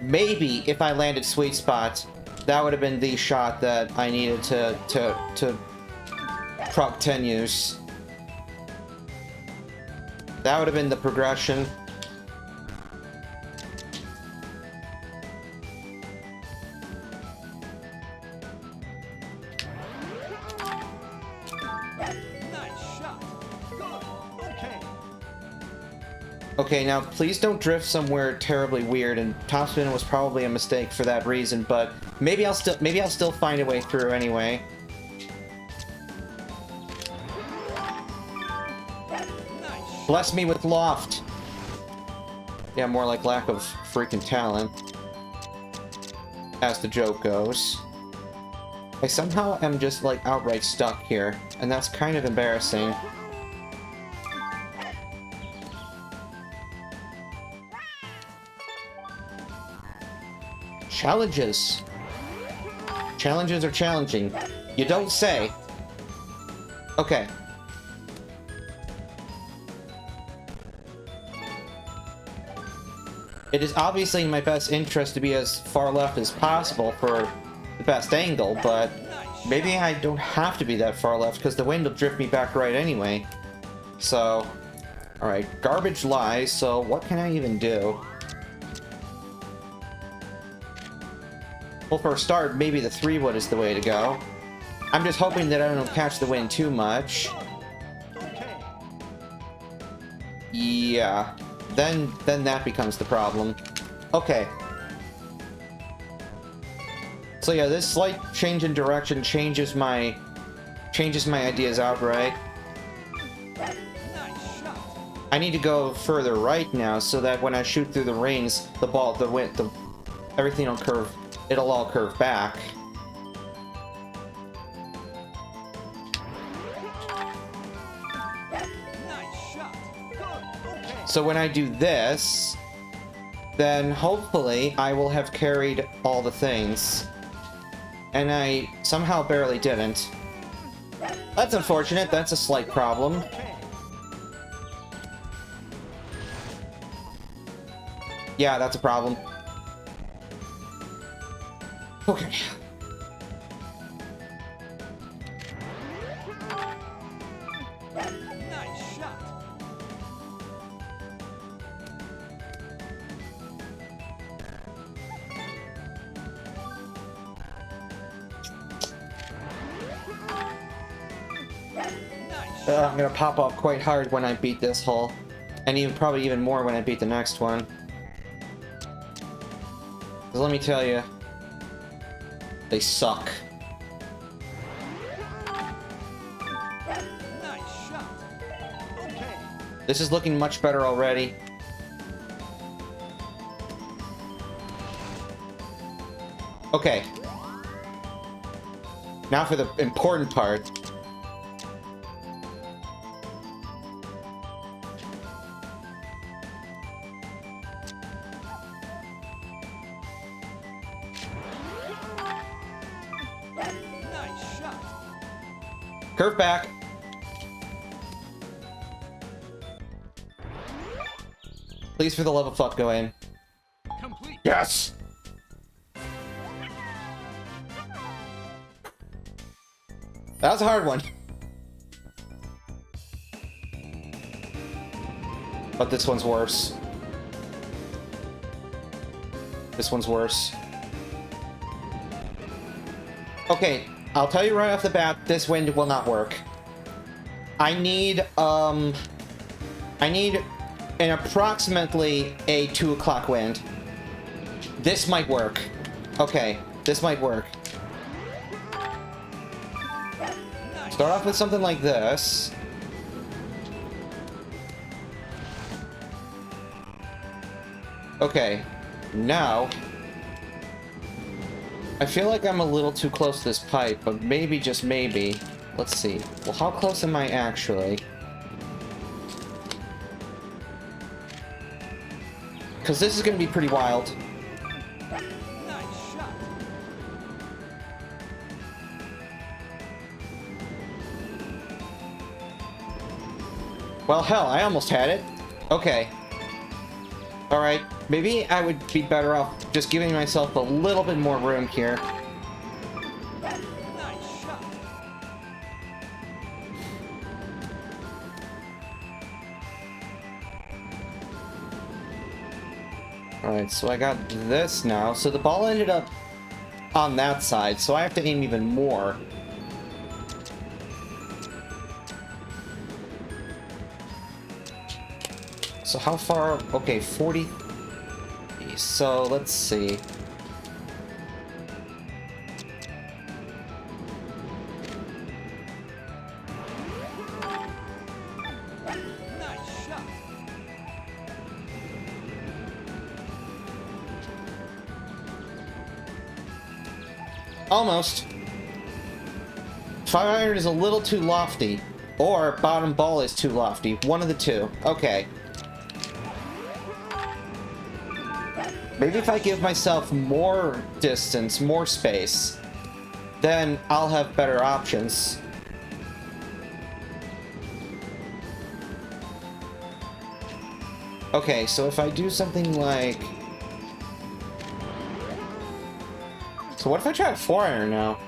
Maybe if I landed sweet spot, that would have been the shot that I needed to proc 10 use. That would have been the progression. Okay, now please don't drift somewhere terribly weird, and topspin was probably a mistake for that reason, but maybe I'll still find a way through anyway. Bless me with loft. Yeah, more like lack of freaking talent, as the joke goes. I somehow am just like outright stuck here, and that's kind of embarrassing. Challenges. Challenges are challenging. You don't say. Okay. It is obviously in my best interest to be as far left as possible for the best angle, but maybe I don't have to be that far left because the wind will drift me back right anyway. So, alright, garbage lies, so what can I even do? Well, for a start, maybe the 3-wood is the way to go. I'm just hoping that I don't catch the wind too much. Yeah, then that becomes the problem. Okay. So yeah, this slight change in direction changes my ideas outright. I need to go further right now so that when I shoot through the rings, everything will curve. It'll all curve back. So when I do this, then hopefully I will have carried all the things. And I somehow barely didn't. That's unfortunate, that's a slight problem. Yeah, that's a problem. Okay. Nice shot. I'm gonna pop off quite hard when I beat this hole. And probably even more when I beat the next one. 'Cause let me tell you, they suck. Nice shot. Okay. This is looking much better already. Okay. Now for the important part. Curve back. Please, for the love of fuck, go in. Complete. Yes! That was a hard one. But this one's worse. This one's worse. Okay. I'll tell you right off the bat, this wind will not work. I need an approximately a 2 o'clock wind. This might work. Okay, this might work. Start off with something like this. Okay, now I feel like I'm a little too close to this pipe, but maybe, just maybe. Let's see. Well, how close am I actually? Because this is going to be pretty wild. Nice shot. Well, hell, I almost had it. Okay. Alright, maybe I would be better off just giving myself a little bit more room here. Nice shot. Alright, so I got this now. So the ball ended up on that side, so I have to aim even more. So how far? Okay, 40. So let's see. Nice shot. Almost. 5-iron is a little too lofty. Or bottom ball is too lofty. One of the two. Okay. Maybe if I give myself more distance, more space, then I'll have better options. Okay, so if I do something like... So what if I try a 4-iron now?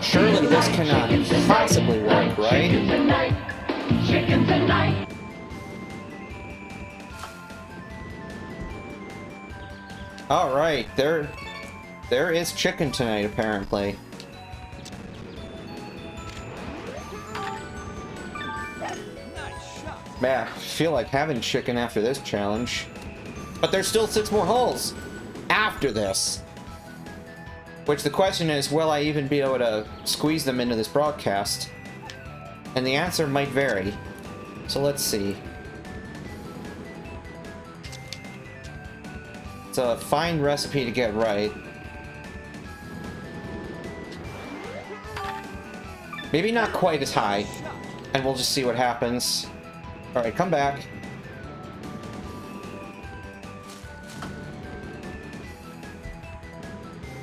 Surely this cannot possibly work, right? Chicken tonight. Alright, there is chicken tonight, apparently. Nice shot. Man, I feel like having chicken after this challenge. But there's still 6 more holes after this. Which the question is, will I even be able to squeeze them into this broadcast? And the answer might vary. So let's see. It's a fine recipe to get right. Maybe not quite as high. And we'll just see what happens. Alright, come back.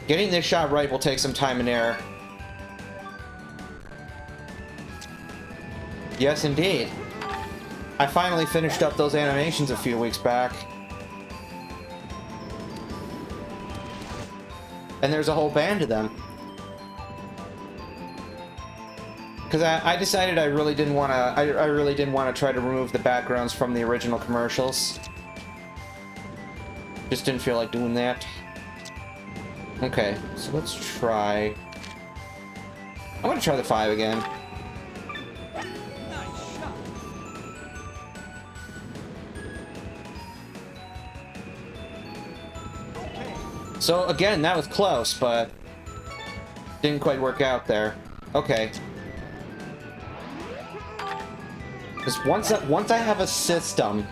Getting this shot right will take some time and error. Yes, indeed. I finally finished up those animations a few weeks back. And there's a whole band of them. Because I decided I really didn't want to. I really didn't want to try to remove the backgrounds from the original commercials. Just didn't feel like doing that. Okay, so let's try. I'm gonna try the 5 again. Nice shot. Okay. So again, that was close, but didn't quite work out there. Okay. Because once I have a system,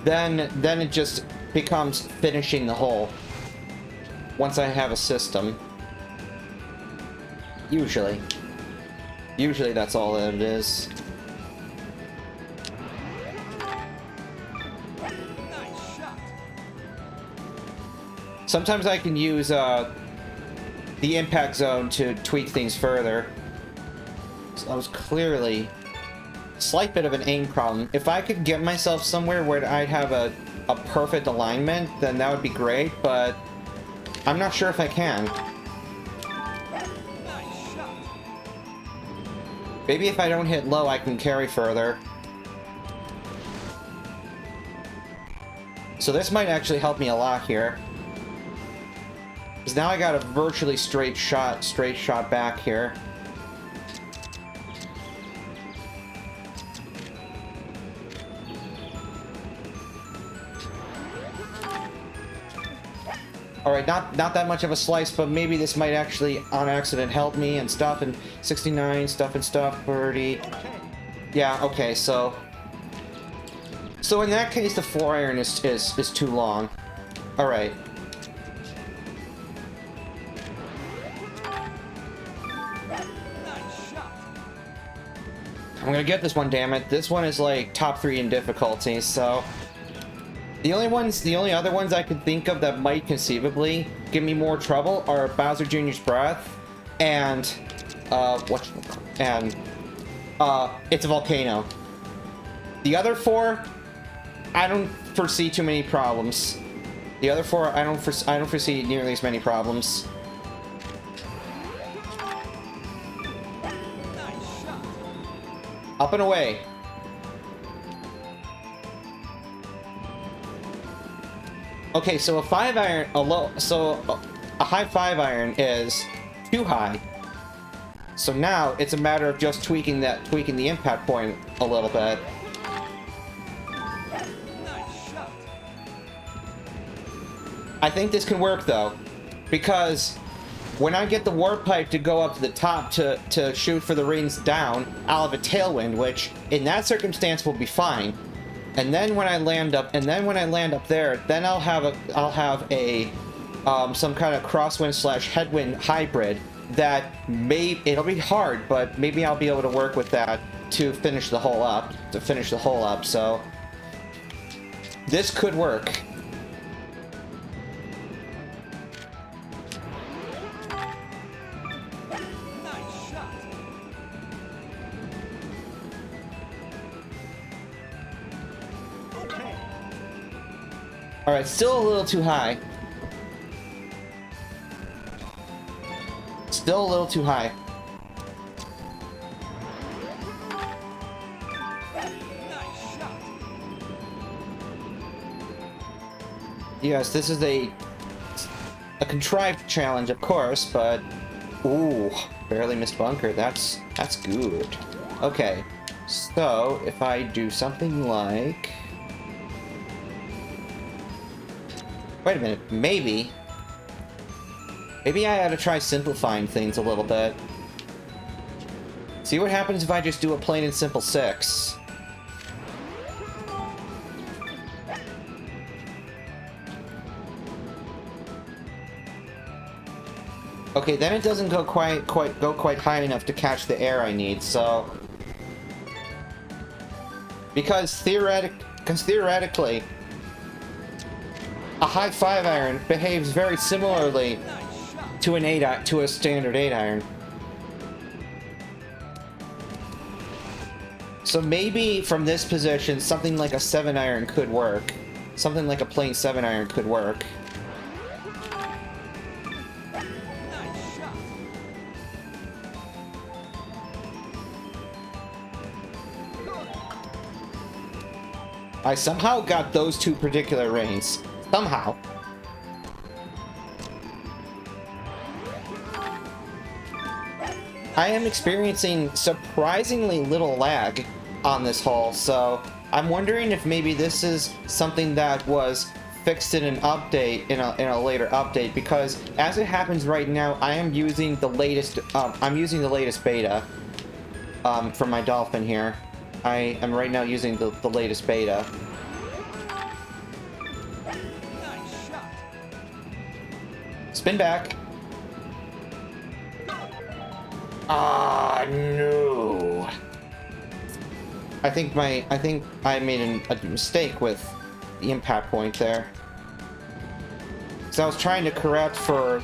then it just becomes finishing the hole. Once I have a system. Usually. Usually that's all that it is. Nice shot. Sometimes I can use the impact zone to tweak things further. So that was clearly a slight bit of an aim problem. If I could get myself somewhere where I'd have a perfect alignment, then that would be great, but I'm not sure if I can. Nice shot. Maybe if I don't hit low, I can carry further. So this might actually help me a lot here. Because now I got a virtually straight shot back here. Alright, not that much of a slice, but maybe this might actually, on accident, help me and stuff, and 69, stuff and stuff, 30. Okay. Yeah, okay, so... So in that case, the 4-iron is too long. Alright. Nice shot. I'm gonna get this one, damn it. This one is like top 3 in difficulty, so... The only other ones I could think of that might conceivably give me more trouble are Bowser Jr.'s Breath and It's a Volcano. The other 4, I don't foresee too many problems. The other 4, I don't foresee nearly as many problems. Nice shot. Up and away. Okay, so a 5-iron, a high 5-iron is too high. So now it's a matter of just tweaking the impact point a little bit. I think this can work though, because when I get the warp pipe to go up to the top to shoot for the rings down, I'll have a tailwind, which in that circumstance will be fine. And then when I land up, there, then I'll have a some kind of crosswind / headwind hybrid that it'll be hard, but maybe I'll be able to work with that to finish the hole up. So this could work. Nice shot. Okay. All right, still a little too high. Still a little too high. Nice shot. Yes, this is a contrived challenge, of course, but ooh, barely missed bunker. That's good. Okay, so if I do something like, wait a minute, maybe I ought to try simplifying things a little bit. See what happens if I just do a plain and simple 6. Okay, then it doesn't go quite high enough to catch the air I need, so because theoretically a high 5-iron behaves very similarly to a standard 8-iron. So maybe from this position something like a 7-iron could work. Something like a plain 7-iron could work. Nice shot. I somehow got those two particular rings. Somehow. I am experiencing surprisingly little lag on this hole, so I'm wondering if maybe this is something that was fixed in an update, in a later update, because as it happens right now, I am using the latest, beta for my dolphin here. I am right now using the latest beta. Nice shot. Spin back. Ah, no. I think I made a mistake with the impact point there. So I was trying to correct for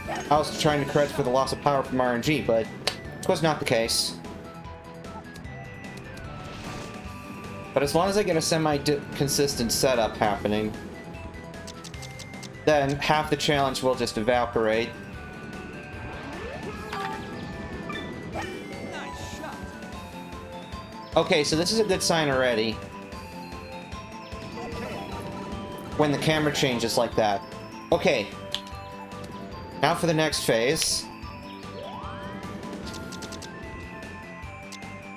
the loss of power from RNG, but it was not the case. But as long as I get a semi-consistent setup happening, then half the challenge will just evaporate. Nice shot. Okay, so this is a good sign already. When the camera changes like that. Okay. Now for the next phase.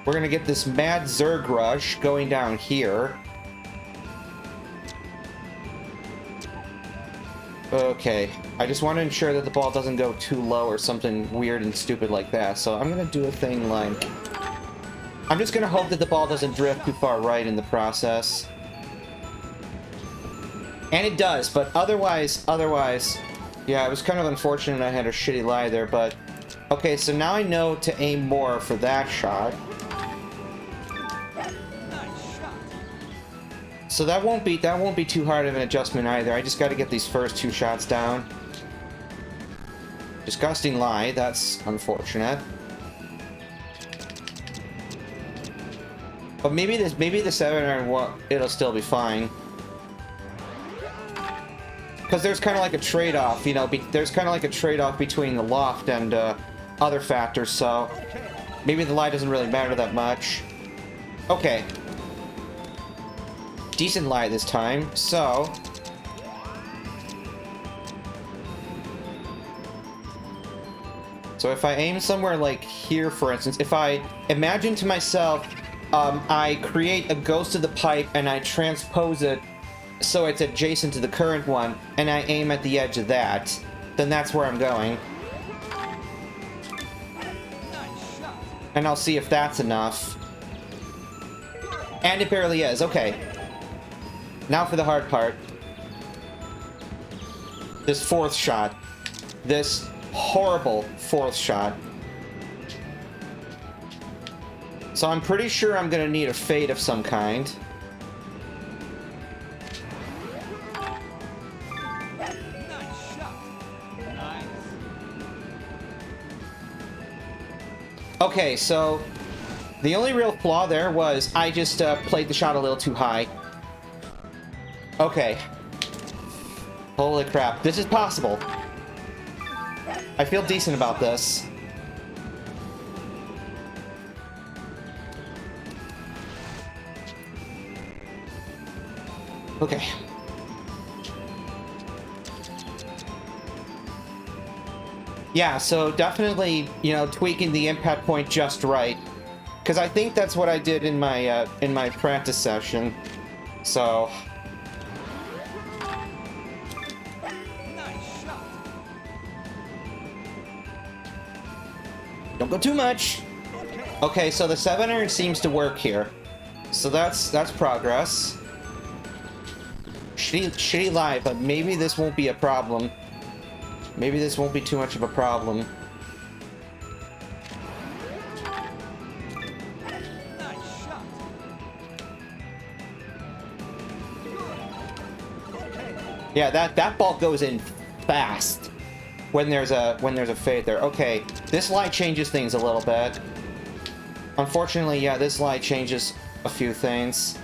We're gonna get this mad Zerg rush going down here. Okay. I just want to ensure that the ball doesn't go too low or something weird and stupid like that. So I'm gonna do a thing like... I'm just gonna hope that the ball doesn't drift too far right in the process. And it does, but otherwise, yeah, it was kind of unfortunate I had a shitty lie there, but... Okay, so now I know to aim more for that shot. Nice shot. So that won't be too hard of an adjustment either. I just gotta get these first two shots down. Disgusting lie, that's unfortunate. But maybe the 7-iron, it'll still be fine. Because there's kind of like a trade-off, you know, there's kind of like a trade-off between the loft and other factors, so maybe the lie doesn't really matter that much. Okay. Decent lie this time, so... So if I aim somewhere like here, for instance, if I imagine to myself, I create a ghost of the pipe and I transpose it so it's adjacent to the current one, and I aim at the edge of that, then that's where I'm going. Nice shot. And I'll see if that's enough. And it barely is. Okay. Now for the hard part. This fourth shot. This horrible fourth shot. So I'm pretty sure I'm gonna need a fade of some kind. Nice shot. Nice. Okay, so the only real flaw there was I just played the shot a little too high. Okay. Holy crap, this is possible. I feel decent about this. Okay. Yeah, so definitely, you know, tweaking the impact point just right. Because I think that's what I did in my practice session. So... Nice shot. don't go too much! Okay. Okay, so the 7-iron seems to work here. So that's progress. Shitty lie, but maybe this won't be a problem. Maybe this won't be too much of a problem. Nice shot. Yeah, that ball goes in fast when there's a fade there. Okay, this lie changes things a little bit. Unfortunately, yeah, this lie changes a few things.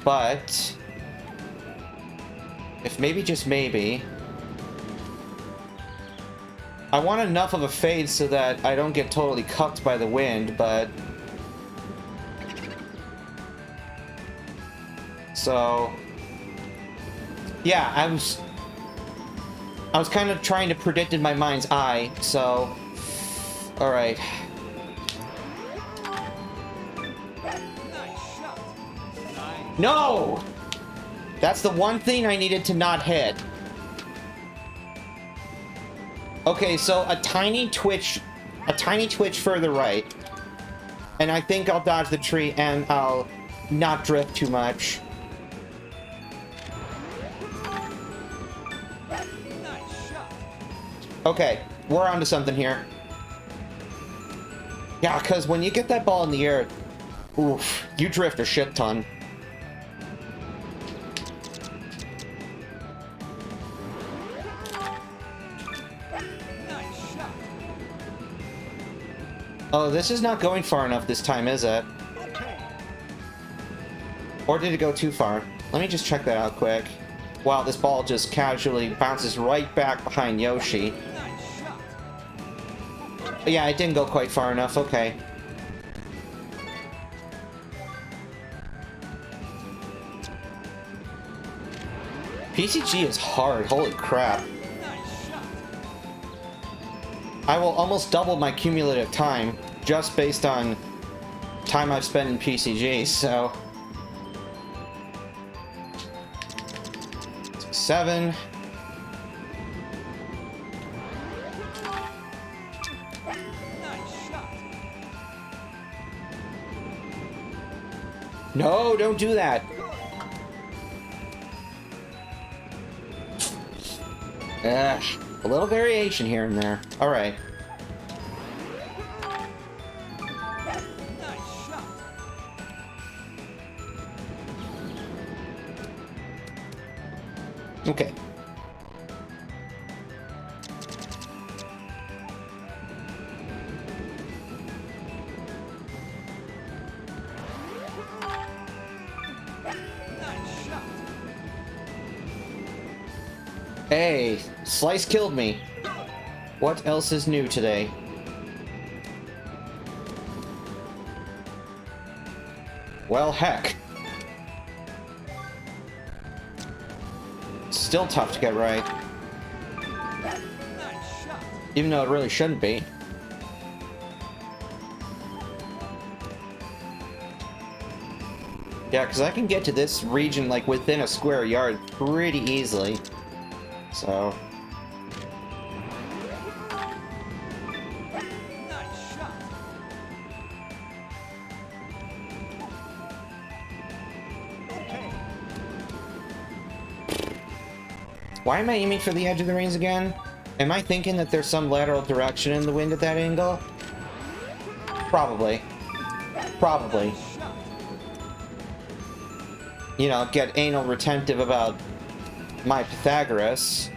But if maybe, just maybe, I want enough of a fade so that I don't get totally cucked by the wind, but... So... yeah, I was kind of trying to predict in my mind's eye, so... Alright. Nice shot. Nice. No! That's the one thing I needed to not hit. Okay, so a tiny twitch further right. And I think I'll dodge the tree and I'll not drift too much. Nice shot. Okay, we're onto something here. Yeah, because when you get that ball in the air, oof, you drift a shit ton. Nice shot. Oh, this is not going far enough this time, is it? Okay. Or did it go too far? Let me just check that out quick. Wow, this ball just casually bounces right back behind Yoshi. Nice shot. Yeah, it didn't go quite far enough, okay. PCG is hard, holy crap. Nice shot. I will almost double my cumulative time just based on time I've spent in PCG, so... 7. Nice shot. No, don't do that! Ugh, a little variation here and there. Alright. Nice shot. Okay. Nice shot. Hey, Slice killed me. What else is new today? Well, heck. Still tough to get right. Nice shot. Even though it really shouldn't be. Yeah, because I can get to this region, like, within a square yard pretty easily. So... Nice shot. Okay. Why am I aiming for the edge of the reins again? Am I thinking that there's some lateral direction in the wind at that angle? Probably. Probably. Shot. You know, get anal retentive about my Pythagoras.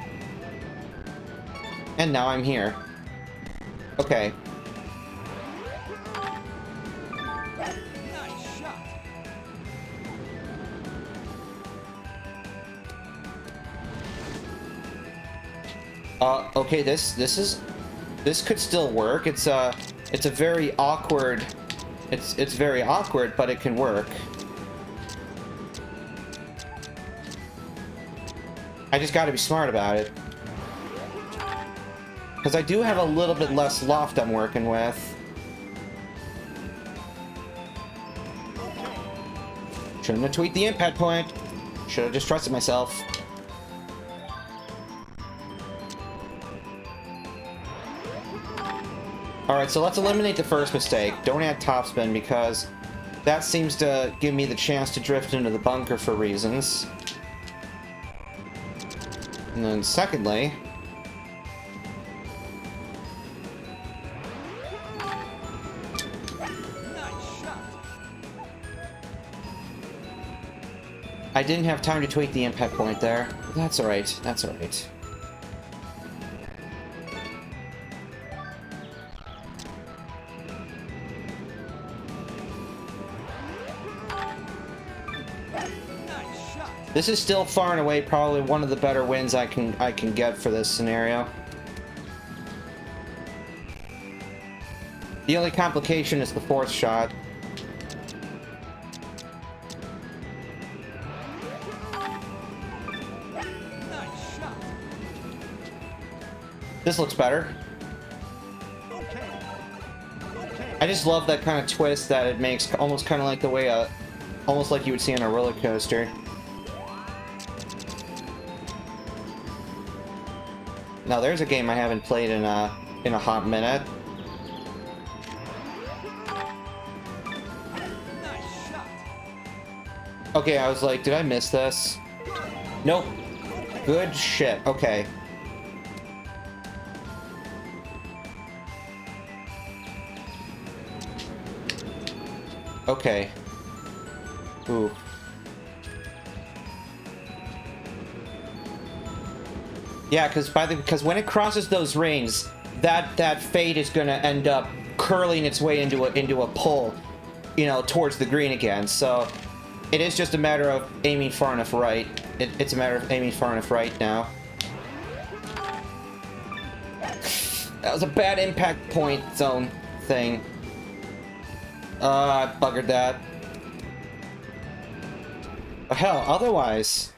And now I'm here. Okay. Nice shot. Okay, this could still work. It's a very awkward, it's very awkward, but it can work. I just gotta be smart about it. Because I do have a little bit less loft I'm working with. Shouldn't have tweaked the impact point. Should have just trusted myself. Alright, so let's eliminate the first mistake. Don't add topspin because that seems to give me the chance to drift into the bunker for reasons. And then secondly... Nice shot. I didn't have time to tweak the impact point there. That's alright, that's alright. Nice shot. This is still far and away probably one of the better wins I can get for this scenario. The only complication is the fourth shot. Nice shot. This looks better. Okay. Okay. I just love that kind of twist that it makes, almost kind of like the way almost like you would see on a roller coaster. Now there's a game I haven't played in a hot minute. Nice shot. Okay, I was like, did I miss this? Nope. Good shit. Okay. Okay. Ooh. Yeah, because when it crosses those rings, that fade is gonna end up curling its way into a pull, you know, towards the green again. So it is just a matter of aiming far enough right. It's a matter of aiming far enough right now. That was a bad impact point zone thing. I buggered that. But hell, otherwise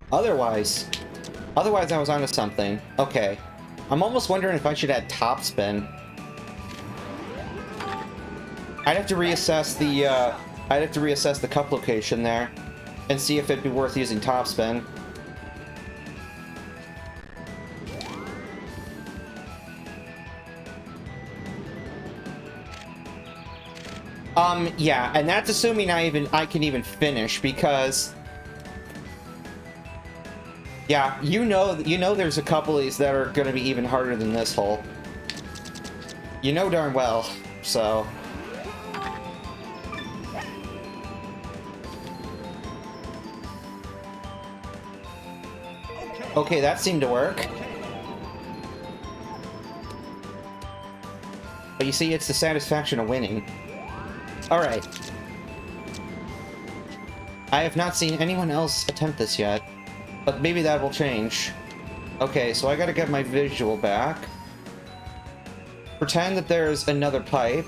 I was onto something. Okay. I'm almost wondering if I should add topspin. I'd have to reassess the cup location there and see if it'd be worth using topspin. Yeah, and that's assuming I can even finish, because yeah, you know there's a couple of these that are gonna be even harder than this hole. You know darn well, so. Okay, that seemed to work. But you see, it's the satisfaction of winning. Alright. I have not seen anyone else attempt this yet, but maybe that will change. Okay, so I gotta get my visual back. Pretend that there's another pipe,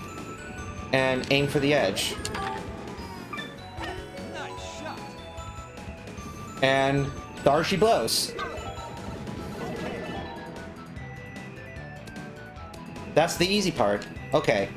and aim for the edge. Nice shot. And there she blows. That's the easy part. Okay.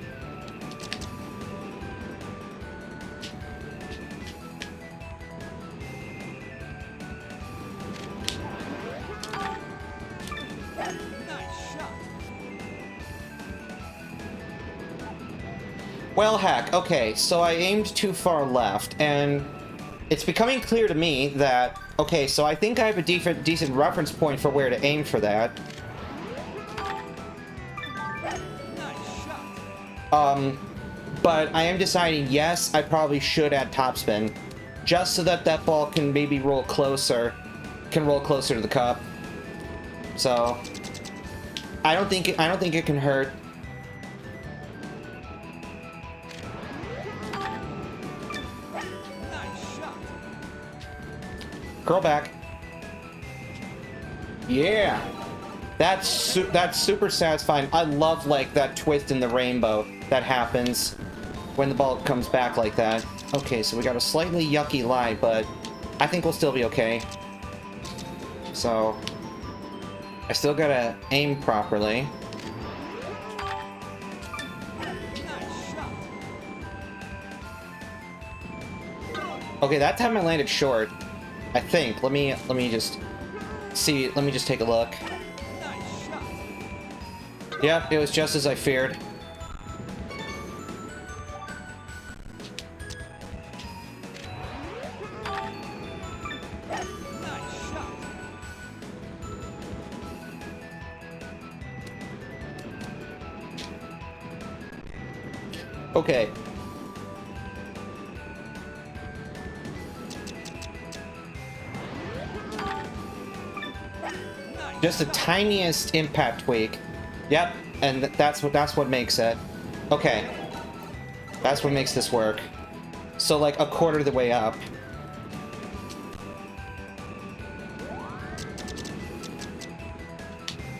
Well, heck. Okay, so I aimed too far left, and it's becoming clear to me that... Okay, so I think I have a decent reference point for where to aim for that. But I am deciding, yes, I probably should add topspin, just so that that ball can maybe roll closer to the cup. So I don't think it can hurt. Curl back. Yeah. That's super satisfying. I love, like, that twist in the rainbow that happens when the ball comes back like that. Okay, so we got a slightly yucky lie, but I think we'll still be okay. So I still gotta aim properly. Okay, that time I landed short. I think. Let me just see. Let me just take a look. Yep, it was just as I feared. Okay. Just the tiniest impact tweak. Yep, and that's what makes it. Okay. That's what makes this work. So, like, a quarter of the way up.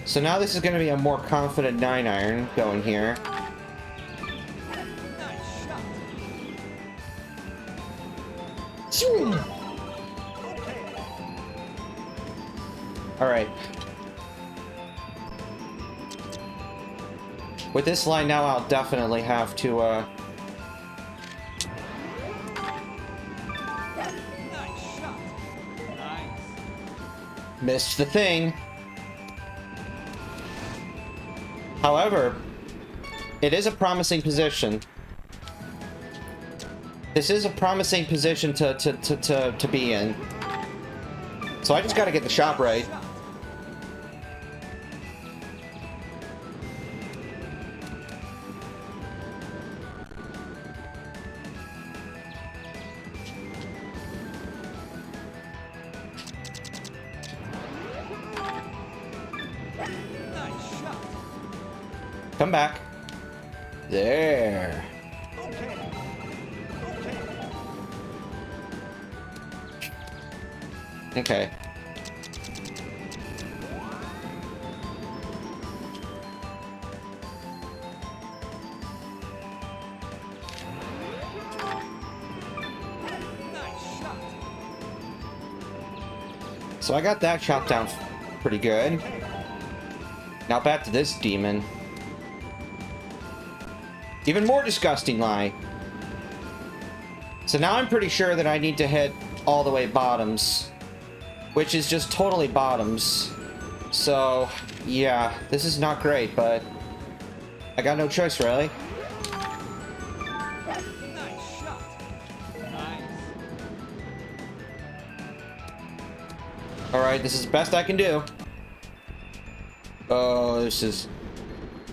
So now this is going to be a more confident 9-iron going here. Alright. With this line now, I'll definitely have to, missed the thing. However, it is a promising position. This is a promising position to be in. So I just gotta get the shot right. Come back. There. Okay. So I got that shot down pretty good. Now back to this demon. Even more disgusting lie. So now I'm pretty sure that I need to hit all the way bottoms, which is just totally bottoms. So yeah, this is not great, but I got no choice really. Alright, this is the best I can do. Oh, this is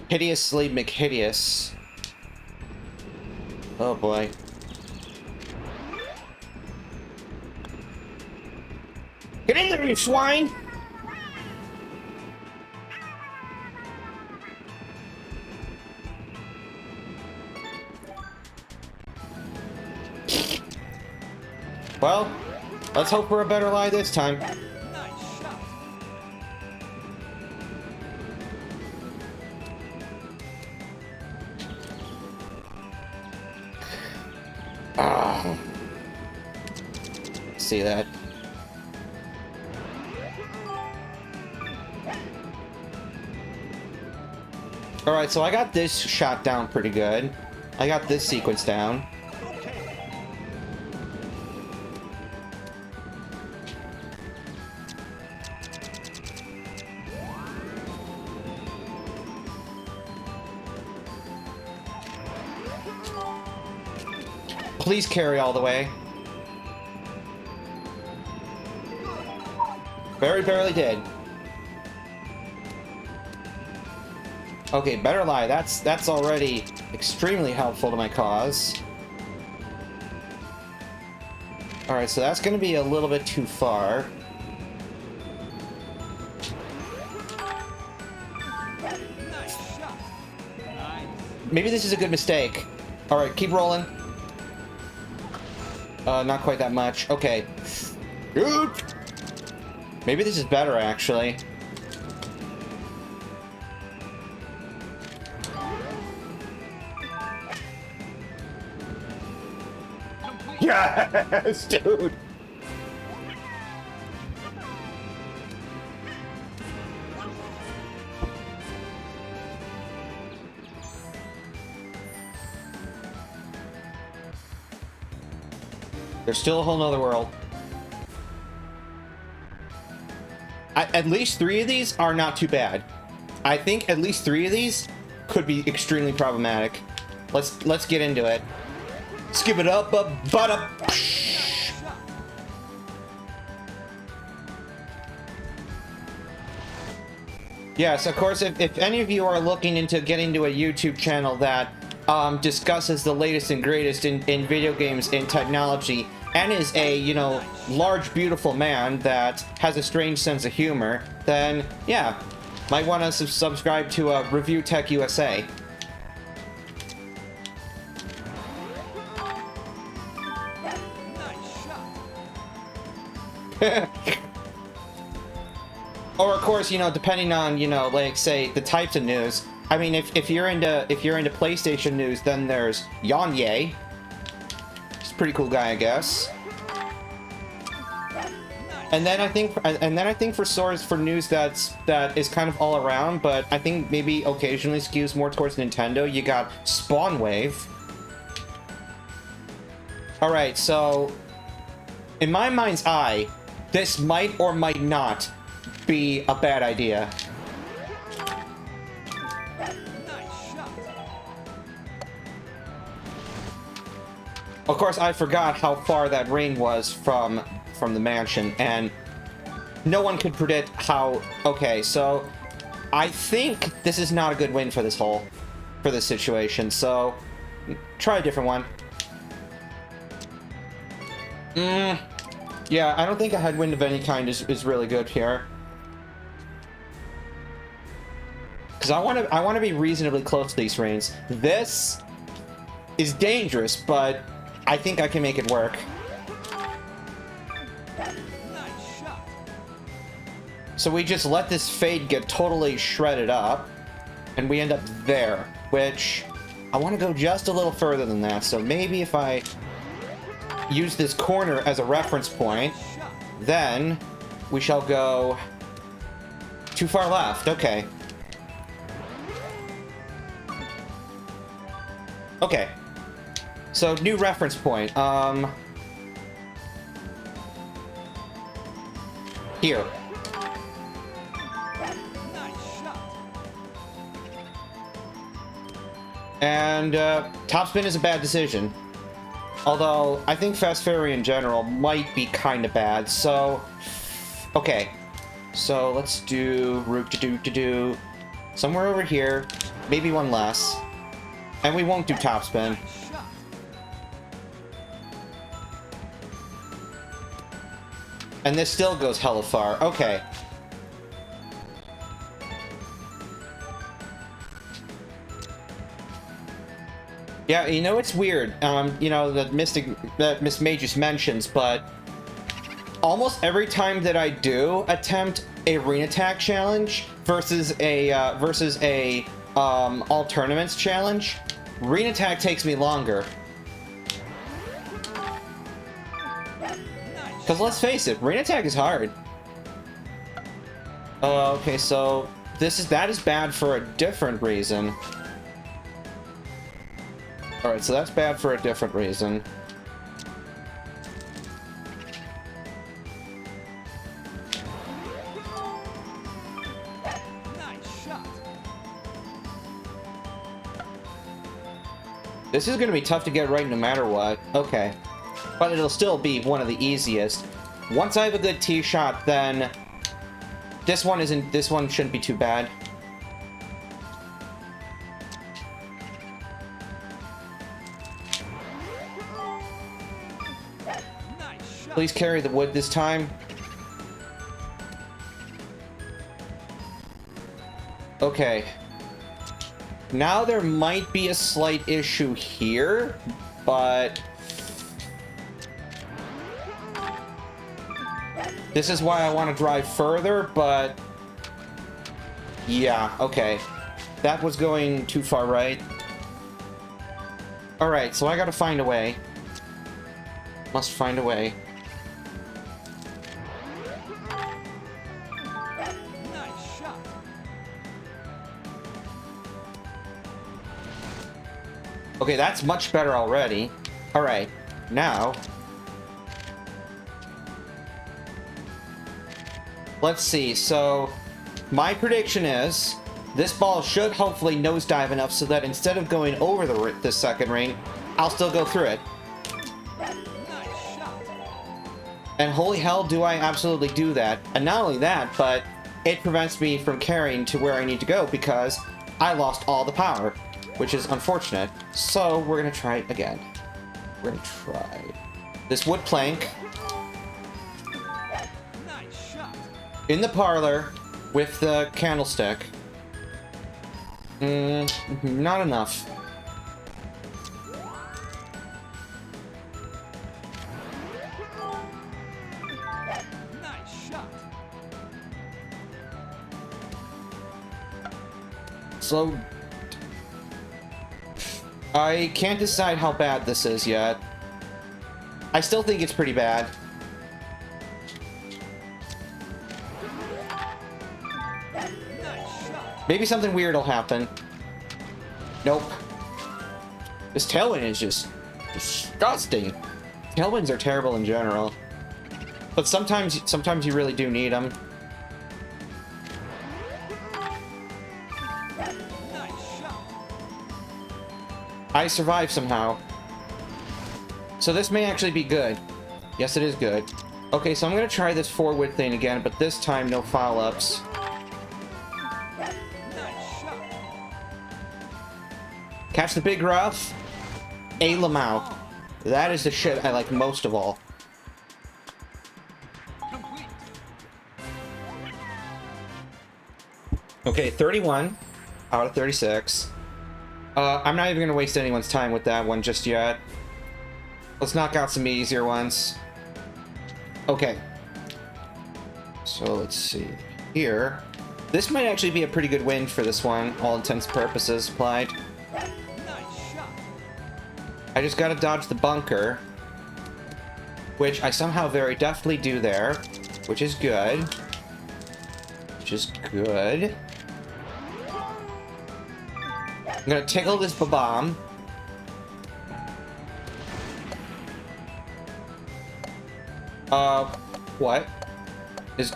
hideously McHideous. Oh boy. Get in there, you swine! Well, let's hope for a better lie this time. See that? Alright, so I got this shot down pretty good. I got this sequence down. Please carry all the way. Very barely did. Okay, better lie. That's already extremely helpful to my cause. Alright, so that's going to be a little bit too far. Nice shot. Nice. Maybe this is a good mistake. Alright, keep rolling. Not quite that much. Okay. Good. Maybe this is better, actually. Yes, dude! There's still a whole nother world. At least 3 of these are not too bad. I think at least 3 of these could be extremely problematic. Let's get into it. Skip it up, butt up. Yes, of course, if any of you are looking into getting to a YouTube channel that discusses the latest and greatest in video games and technology, and is a, you know, large, beautiful man that has a strange sense of humor, then, yeah, might want to subscribe to Review Tech USA. Nice shot. Or, of course, you know, depending on, you know, like, say, the types of news. I mean, if you're into PlayStation news, then there's Yanye. He's a pretty cool guy, I guess. And then I think for source for news that is kind of all around, but I think maybe occasionally skews more towards Nintendo. You got Spawn Wave. All right, so in my mind's eye, this might or might not be a bad idea. Nice shot. Of course, I forgot how far that ring was from the mansion, and no one could predict how... Okay, so I think this is not a good win for this situation, so try a different one. Yeah, I don't think a headwind of any kind is really good here. Because I want to be reasonably close to these rings. This is dangerous, but I think I can make it work. Nice shot. So we just let this fade get totally shredded up, and we end up there, which I want to go just a little further than that. So maybe if I use this corner as a reference point, then we shall go too far left. Okay. Okay. So new reference point. Here. Nice shot. And topspin is a bad decision. Although I think fast fairy in general might be kind of bad. So, okay. So let's do root-to-do somewhere over here. Maybe one less. And we won't do topspin. Nice shot. And this still goes hella far. Okay. Yeah, you know, it's weird, you know, that Miss May just mentions, but almost every time that I do attempt a Arena Attack challenge versus a All Tournaments challenge, Arena Attack takes me longer. Because let's face it, Arena Attack is hard. Okay, so that is bad for a different reason. Alright, so that's bad for a different reason. Nice shot. This is gonna be tough to get right no matter what. Okay. But it'll still be one of the easiest. Once I have a good tee shot, then this one shouldn't be too bad. Nice shot. Please carry the wood this time. Okay. Now there might be a slight issue here, but this is why I want to drive further, but yeah, okay. That was going too far right. Alright, so I gotta find a way. Must find a way. Nice shot. Okay, that's much better already. Alright, now let's see. So my prediction is this ball should hopefully nosedive enough so that instead of going over the second ring, I'll still go through it. Nice shot. And holy hell, do I absolutely do that. And not only that, but it prevents me from carrying to where I need to go because I lost all the power, which is unfortunate. So we're gonna try it again. We're gonna try this wood plank Nice shot. in the parlor with the candlestick. Not enough. Nice shot. So I can't decide how bad this is yet. I still think it's pretty bad. Nice shot. Maybe something weird will happen. Nope. This tailwind is just disgusting. Tailwinds are terrible in general. But sometimes you really do need them. Nice shot. I survived somehow. So this may actually be good. Yes, it is good. Okay, so I'm gonna try this forward thing again, but this time no foul-ups. Nice shot. Catch the big rough. A Lamau. That is the shit I like most of all. Complete. Okay, 31 out of 36. I'm not even gonna waste anyone's time with that one just yet. Let's knock out some easier ones. Okay. So let's see. Here. This might actually be a pretty good win for this one, all intents and purposes applied. Nice shot. I just gotta dodge the bunker, which I somehow very deftly do there, which is good. Which is good. I'm gonna tickle this Bob-Omb. What? Is...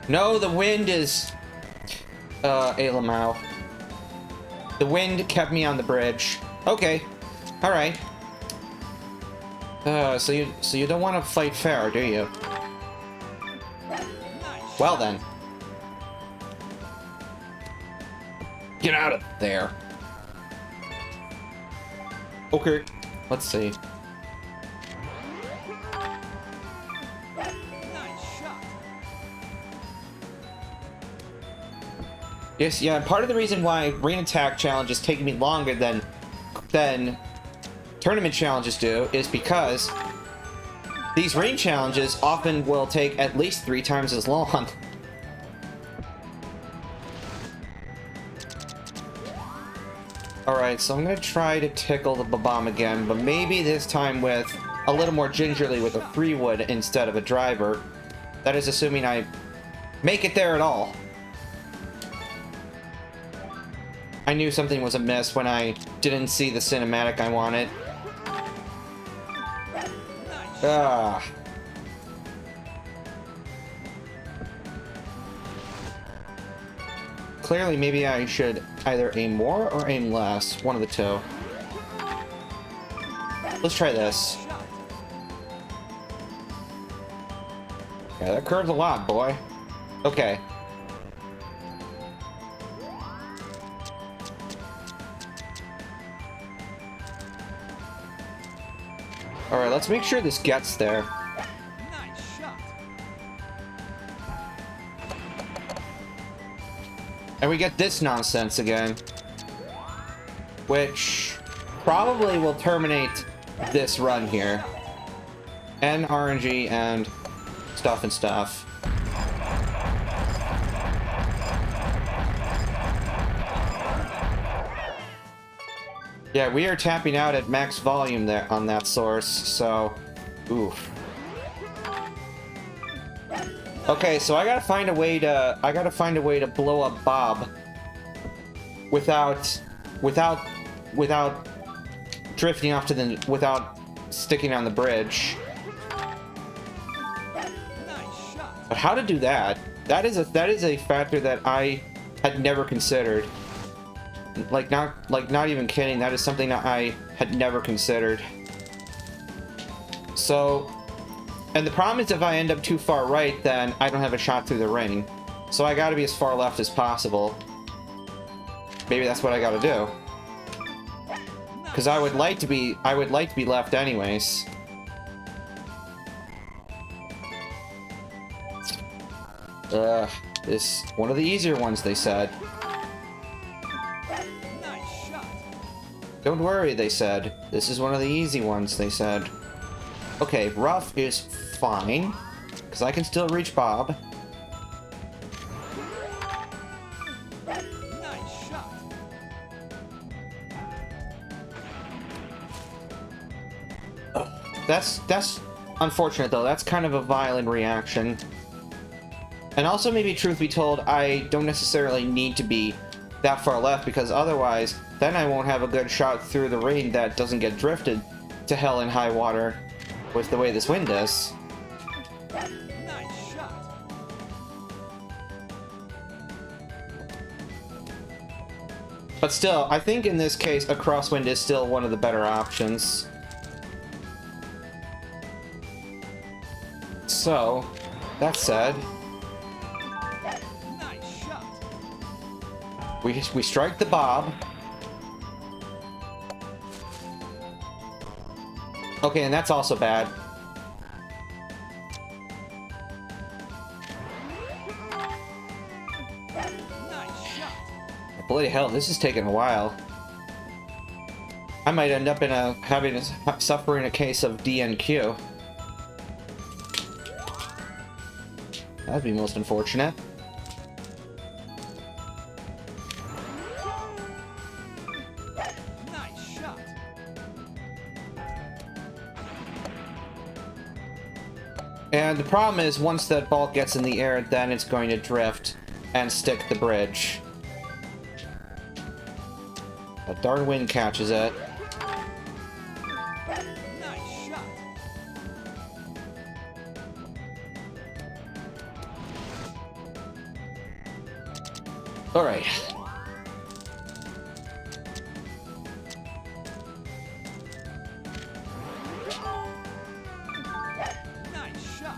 No, the wind is... Alamau. The wind kept me on the bridge. Okay. Alright. So you don't want to fight fair, do you? Nice. Well then. Get out of there. Okay. Let's see. Nice shot. Yes, yeah, part of the reason why rain attack challenges take me longer than tournament challenges do is because these rain challenges often will take at least 3 times as long. Alright, so I'm gonna try to tickle the Bob-Omb again, but maybe this time with a little more gingerly with a 3-wood instead of a driver. That is assuming I make it there at all. I knew something was amiss when I didn't see the cinematic I wanted. Ah. Clearly, maybe I should either aim more or aim less. One of the two. Let's try this. Yeah, that curves a lot, boy. Okay. Alright, let's make sure this gets there. Nice shot. And we get this nonsense again. Which probably will terminate this run here. And RNG and stuff and stuff. Yeah, we are tapping out at max volume there on that source, so oof. Okay, so I gotta find a way to blow up Bob without drifting off to the without sticking on the bridge. Nice shot. But how to do that? That is a factor that I had never considered. Not even kidding, that is something that I had never considered. So, and the problem is if I end up too far right, then I don't have a shot through the ring. So I gotta be as far left as possible. Maybe that's what I gotta do. Because I would like to be left anyways. This one of the easier ones, they said. Nice shot. Don't worry, they said. This is one of the easy ones, they said. Okay, rough is fine, because I can still reach Bob. Nice shot. That's unfortunate, though. That's kind of a violent reaction. And also, maybe truth be told, I don't necessarily need to be that far left, because otherwise, then I won't have a good shot through the rain that doesn't get drifted to hell in high water with the way this wind is. Nice shot. But still, I think in this case, a crosswind is still one of the better options. So, that said, Nice shot. we strike the Bob. Okay, and that's also bad. Nice shot. Bloody hell, this is taking a while. I might end up in suffering a case of DNQ. That'd be most unfortunate. Nice shot. And the problem is, once that ball gets in the air, then it's going to drift and stick the bridge. That darn wind catches it. Nice shot. Alright. Nice shot.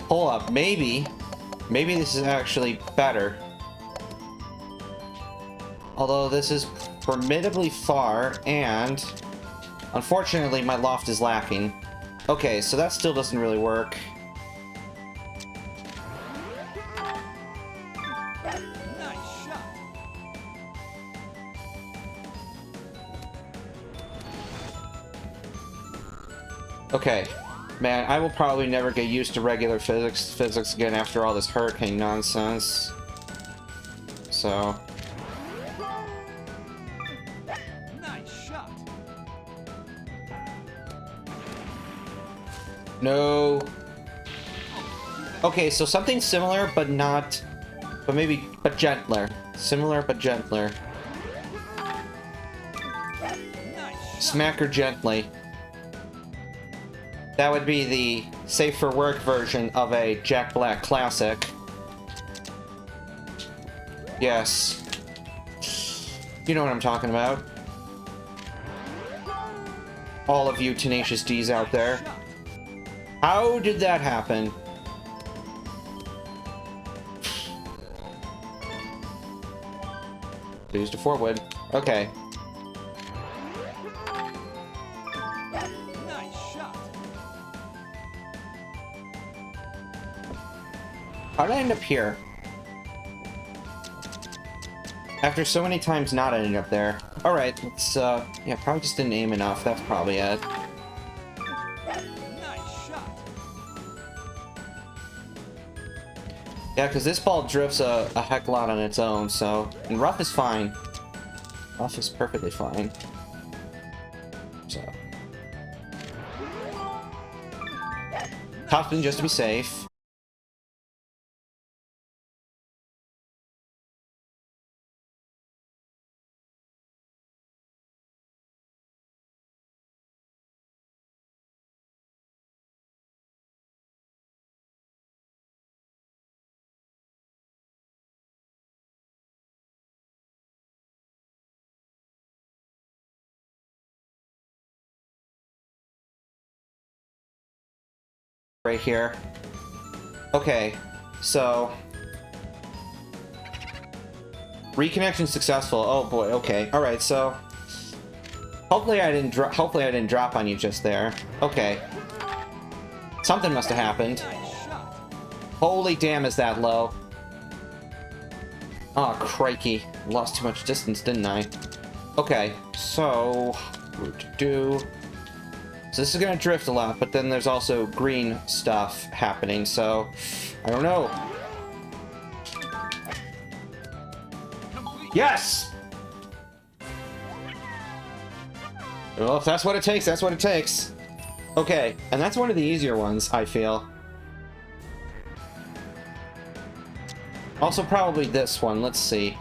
Hold up, maybe this is actually better. Although this is formidably far, and unfortunately my loft is lacking. Okay, so that still doesn't really work. Nice shot. Okay. Man, I will probably never get used to regular physics again after all this hurricane nonsense. So... Nice shot. No. Okay, so something similar, but not... But gentler. Similar, but gentler. Nice. Smack her gently. That would be the safe for work version of a Jack Black classic. Yes. You know what I'm talking about. All of you tenacious D's out there. How did that happen? They used a 4-wood. Okay. Nice shot. How did I end up here? After so many times not ending up there. Alright, let's, yeah, probably just didn't aim enough. That's probably it. Nice shot. Yeah, because this ball drifts a heck lot on its own, so... And rough is fine. Rough is perfectly fine. So... Top spin just to be safe. Right here. Okay, so reconnection successful. Oh boy. Okay. All right. So hopefully I didn't drop. Hopefully I didn't drop on you just there. Okay. Something must have happened. Nice shot. Holy damn, is that low? Oh crikey! Lost too much distance, didn't I? Okay. So what to do? So this is gonna drift a lot, but then there's also green stuff happening, so I don't know. Yes! Well, if that's what it takes, that's what it takes. Okay, and that's one of the easier ones, I feel. Also probably this one, let's see.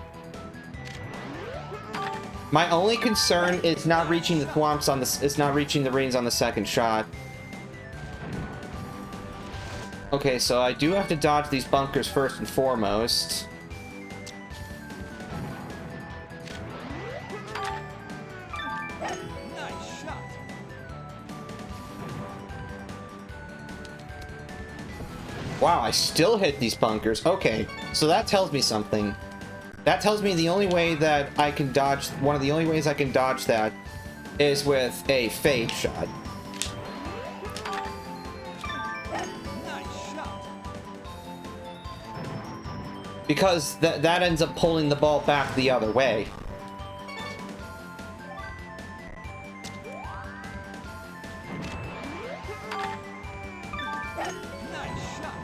My only concern is not reaching the thwomps on the not reaching the rings on the second shot. Okay, so I do have to dodge these bunkers first and foremost. Nice shot. Wow, I still hit these bunkers. Okay, so that tells me something. That tells me the only way that I can dodge, one of the only ways I can dodge that is with a fade shot. Nice shot. Because that ends up pulling the ball back the other way. Nice shot.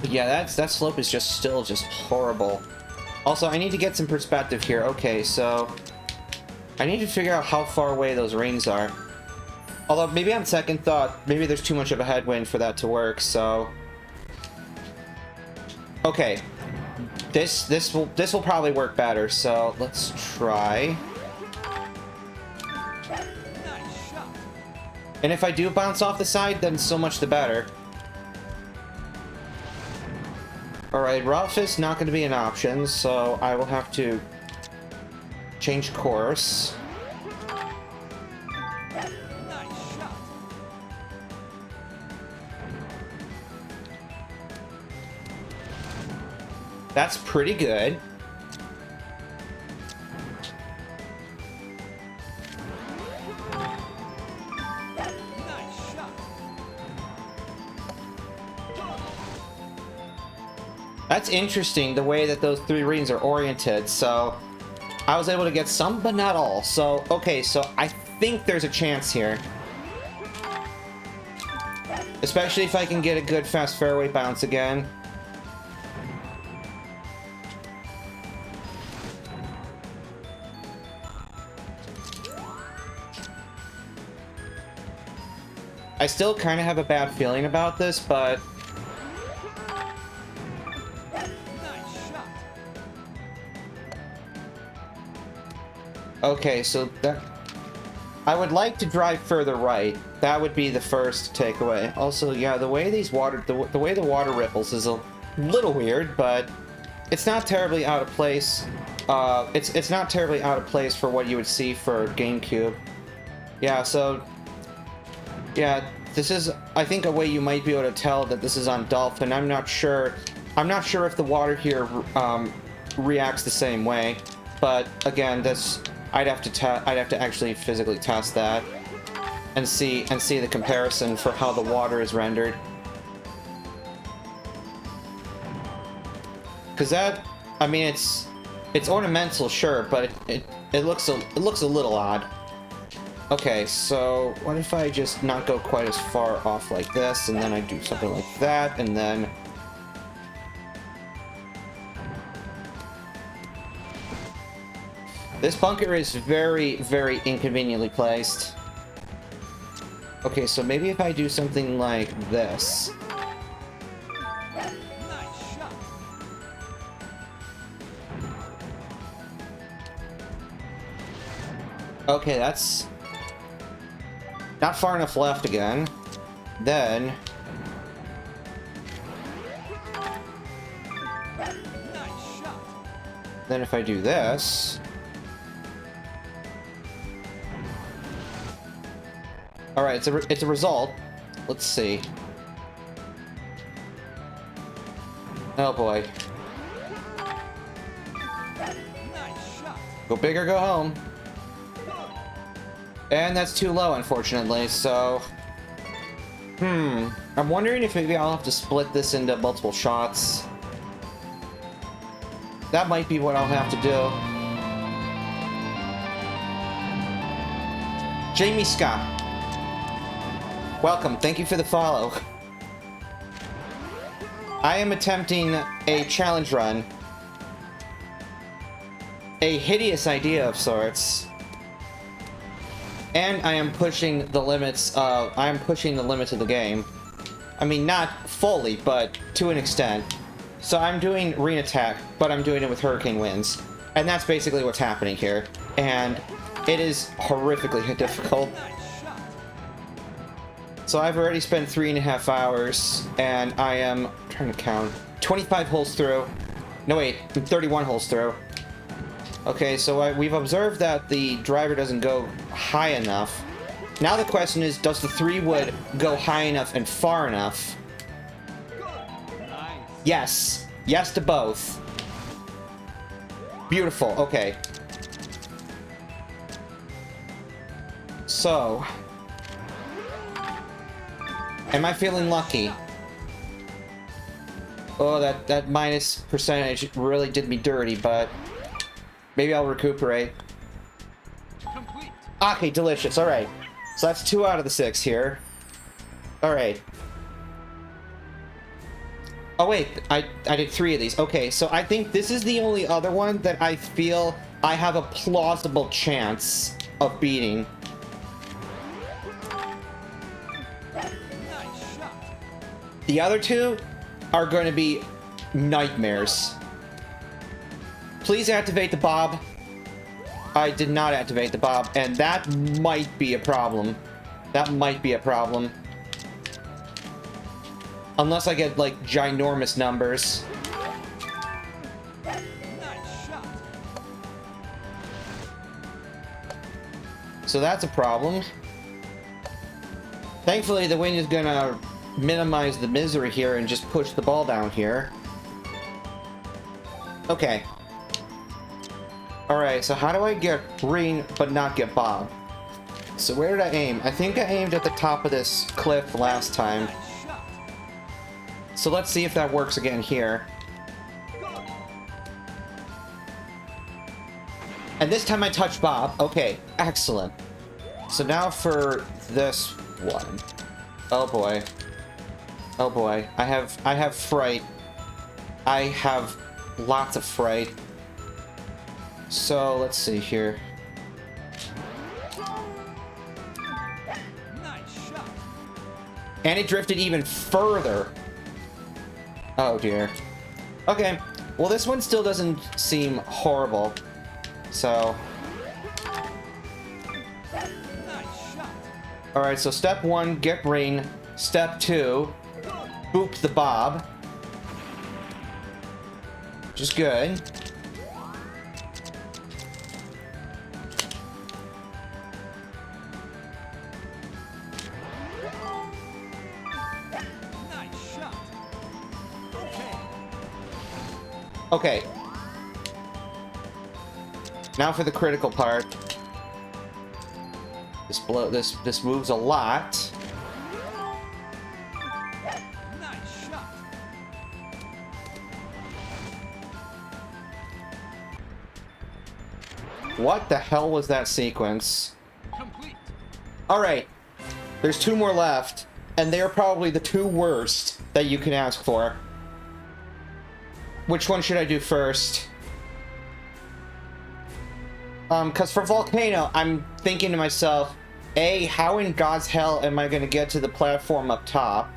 But yeah, that slope is just still just horrible. Also, I need to get some perspective here. Okay, so I need to figure out how far away those rings are. Although maybe on second thought, maybe there's too much of a headwind for that to work. So okay, this will probably work better. So let's try. Nice shot. And if I do bounce off the side, then so much the better. Alright, rough is not going to be an option, so I will have to change course. Nice shot. That's pretty good. Nice shot. That's interesting, the way that those three rings are oriented, so I was able to get some, but not all. So, okay, so I think there's a chance here. Especially if I can get a good fast fairway bounce again. I still kind of have a bad feeling about this, but Nice shot. okay, so that I would like to drive further right. That would be the first takeaway. Also, yeah, the way these water the way the water ripples is little weird, but it's not terribly out of place. It's not terribly out of place for what you would see for GameCube. Yeah, so yeah, this is, I think, a way you might be able to tell that this is on Dolphin. I'm not sure if the water here reacts the same way, but again, this I'd have to actually physically test that and see the comparison for how the water is rendered. Because that, I mean, it's ornamental, sure, but it looks a little odd. Okay, so what if I just not go quite as far off like this, and then I do something like that, and then... This bunker is very, very inconveniently placed. Okay, so maybe if I do something like this... Nice shot. Okay, that's... not far enough left again. Then... Nice shot. then if I do this... Alright, it's a result. Let's see. Oh boy. Nice shot. Go big or go home. And that's too low, unfortunately, so... I'm wondering if maybe I'll have to split this into multiple shots. That might be what I'll have to do. Jamie Scott. Welcome, thank you for the follow. I am attempting a challenge run. A hideous idea of sorts. And I am pushing the limits of the game. I mean, not fully, but to an extent. So I'm doing Rain Attack, but I'm doing it with Hurricane Winds. And that's basically what's happening here. And it is horrifically difficult. So I've already spent 3.5 hours, and I am, I'm trying to count, 25 holes through. No wait, I'm 31 holes through. Okay, so we've observed that the driver doesn't go high enough. Now the question is, does the 3-wood go high enough and far enough? Nice. Yes. Yes to both. Beautiful, okay. So... am I feeling lucky? Oh, that minus percentage really did me dirty, but maybe I'll recuperate. Complete. Okay, delicious. All right. So that's 2 out of the 6 here. All right. Oh wait, I did 3 of these. Okay, so I think this is the only other one that I feel I have a plausible chance of beating. The other 2 are going to be nightmares. Please activate the Bob. I did not activate the Bob, and that might be a problem. That might be a problem. Unless I get, like, ginormous numbers. Nice shot. So that's a problem. Thankfully, the wind is gonna minimize the misery here and just push the ball down here. Okay. Alright, so how do I get green but not get Bob? So where did I aim? I think I aimed at the top of this cliff last time. Nice shot. So let's see if that works again here. And this time I touch Bob. Okay, excellent. So now for this one. Oh boy. Oh boy. I have fright. I have lots of fright. So let's see here. Nice shot. And it drifted even further. Oh dear. Okay. Well, this one still doesn't seem horrible. So. Nice shot. Alright, so step 1, get rain. Step 2, boop the Bob. which is good. Nice shot. Okay. Okay. Now for the critical part. This moves a lot. Nice shot. What the hell was that sequence? Complete. Alright. There's 2 more left, and they're probably the 2 worst that you can ask for. Which one should I do first? Because for Volcano, I'm thinking to myself, A, how in God's hell am I going to get to the platform up top?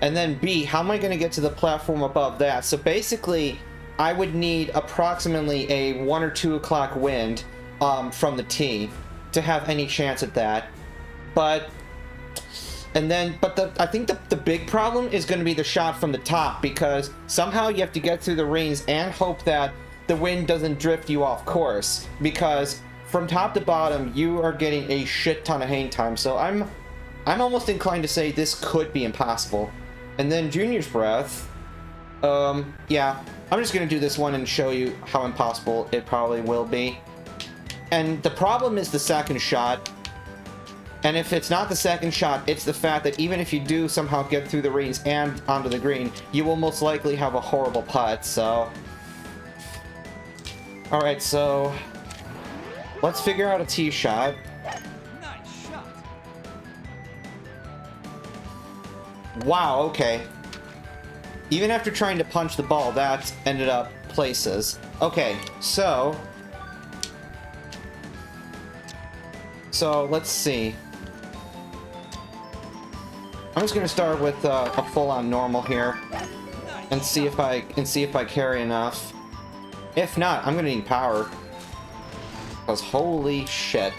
And then B, how am I going to get to the platform above that? So basically, I would need approximately a 1 or 2 o'clock wind from the tee to have any chance at that. But I think the big problem is going to be the shot from the top, because somehow you have to get through the rings and hope that the wind doesn't drift you off course, because from top to bottom you are getting a shit ton of hang time. So I'm almost inclined to say this could be impossible. And then Junior's breath, yeah, I'm just gonna do this one and show you how impossible it probably will be. And the problem is the second shot. And if it's not the second shot, it's the fact that even if you do somehow get through the rings and onto the green, you will most likely have a horrible putt. So alright, so let's figure out a tee shot. Nice shot. Wow, okay. Even after trying to punch the ball, that ended up places. Okay, so let's see. I'm just gonna start with a full-on normal here, and see if I carry enough. If not, I'm gonna need power. Because holy shit.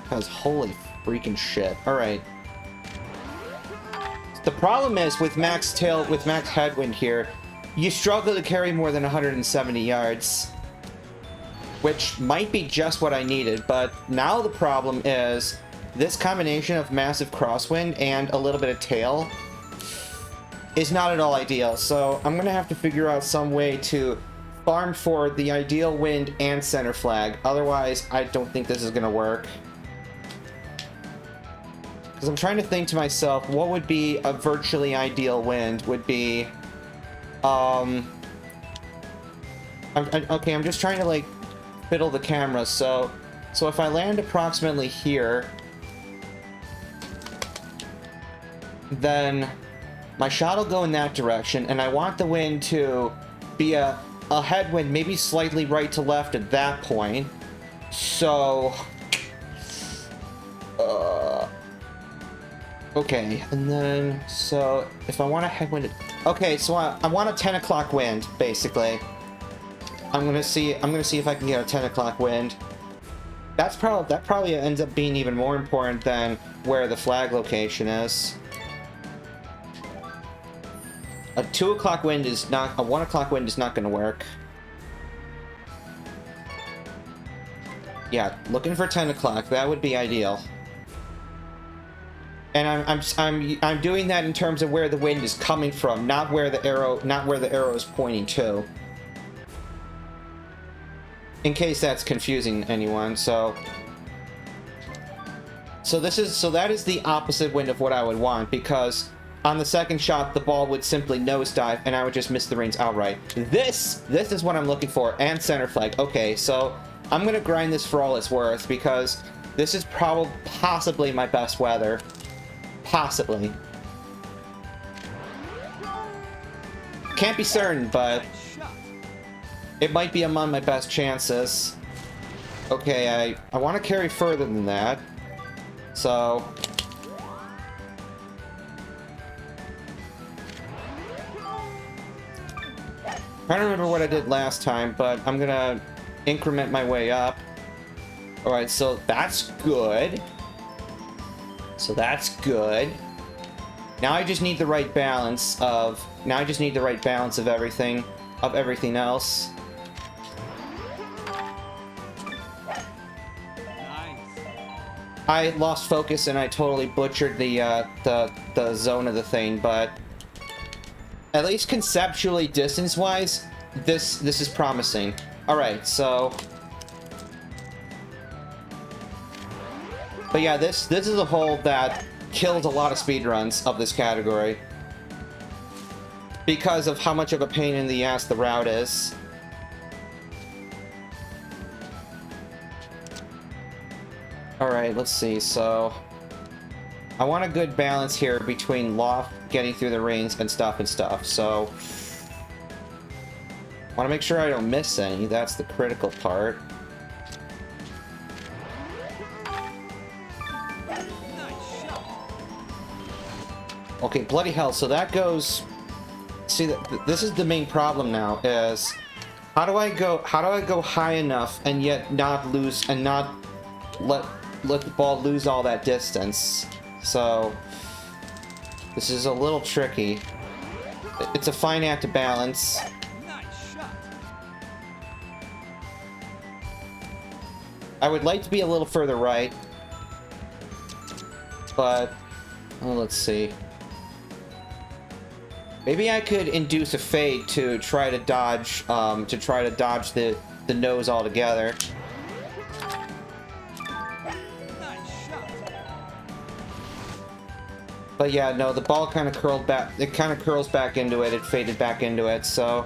Because holy freaking shit. Alright. The problem is with max headwind here, you struggle to carry more than 170 yards. Which might be just what I needed, but now the problem is this combination of massive crosswind and a little bit of tail is not at all ideal. So I'm gonna have to figure out some way to farm for the ideal wind and center flag. Otherwise, I don't think this is gonna work. Because I'm trying to think to myself, what would be a virtually ideal wind? Would be, okay, I'm just trying to like fiddle the camera. So if I land approximately here, then my shot will go in that direction, and I want the wind to be a headwind, maybe slightly right to left at that point. So, okay, and then, so if I want a headwind, okay, so I want a 10 o'clock wind, basically. I'm gonna see if I can get a 10 o'clock wind. That probably ends up being even more important than where the flag location is. A 2 o'clock wind is not, a 1 o'clock wind is not going to work. Yeah, looking for 10 o'clock, that would be ideal. And I'm doing that in terms of where the wind is coming from, not where the arrow is pointing to. In case that's confusing anyone, so that is the opposite wind of what I would want, because on the second shot, the ball would simply nosedive, and I would just miss the rings outright. This is what I'm looking for, and center flag. Okay, so I'm gonna grind this for all it's worth, because this is possibly my best weather. Possibly. Can't be certain, but it might be among my best chances. Okay, I want to carry further than that, so I don't remember what I did last time, but I'm gonna increment my way up. Alright, so that's good. So that's good. Now I just need the right balance of... Now I just need the right balance of everything else. Nice. I lost focus and I totally butchered the zone of the thing, but at least conceptually, distance-wise, this is promising. All right, so, but yeah, this is a hole that kills a lot of speedruns of this category because of how much of a pain in the ass the route is. Alright, let's see, so I want a good balance here between loft, getting through the rings, and stuff, so I want to make sure I don't miss any. That's the critical part. Okay, bloody hell, so that goes... See, this is the main problem now, is how do I go high enough and yet not lose, and not let the ball lose all that distance? So this is a little tricky. It's a fine act to balance. Nice shot. I would like to be a little further right, but let's see. Maybe I could induce a fade to try to dodge the nose altogether. But yeah, no, the ball kind of curled back. It kind of curls back into it. It faded back into it, so.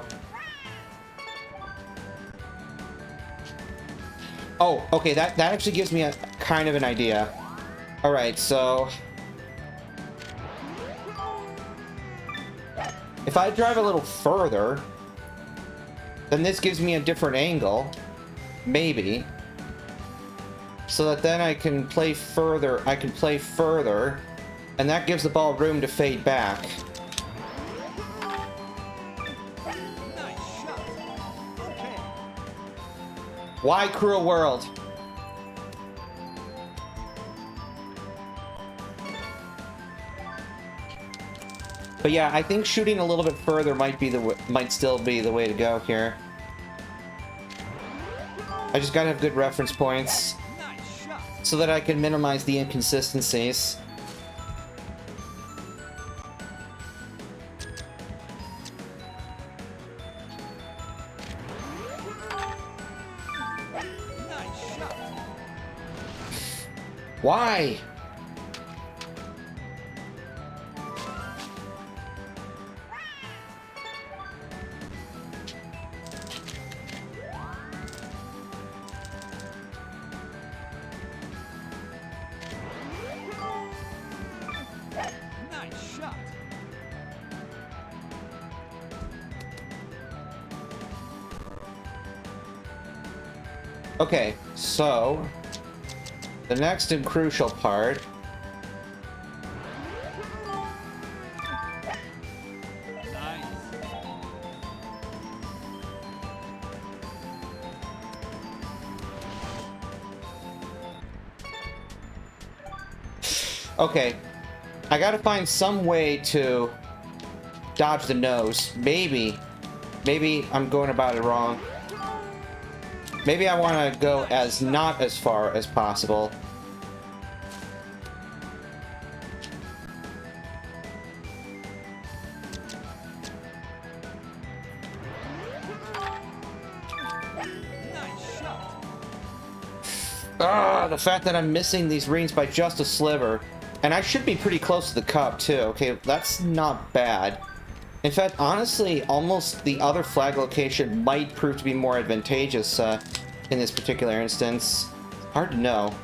Oh, okay, that actually gives me a kind of an idea. All right, so if I drive a little further, then this gives me a different angle, maybe, so that then I can play further. And that gives the ball room to fade back. Nice shot. Okay. Why cruel world? But yeah, I think shooting a little bit further might still be the way to go here. I just gotta have good reference points Nice shot. so that I can minimize the inconsistencies. Nice shot. Why? Nice shot. Okay, so the next and crucial part. Nice. Okay, I gotta find some way to dodge the nose. Maybe I'm going about it wrong. Maybe I want to go not as far as possible. Nice shot. Ah, the fact that I'm missing these rings by just a sliver. And I should be pretty close to the cup, too. Okay, that's not bad. In fact, honestly, almost the other flag location might prove to be more advantageous in this particular instance. Hard to know.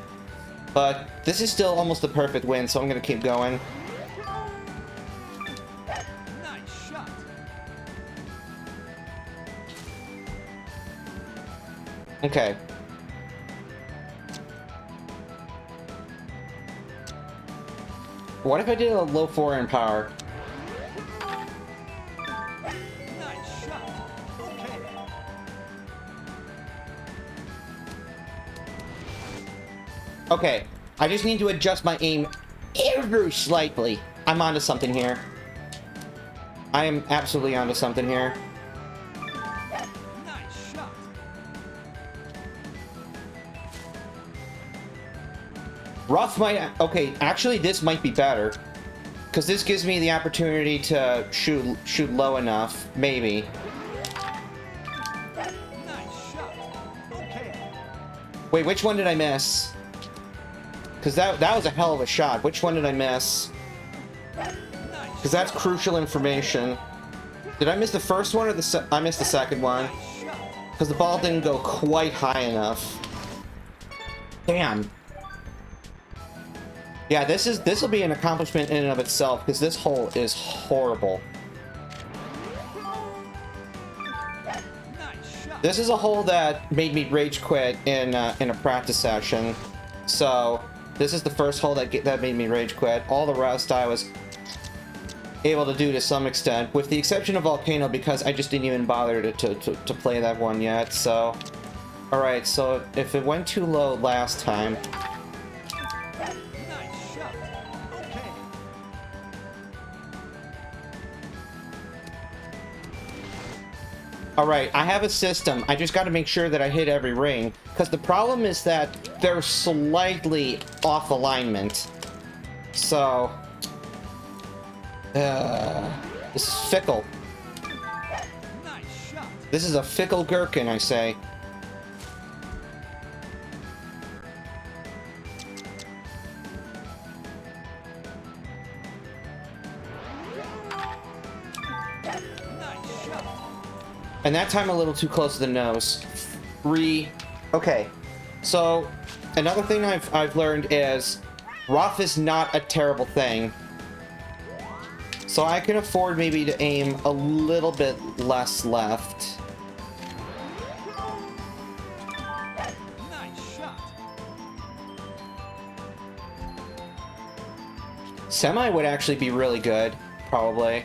But this is still almost the perfect win, so I'm going to keep going. Nice shot. Okay. What if I did a low forehand power? Nice shot. Okay. Okay, I just need to adjust my aim ever slightly. I'm onto something here. I am absolutely onto something here. Nice shot. Rough might... Okay, actually, this might be better. Because this gives me the opportunity to shoot low enough. Maybe. Nice shot. Okay. Wait, which one did I miss? Because that was a hell of a shot. Which one did I miss? Because that's crucial information. Did I miss the first one or I missed the second one? Because the ball didn't go quite high enough. Damn. Yeah, this will be an accomplishment in and of itself because this hole is horrible. Nice shot. This is a hole that made me rage quit in a practice session. So this is the first hole that made me rage quit. All the rest I was able to do to some extent, with the exception of Volcano because I just didn't even bother to play that one yet. So, all right. So if it went too low last time. Nice shot. Okay. Alright, I have a system. I just got to make sure that I hit every ring. Because the problem is that they're slightly off alignment. So... this is fickle. Nice shot. This is a fickle gherkin, I say. Nice shot. And that time a little too close to the nose. Okay. So, another thing I've learned is rough is not a terrible thing. So I can afford maybe to aim a little bit less left. Nice shot. Semi would actually be really good, probably.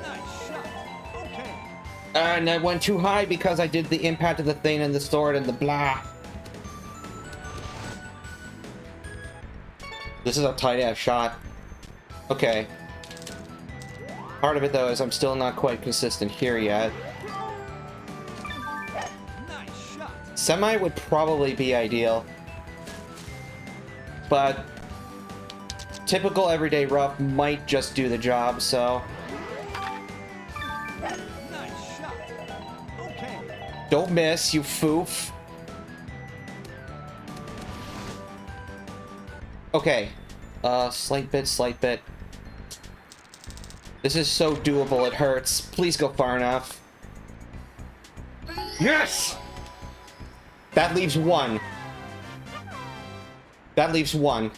Nice shot. Okay. And I went too high because I did the impact of the thing and the sword and the blah. This is a tight-ass shot. Okay. Part of it, though, is I'm still not quite consistent here yet. Nice shot. Semi would probably be ideal. But typical everyday rough might just do the job, so... Nice shot. Okay. Don't miss, you foof. Okay. Slight bit. This is so doable, it hurts. Please go far enough. Yes! That leaves one. That leaves one.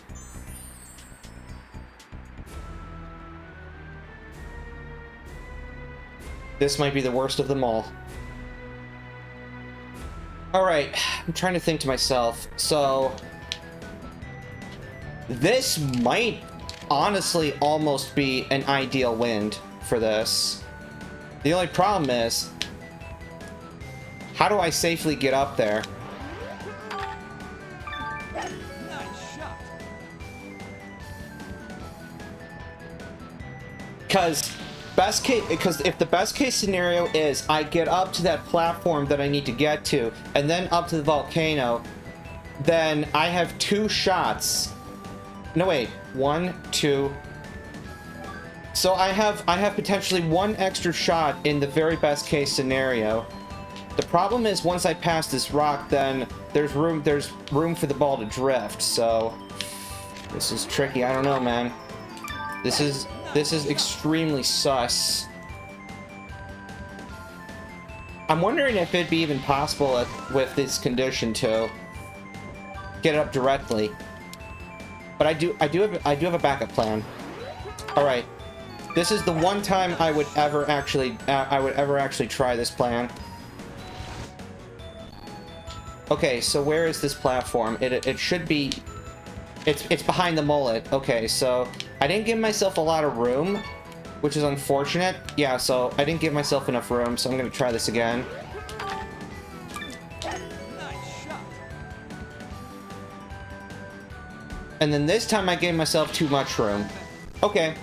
This might be the worst of them all. Alright, I'm trying to think to myself. So... this might honestly almost be an ideal wind for this. The only problem is, how do I safely get up there? Nice shot. Because if the best case scenario is I get up to that platform that I need to get to, and then up to the volcano, then I have two shots. No, wait. 1, 2. So I have potentially one extra shot in the very best case scenario. The problem is once I pass this rock, then there's room for the ball to drift. So this is tricky. I don't know, man. This is extremely sus. I'm wondering if it'd be even possible with this condition to get it up directly. But I do have a backup plan. All right, this is the one time I would ever actually try this plan. Okay, so where is this platform? It should be. It's behind the mullet. Okay, so I didn't give myself a lot of room, which is unfortunate. Yeah, so I didn't give myself enough room, so I'm gonna try this again. Nice And then this time I gave myself too much room. Okay.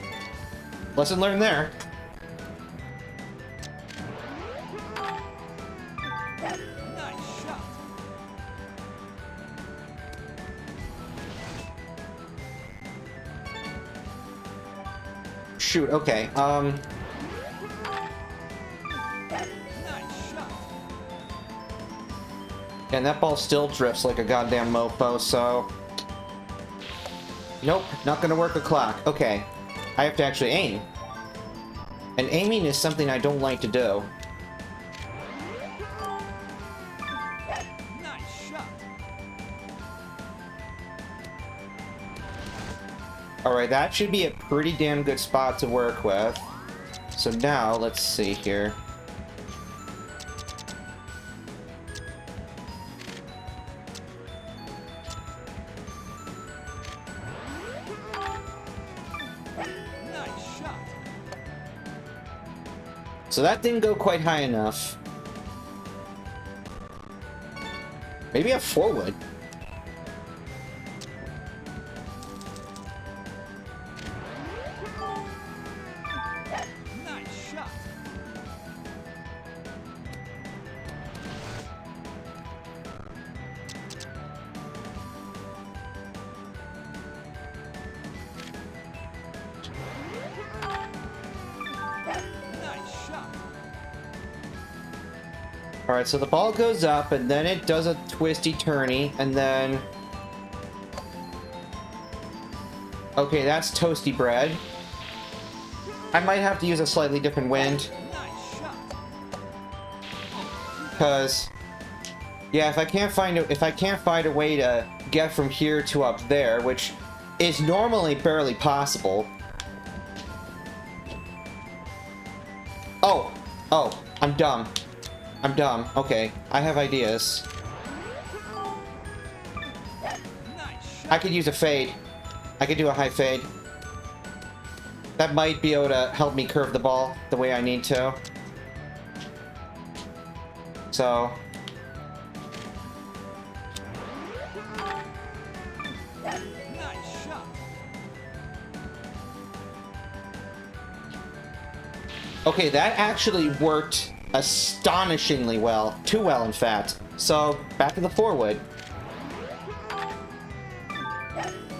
Lesson learned there. Nice shot. Shoot, okay. Nice shot. And that ball still drifts like a goddamn mofo, so... Nope, not gonna work a clock. Okay. I have to actually aim. And aiming is something I don't like to do. Nice shot. Alright, that should be a pretty damn good spot to work with. So now, let's see here. Nice shot. So that didn't go quite high enough. Maybe a forward. Nice shot. Nice shot. Alright, so the ball goes up, and then it does a twisty turny, and then... Okay, that's toasty bread. I might have to use a slightly different wind, Nice shot. because... Yeah, if I can't find a way to get from here to up there, which is normally barely possible... Oh, I'm dumb. I'm dumb. Okay, I have ideas. Nice shot. I could use a fade. I could do a high fade. That might be able to help me curve the ball the way I need to. So... Nice shot. Okay, that actually worked astonishingly well. Too well, in fact. So, back to the forward.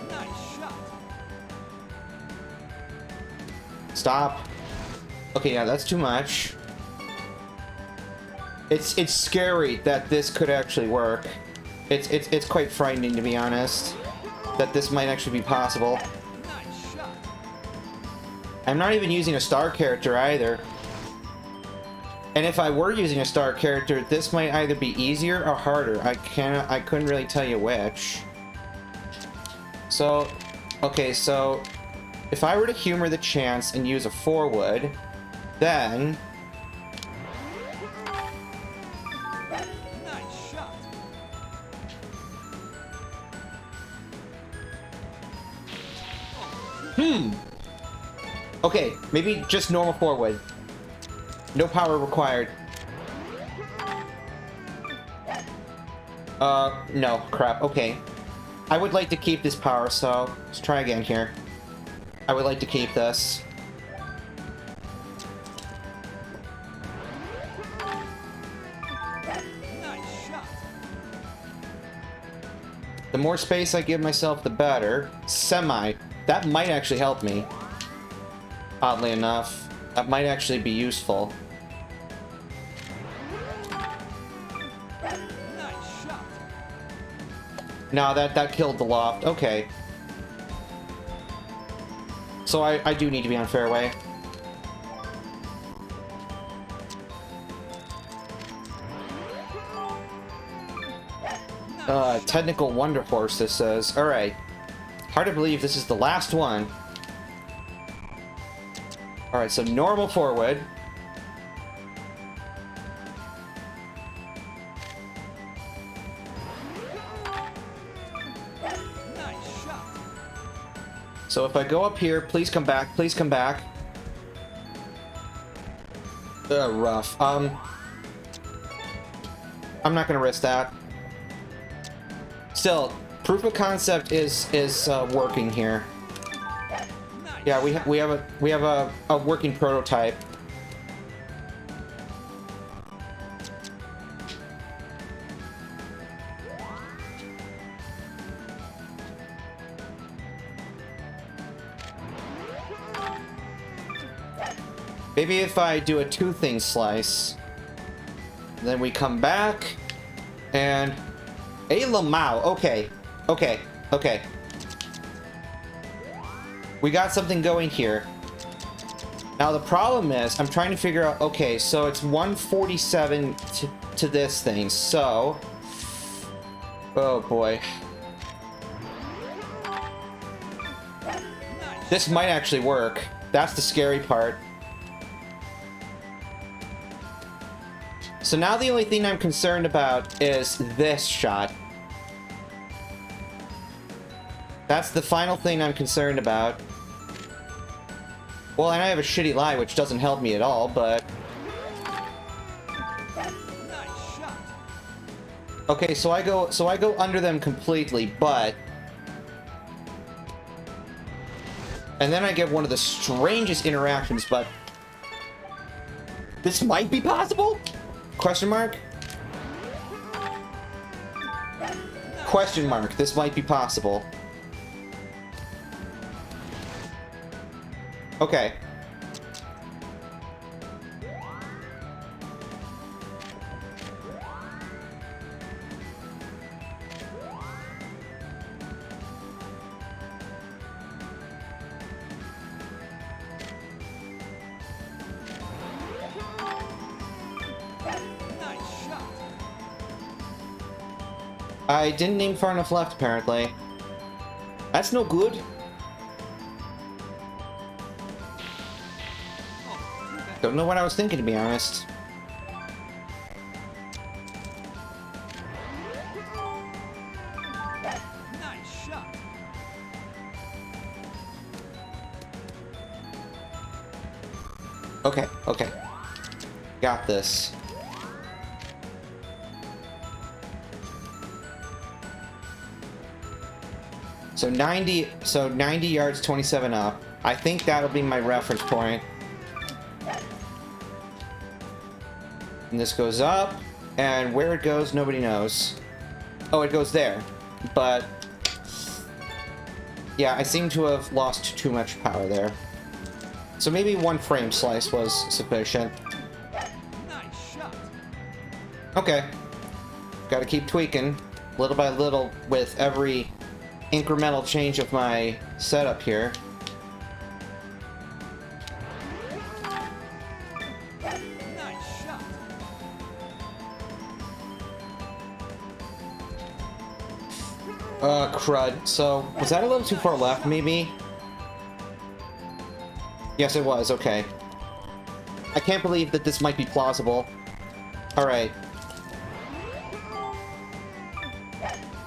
Nice shot. Stop. Okay, yeah, that's too much. It's scary that this could actually work. It's quite frightening, to be honest, that this might actually be possible. Nice shot. I'm not even using a star character either. And if I were using a star character, this might either be easier or harder. I couldn't really tell you which. So, okay, so if I were to humor the chance and use a forward, then Nice shot. okay, maybe just normal forward. No power required. No, crap, okay. I would like to keep this power, so let's try again here. I would like to keep this. Nice shot. The more space I give myself, the better. Semi. That might actually help me. Oddly enough. That might actually be useful. Nice shot. No, that killed the loft. Okay. So I do need to be on fairway. Technical Wonder Horse, this says. Alright. Hard to believe this is the last one. Alright, so normal forward. Nice shot. So if I go up here, please come back, please come back. Rough. I'm not gonna risk that. Still, Proof of concept is working here. Yeah, we have a working prototype. Maybe if I do a two-thing slice, then we come back, and a Lamau. Okay, okay, okay. We got something going here. Now the problem is, I'm trying to figure out, okay, so it's 147 to this thing, so... Oh boy. This might actually work. That's the scary part. So now the only thing I'm concerned about is this shot. That's the final thing I'm concerned about. Well, and I have a shitty lie, which doesn't help me at all, but... Nice shot. Okay, so I go under them completely, but... And then I get one of the strangest interactions, but... This might be possible? Question mark? Question mark. This might be possible. Okay. I didn't aim far enough left, apparently. That's no good. Don't know what I was thinking, to be honest. Nice shot. Okay, okay. Got this. So 90 yards, 27 up. I think that'll be my reference point. And this goes up, and where it goes, nobody knows. Oh, it goes there. But yeah, I seem to have lost too much power there. So maybe one frame slice was sufficient. Nice shot. Okay. Gotta keep tweaking, little by little, with every incremental change of my setup here. Nice shot. Crud. So, was that a little too far left, maybe? Yes, it was. Okay. I can't believe that this might be plausible. Alright.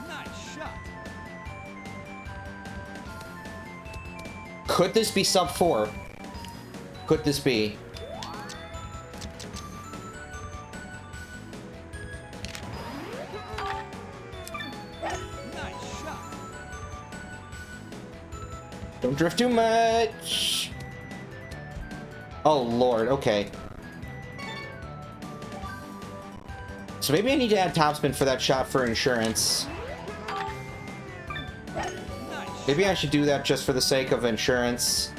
Nice shot. Could this be sub 4? Could this be? Nice shot. Don't drift too much! Oh lord, okay. So maybe I need to add topspin for that shot for insurance. Nice. Maybe I should do that just for the sake of insurance.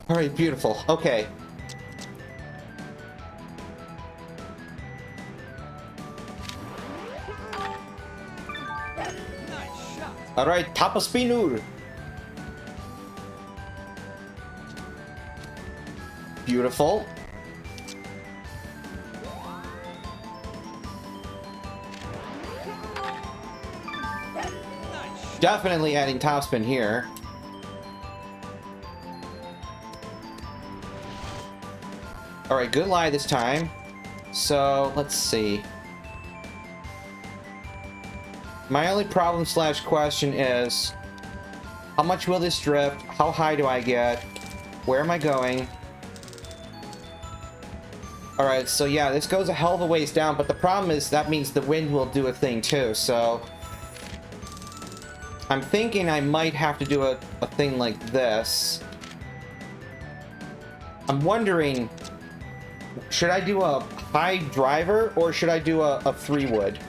Alright, beautiful. Okay. Nice shot. Alright, tapa spinur. Beautiful. Nice. Definitely adding topspin here. Alright, good lie this time. So, let's see. My only problem slash question is, how much will this drift? How high do I get? Where am I going? Alright, so yeah, this goes a hell of a ways down, but the problem is that means the wind will do a thing too, so... I'm thinking I might have to do a thing like this. I'm wondering, should I do a high driver or should I do a 3-wood?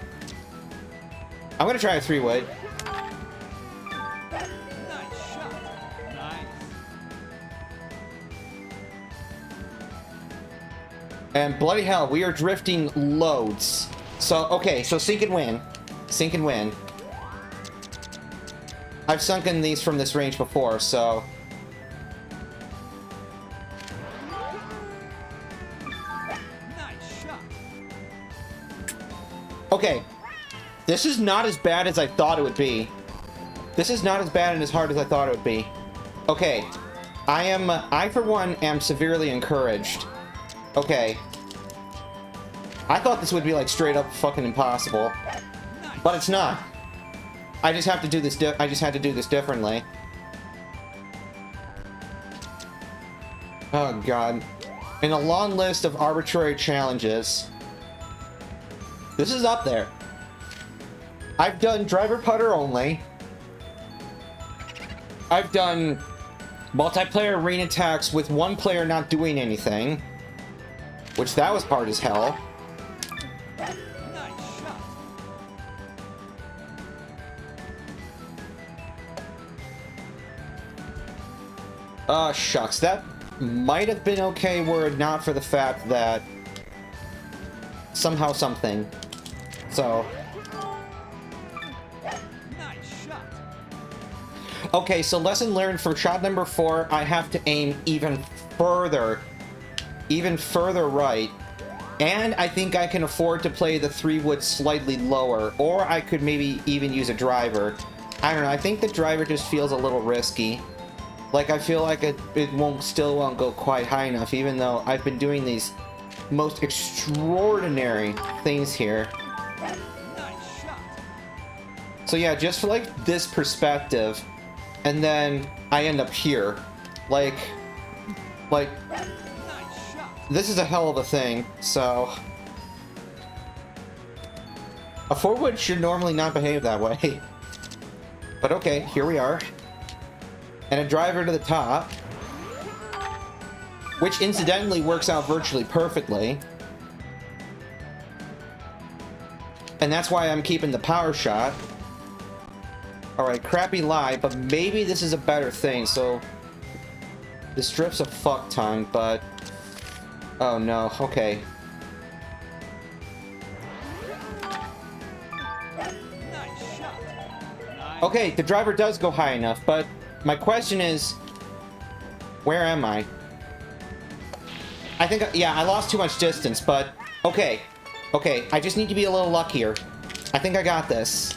I'm gonna try a 3-wood. Nice shot. Nice. And bloody hell, we are drifting loads. So, okay, so sink and win. Sink and win. I've sunken these from this range before, so... Nice shot. Okay. This is not as bad as I thought it would be. This is not as bad and as hard as I thought it would be. Okay. I for one am severely encouraged. Okay. I thought this would be like straight up fucking impossible. But it's not. I just have to do this I just had to do this differently. Oh god. In a long list of arbitrary challenges. This is up there. I've done driver putter only. I've done multiplayer arena attacks with one player not doing anything. Which that was hard as hell. Nice shot. Shucks, that might have been okay were it not for the fact that somehow something. So. Nice shot. Okay, so lesson learned for shot number 4, I have to aim even further right. And I think I can afford to play the 3-wood slightly lower, or I could maybe even use a driver. I don't know, I think the driver just feels a little risky. Like, I feel like it still won't go quite high enough, even though I've been doing these most extraordinary things here. Nice shot. So yeah, just for like this perspective, and then I end up here. Like, Nice shot. this is a hell of a thing, so... A 4-wood should normally not behave that way. But okay, here we are. And a driver to the top. Which incidentally works out virtually perfectly. And that's why I'm keeping the power shot. Alright, crappy lie, but maybe this is a better thing, so... This drift's a fuck ton, but... Oh no, okay. Nice shot. Nice. Okay, the driver does go high enough, but my question is, where am I? I think, yeah, I lost too much distance, but okay. Okay, I just need to be a little luckier. I think I got this.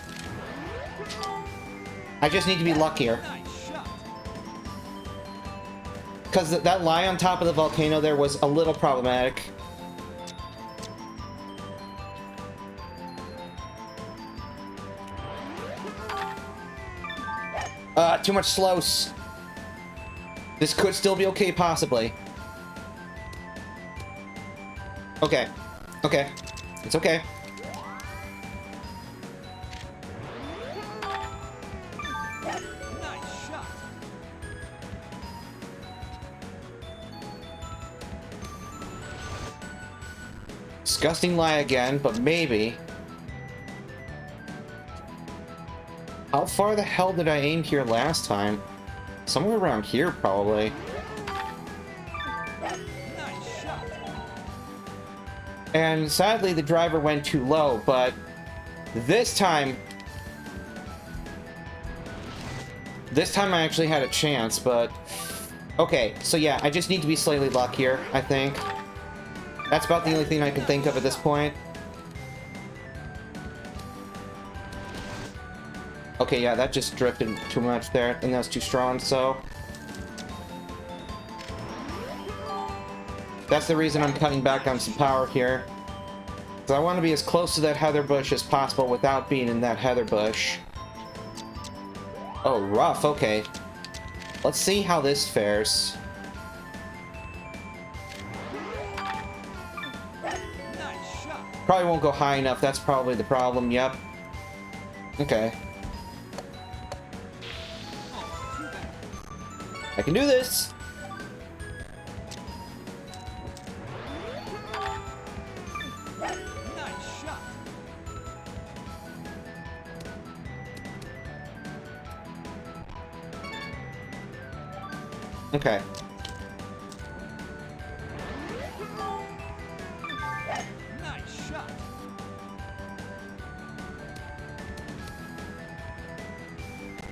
I just need to be luckier. Nice shot. Because that lie on top of the volcano there was a little problematic. Too much slows. This could still be okay, possibly. Okay. Okay. It's okay. Nice shot. Disgusting lie again, but maybe. How far the hell did I aim here last time? Somewhere around here, probably. Nice shot. And sadly, the driver went too low, but this time I actually had a chance, but... Okay, so yeah, I just need to be slightly luckier, I think. That's about the only thing I can think of at this point. Okay, yeah, that just drifted too much there, and that's too strong, so... That's the reason I'm cutting back on some power here. Because I want to be as close to that heather bush as possible without being in that heather bush. Oh, rough, okay. Let's see how this fares. Probably won't go high enough. That's probably the problem. Yep. Okay. I can do this. Nice shot. Okay. Nice shot.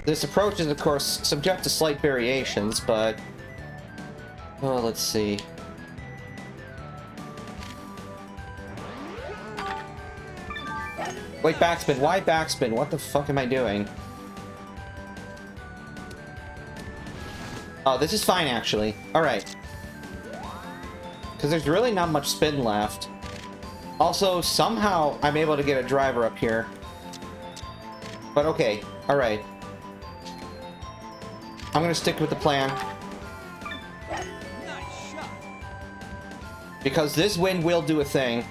This approach is, of course, subject to slight variations, but... Oh, let's see. Wait, backspin. Why backspin? What the fuck am I doing? Oh, this is fine, actually. Alright. Because there's really not much spin left. Also, somehow, I'm able to get a driver up here. But okay. Alright. I'm gonna stick with the plan. Nice shot. Because this wind will do a thing.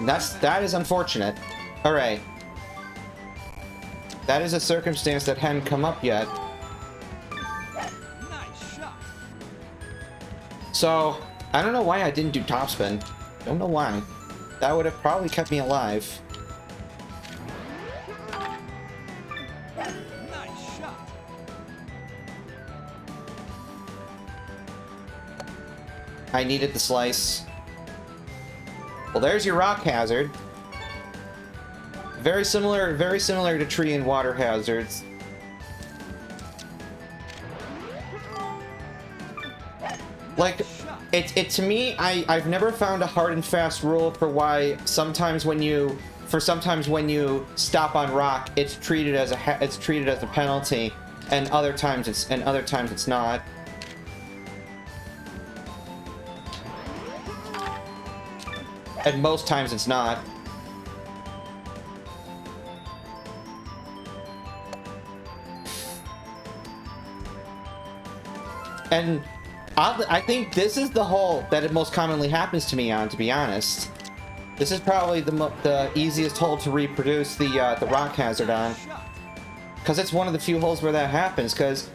That is unfortunate. Alright. That is a circumstance that hadn't come up yet. Nice shot. So, I don't know why I didn't do topspin. Don't know why. That would have probably kept me alive. Nice shot. I needed the slice. Well, there's your rock hazard. Very similar to tree and water hazards. Like, it to me, I've never found a hard and fast rule for why sometimes when you stop on rock, it's treated as a penalty, and other times it's not. And most times it's not. And oddly, I think this is the hole that it most commonly happens to me on, to be honest. This is probably the easiest hole to reproduce the rock hazard on. Because it's one of the few holes where that happens, because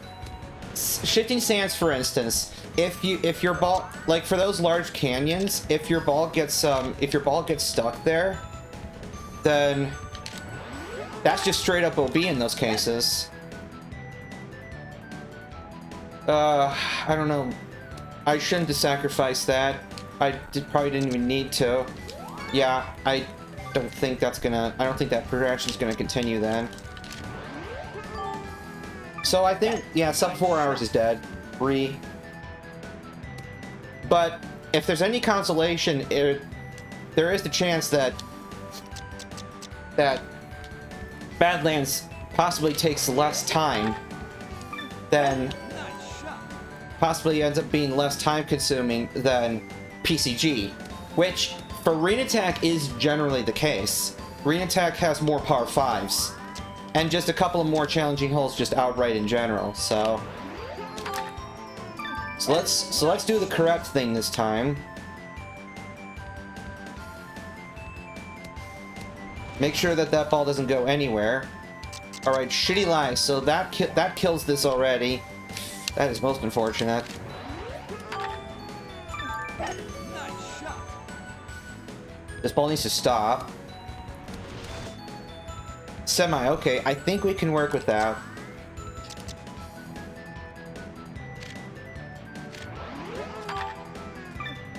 shifting sands, for instance, if your ball, like for those large canyons, if your ball gets stuck there, then that's just straight up OB in those cases. I don't know. I shouldn't have sacrificed that. Probably didn't even need to. Yeah, I don't think that progression's gonna continue then. So I think, yeah, sub 4 hours is dead. But if there's any consolation, there is the chance that Badlands possibly takes less time than possibly ends up being less time consuming than PCG, which for Rain Attack is generally the case. Rain Attack has more par 5s and just a couple of more challenging holes just outright in general. So let's do the correct thing this time. Make sure that ball doesn't go anywhere. All right, shitty lie. So that kills this already. That is most unfortunate. Nice shot. This ball needs to stop. Semi, okay, I think we can work with that.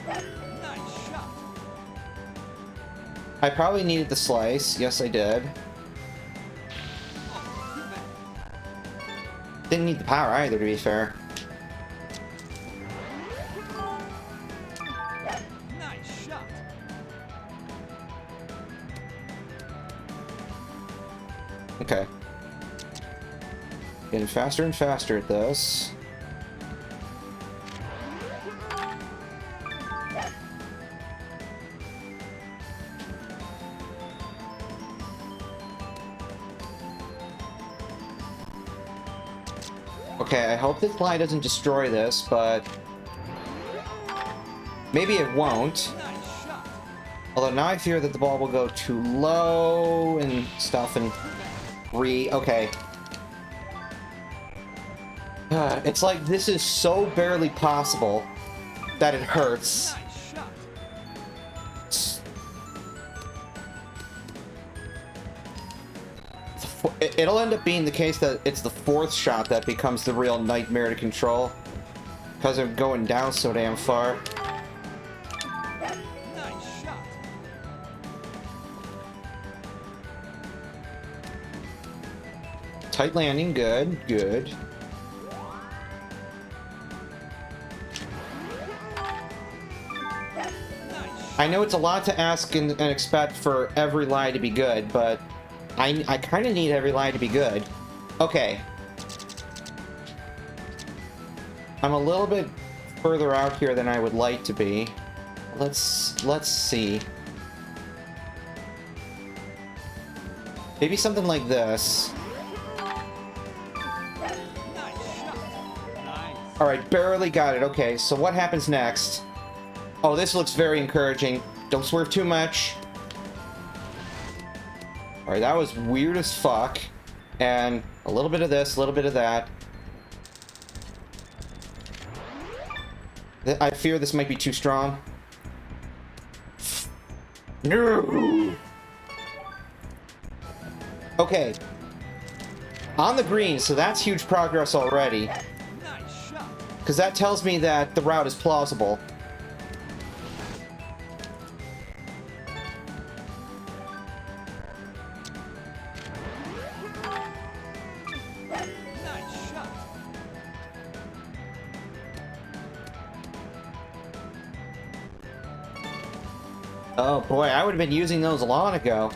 Nice shot. I probably needed the slice. Yes, I did. Didn't need the power either, to be fair. Nice shot. Okay. Getting faster and faster at this. Okay, I hope this lie doesn't destroy this, but Maybe it won't. Nice shot. Although now I fear that the ball will go too low and stuff and okay. It's like this is so barely possible that it hurts. Nice shot. It'll end up being the case that it's the fourth shot that becomes the real nightmare to control. Because I'm going down so damn far. Nice shot. Tight landing, good, good. I know it's a lot to ask and expect for every lie to be good, but I kind of need every lie to be good. Okay. I'm a little bit further out here than I would like to be. Let's see. Maybe something like this. Nice shot. Nice. Alright, barely got it. Okay, so what happens next? Oh, this looks very encouraging. Don't swerve too much. Alright, that was weird as fuck. And a little bit of this, a little bit of that. I fear this might be too strong. No! Okay. On the green, so that's huge progress already. Nice shot. Because that tells me that the route is plausible. Nice shot. Oh boy, I would have been using those a long ago.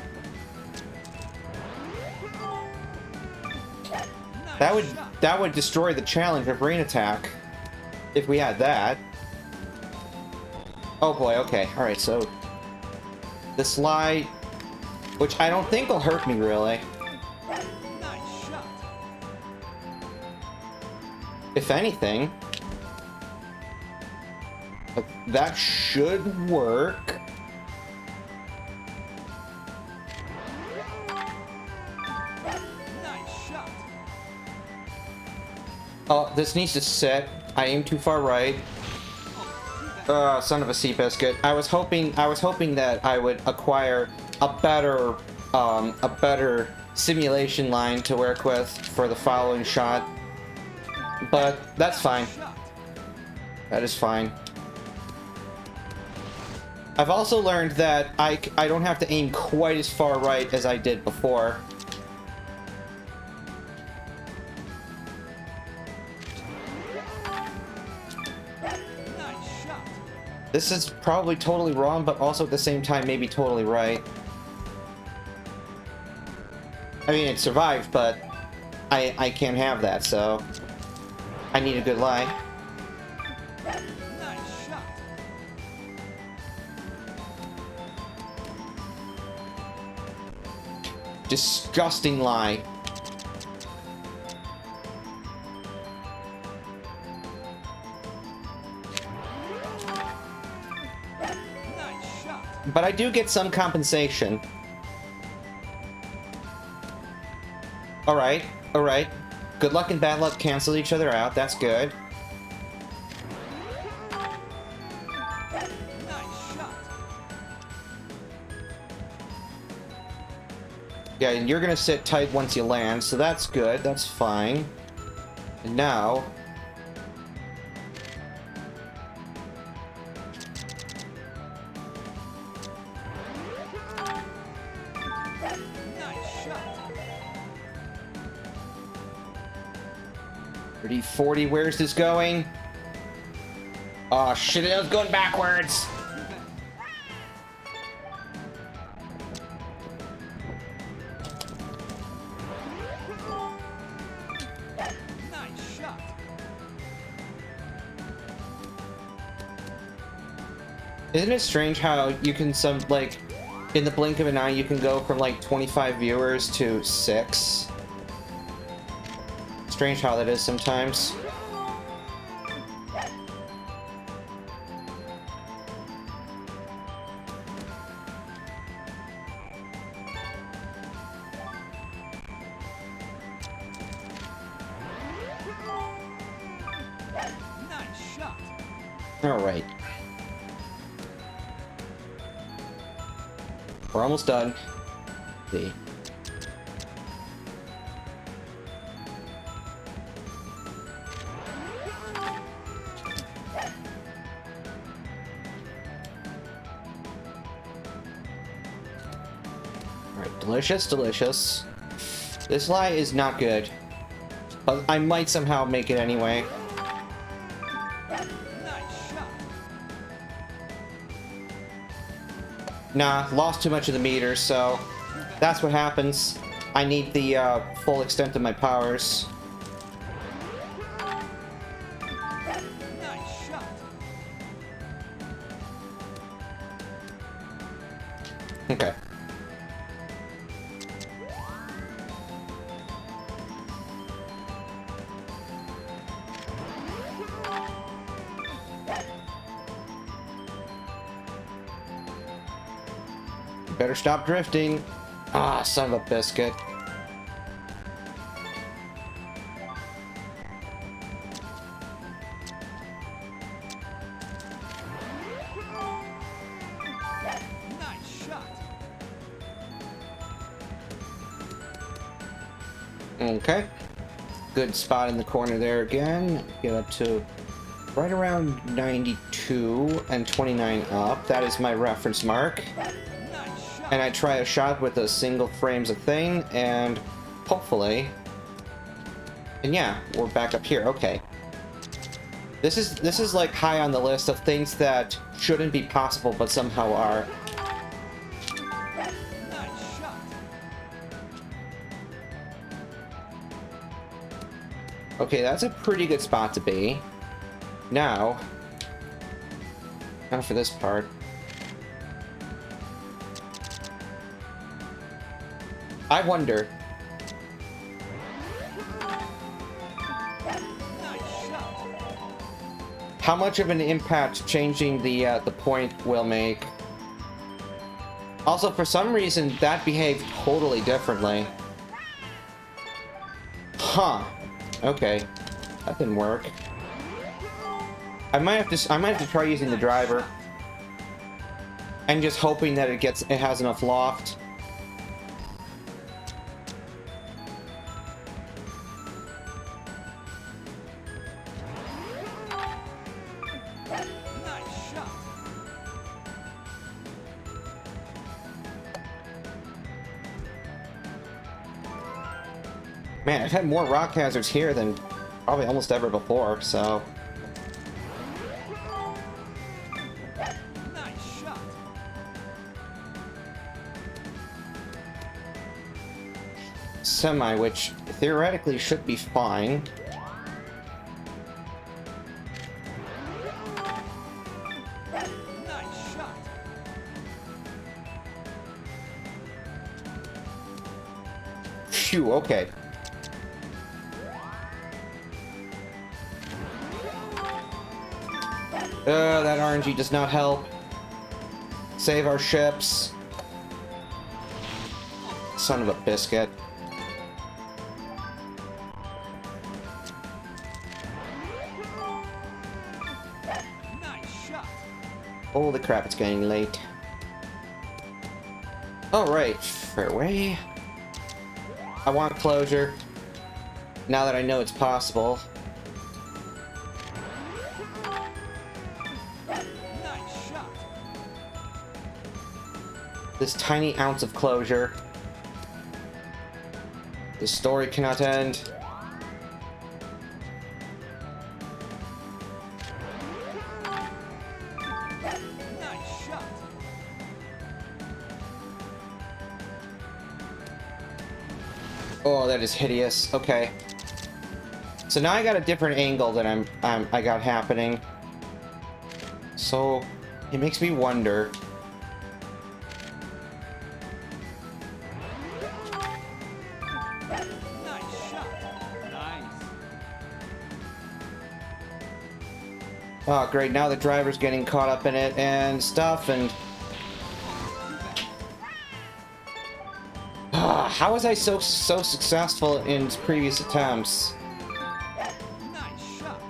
Nice shot. That would destroy the challenge of rain attack if we had that. Oh boy, okay. Alright, so the slide, which I don't think will hurt me really. Nice shot. If anything. But that should work. Nice shot. Oh, this needs to sit. I aim too far right. Son of a sea biscuit. I was hoping that I would acquire a better simulation line to work with for the following shot. But that's fine. Shot. That is fine. I've also learned that I don't have to aim quite as far right as I did before. Nice shot. This is probably totally wrong, but also at the same time maybe totally right. I mean, it survived, but I can't have that, so I need a good lie. Nice shot. Disgusting lie. Nice shot. But I do get some compensation. Alright, alright. Good luck and bad luck cancel each other out, that's good. Nice shot. Yeah, and you're gonna sit tight once you land, so that's good, that's fine. And now... Nice shot. 30, 40, where's this going? Oh shit, it was going backwards! Nice shot. Isn't it strange how you can like, in the blink of an eye, you can go from like 25 viewers to 6? Strange how that is sometimes. Alright. We're almost done. See. Alright, delicious, delicious. This lie is not good. But I might somehow make it anyway. Nah, lost too much of the meter, so that's what happens. I need the full extent of my powers. Nice shot. Okay. Better stop drifting. Ah, son of a biscuit. Nice shot. Okay. Good spot in the corner there again. Get up to right around 92 and 29 up. That is my reference mark. And I try a shot with a single frames a thing, and hopefully... And yeah, we're back up here. Okay. This is like high on the list of things that shouldn't be possible, but somehow are. Nice shot. Okay, that's a pretty good spot to be. Now for this part. I wonder. How much of an impact changing the point will make. Also, for some reason, that behaved totally differently. Huh. Okay. That didn't work. I might have to try using the driver. And just hoping that it has enough loft. Man, I've had more rock hazards here than probably almost ever before, so... Nice shot. Semi, which theoretically should be fine. Nice shot. Phew, okay. That RNG does not help. Save our ships. Son of a biscuit. Nice shot. Holy crap, it's getting late. Alright, fairway. I want closure. Now that I know it's possible. Nice shot. This tiny ounce of closure. The story cannot end. Nice shot. Oh, that is hideous. Okay. So now I got a different angle that I got happening. So it makes me wonder. Nice shot. Nice. Oh, great. Now the driver's getting caught up in it and stuff, and... how was I so successful in previous attempts? Nice shot.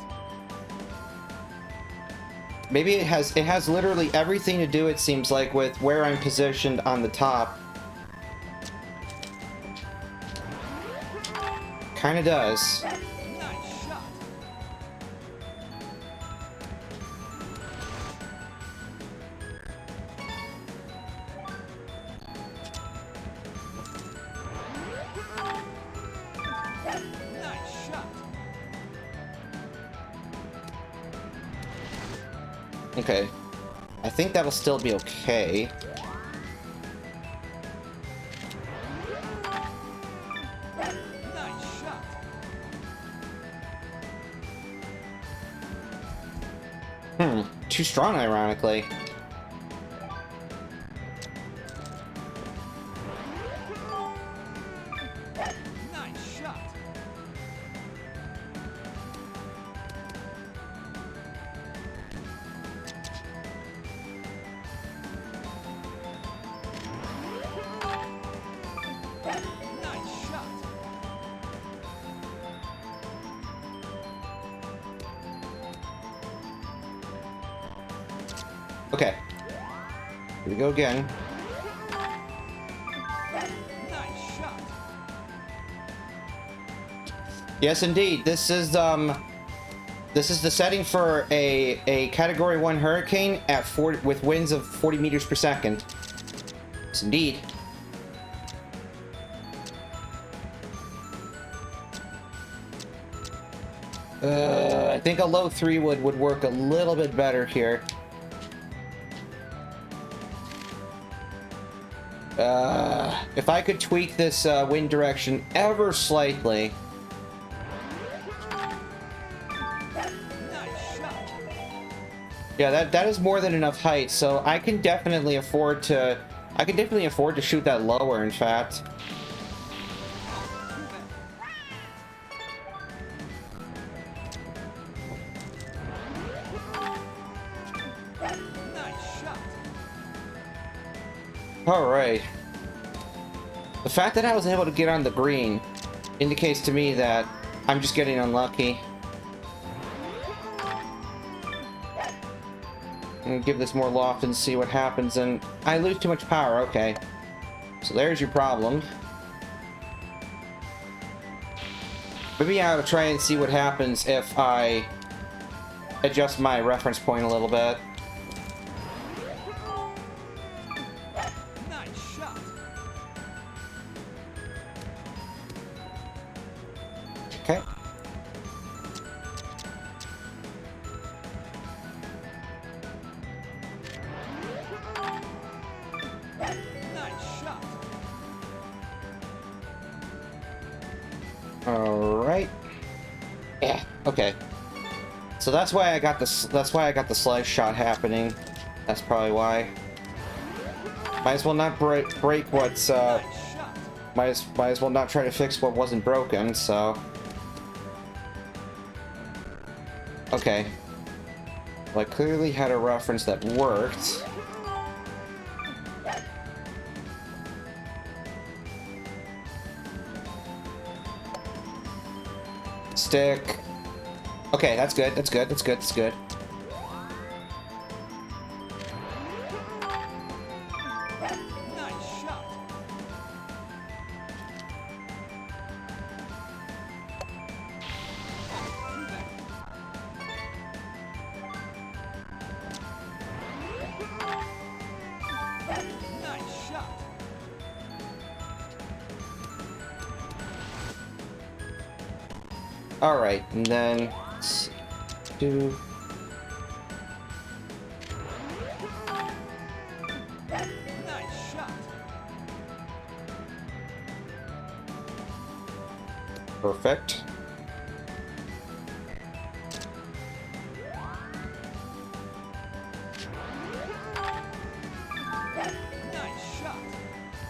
Maybe it has literally everything to do, it seems like, with where I'm positioned on the top. Kinda does. Nice shot. Nice shot. Okay. I think that'll still be okay. Nice shot. Too strong, ironically. Nice shot. Nice shot. Okay. Here we go again. Nice shot. Yes, indeed. This is the setting for a Category 1 hurricane at 40 with winds of 40 meters per second. Yes, indeed. I think a low 3 would work a little bit better here. If I could tweak this wind direction ever slightly. Nice shot. Yeah, that is more than enough height, so I can definitely afford to shoot that lower, in fact. Nice shot. Alright. The fact that I was able to get on the green indicates to me that I'm just getting unlucky. I'm gonna give this more loft and see what happens, and I lose too much power, okay. So there's your problem. Maybe I ought to try and see what happens if I adjust my reference point a little bit. Nice shot. Okay. Nice shot. Alright. Yeah, okay. So that's why I got the slice shot happening. That's probably why. Might as well not break what's Nice shot. might as well not try to fix what wasn't broken, so. Okay. Well, I clearly had a reference that worked. Stick. Okay, that's good, that's good, that's good, that's good. Nice shot. Nice shot. Alright, and then let's do. Nice shot. Perfect. Nice shot.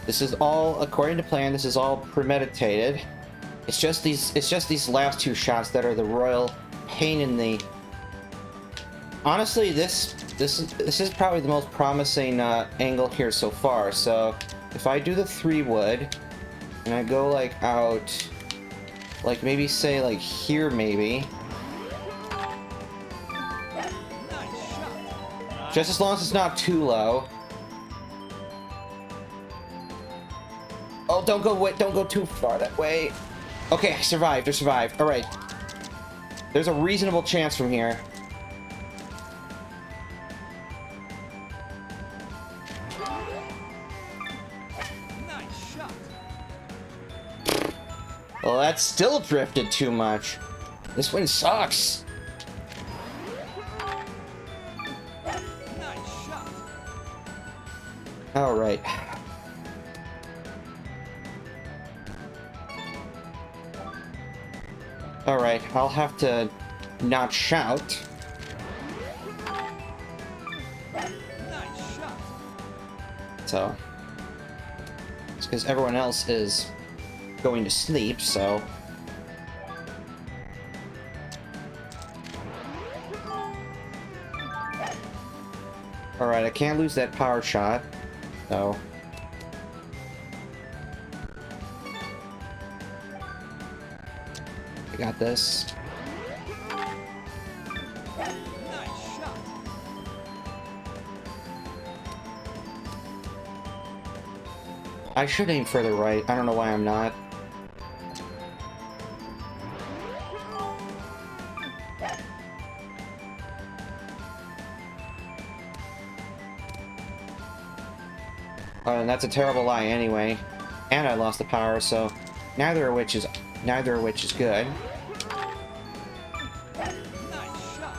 This is all according to plan. This is all premeditated. It's just these last two shots that are the royal pain in the. Honestly, this is probably the most promising angle here so far. So if I do the 3 wood and I go like out, like maybe say like here maybe. Nice shot. Just as long as it's not too low. Oh, don't go too far that way. Okay, I survived. I survived. All right. There's a reasonable chance from here. Nice shot. Well, that still drifted too much. This wind sucks. Nice shot. All right. All right, I'll have to not shout. Nice shot. So, it's because everyone else is going to sleep, so. Alright, I can't lose that power shot, so. I got this. Nice shot. I should aim further right. I don't know why I'm not. And that's a terrible lie anyway. And I lost the power, so neither of which is good. Nice shot.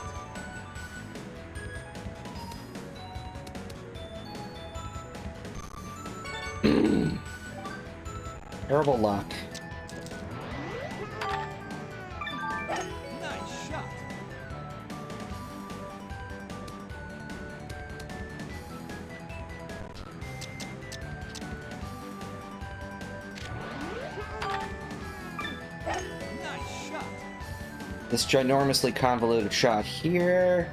Terrible luck. Nice shot. Nice shot. This ginormously convoluted shot here.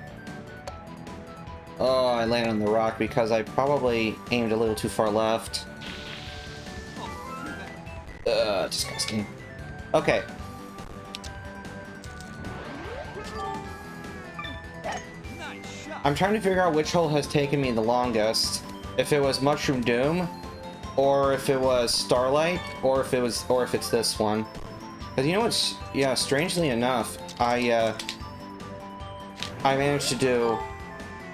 Oh, I landed on the rock because I probably aimed a little too far left. Disgusting. Okay. Nice shot. I'm trying to figure out which hole has taken me the longest. If it was Mushroom Doom, or if it was Starlight, or if it's this one. Because you know what's, yeah, strangely enough, I managed to do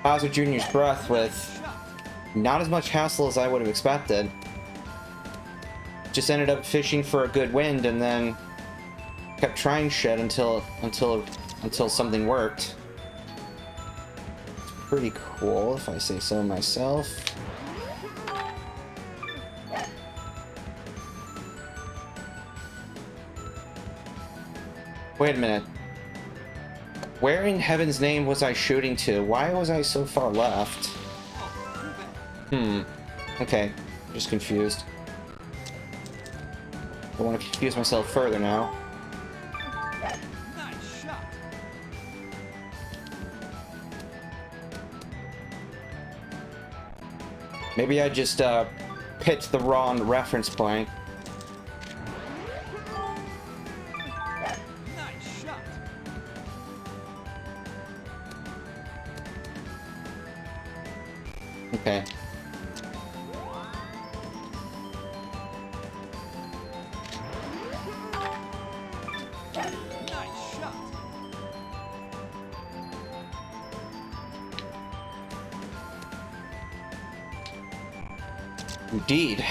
Bowser Jr.'s Breath with not as much hassle as I would have expected. Just ended up fishing for a good wind and then kept trying shit until something worked. It's pretty cool, if I say so myself. Wait a minute. Where in heaven's name was I shooting to? Why was I so far left? Okay. Just confused. I want to confuse myself further now. Nice shot. Maybe I just picked the wrong reference point. Nice shot. Okay. Nice shot. Indeed.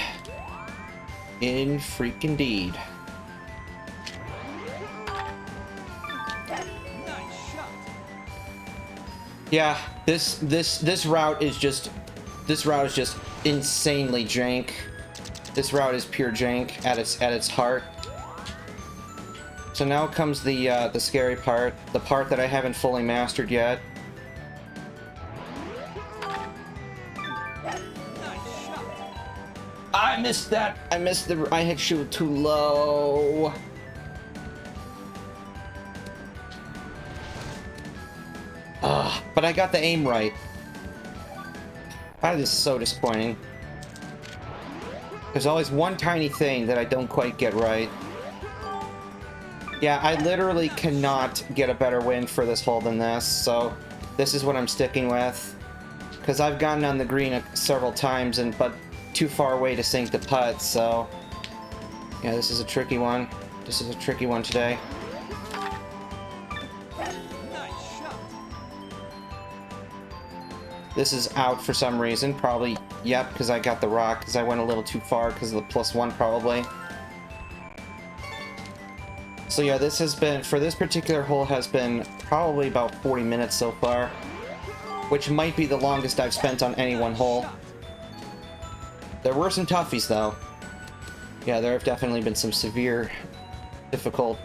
In freaking deed. Nice shot. Yeah, this route is just insanely jank. This route is pure jank at its heart. So now comes the scary part, the part that I haven't fully mastered yet. Nice shot. I missed that. I hit shoot too low. But I got the aim right. That is so disappointing. There's always one tiny thing that I don't quite get right. Yeah, I literally cannot get a better win for this hole than this, so this is what I'm sticking with. Because I've gotten on the green several times, but too far away to sink the putt, so... Yeah, this is a tricky one. This is a tricky one today. Nice shot. This is out for some reason. Probably, yep, because I got the rock, because I went a little too far because of the +1 probably. So yeah, this has been, for this particular hole, has been probably about 40 minutes so far. Which might be the longest I've spent on any one hole. There were some toughies, though. Yeah, there have definitely been some severe, difficult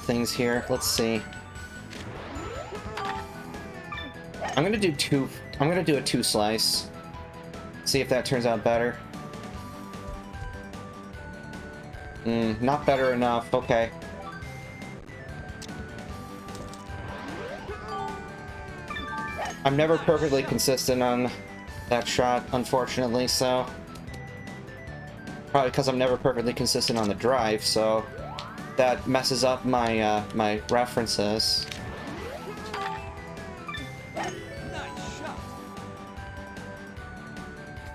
things here. Let's see. I'm gonna do a 2 slice. See if that turns out better. Not better enough. Okay. I'm never perfectly consistent on that shot, unfortunately, so... Probably because I'm never perfectly consistent on the drive, so... That messes up my, my references. Nice shot.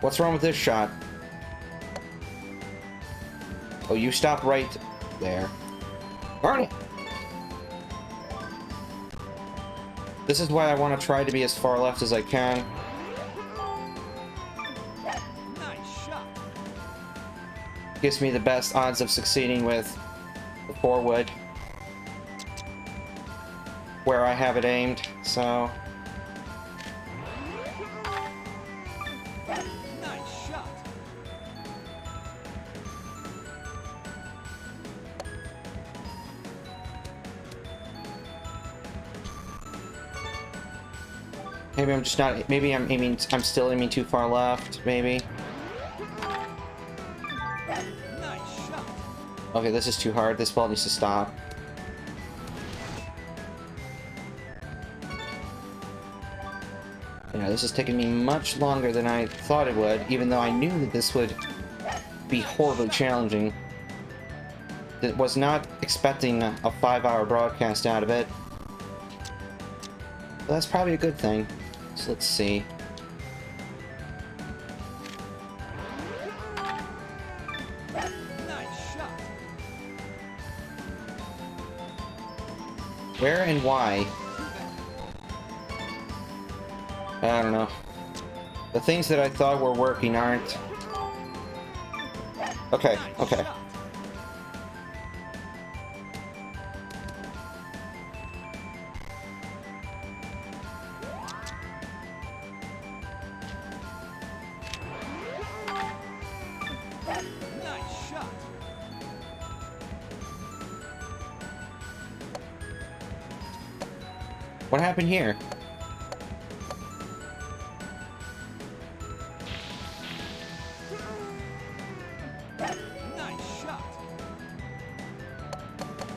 What's wrong with this shot? Oh, you stop right there. Darn it! This is why I want to try to be as far left as I can. Nice shot. Gives me the best odds of succeeding with the 4-wood. Where I have it aimed, so... Nice shot. Maybe I'm just not... Maybe I'm aiming... I'm still aiming too far left, maybe. Nice shot. Okay, this is too hard. This ball needs to stop. Yeah, this is taking me much longer than I thought it would, even though I knew that this would be horribly challenging. I was not expecting a 5-hour broadcast out of it. But that's probably a good thing. So let's see. Nice shot. Where and why? I don't know. The things that I thought were working aren't. Okay, okay. Nice shot. What happened here? Nice shot.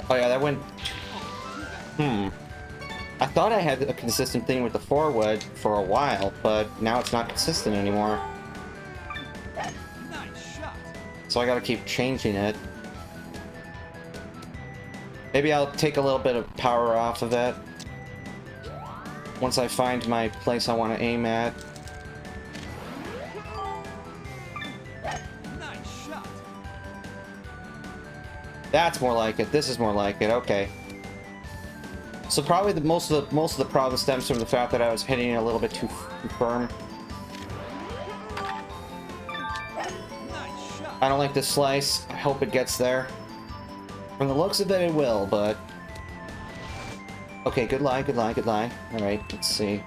Oh yeah, that went... I thought I had a consistent thing with the 4-wood for a while, but now it's not consistent anymore. Nice shot. So I gotta keep changing it. Maybe I'll take a little bit of power off of it. Once I find my place I want to aim at. Nice shot. That's more like it. This is more like it. Okay. So probably most of the problem stems from the fact that I was hitting it a little bit too firm. Nice shot. I don't like this slice. I hope it gets there. From the looks of it, it will, but... Okay, good lie, good lie, good lie. Alright, let's see.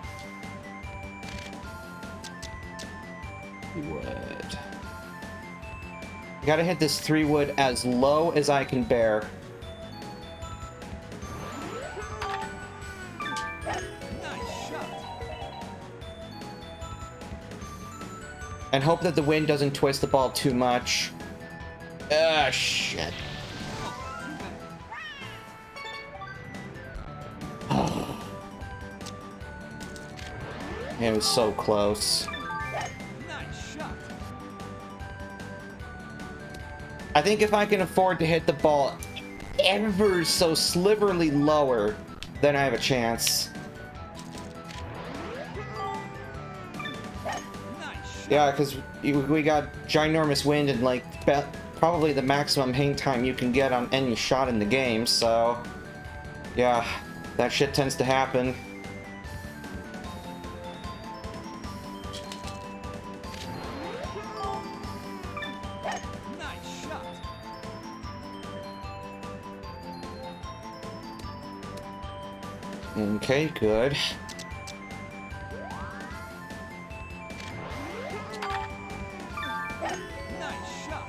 Wood. I gotta hit this 3-wood as low as I can bear. Nice shot. And hope that the wind doesn't twist the ball too much. Ah, shit. It was so close. Nice shot. I think if I can afford to hit the ball ever so sliverly lower, then I have a chance. Yeah, because we got ginormous wind and like probably the maximum hang time you can get on any shot in the game, so yeah, that shit tends to happen. Nice shot. Okay, good. Nice shot.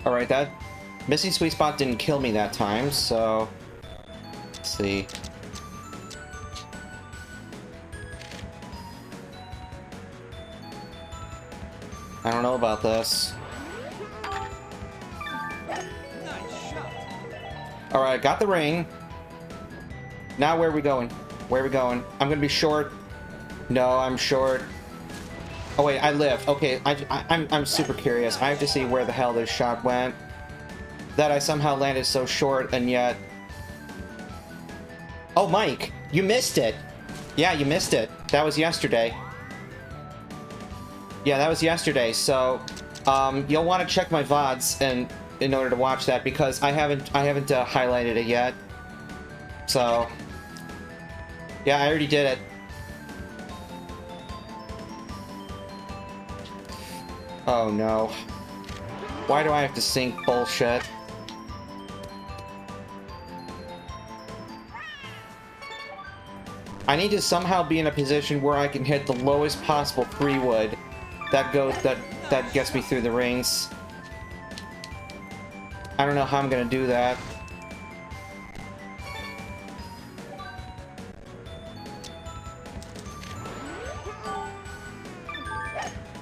Alright, that missing sweet spot didn't kill me that time, so let's see. I don't know about this. Nice shot. Alright, got the ring. Now where are we going? Where are we going? I'm gonna be short. No, I'm short. Oh wait, I live. Okay, I'm super curious. I have to see where the hell this shot went. That I somehow landed so short and yet... Oh, Mike, you missed it. Yeah, you missed it. That was yesterday. Yeah, that was yesterday. So, you'll want to check my VODs and in order to watch that because I haven't highlighted it yet. So, yeah, I already did it. Oh no. Why do I have to sink bullshit? I need to somehow be in a position where I can hit the lowest possible 3-wood that gets me through the rings. I don't know how I'm gonna do that.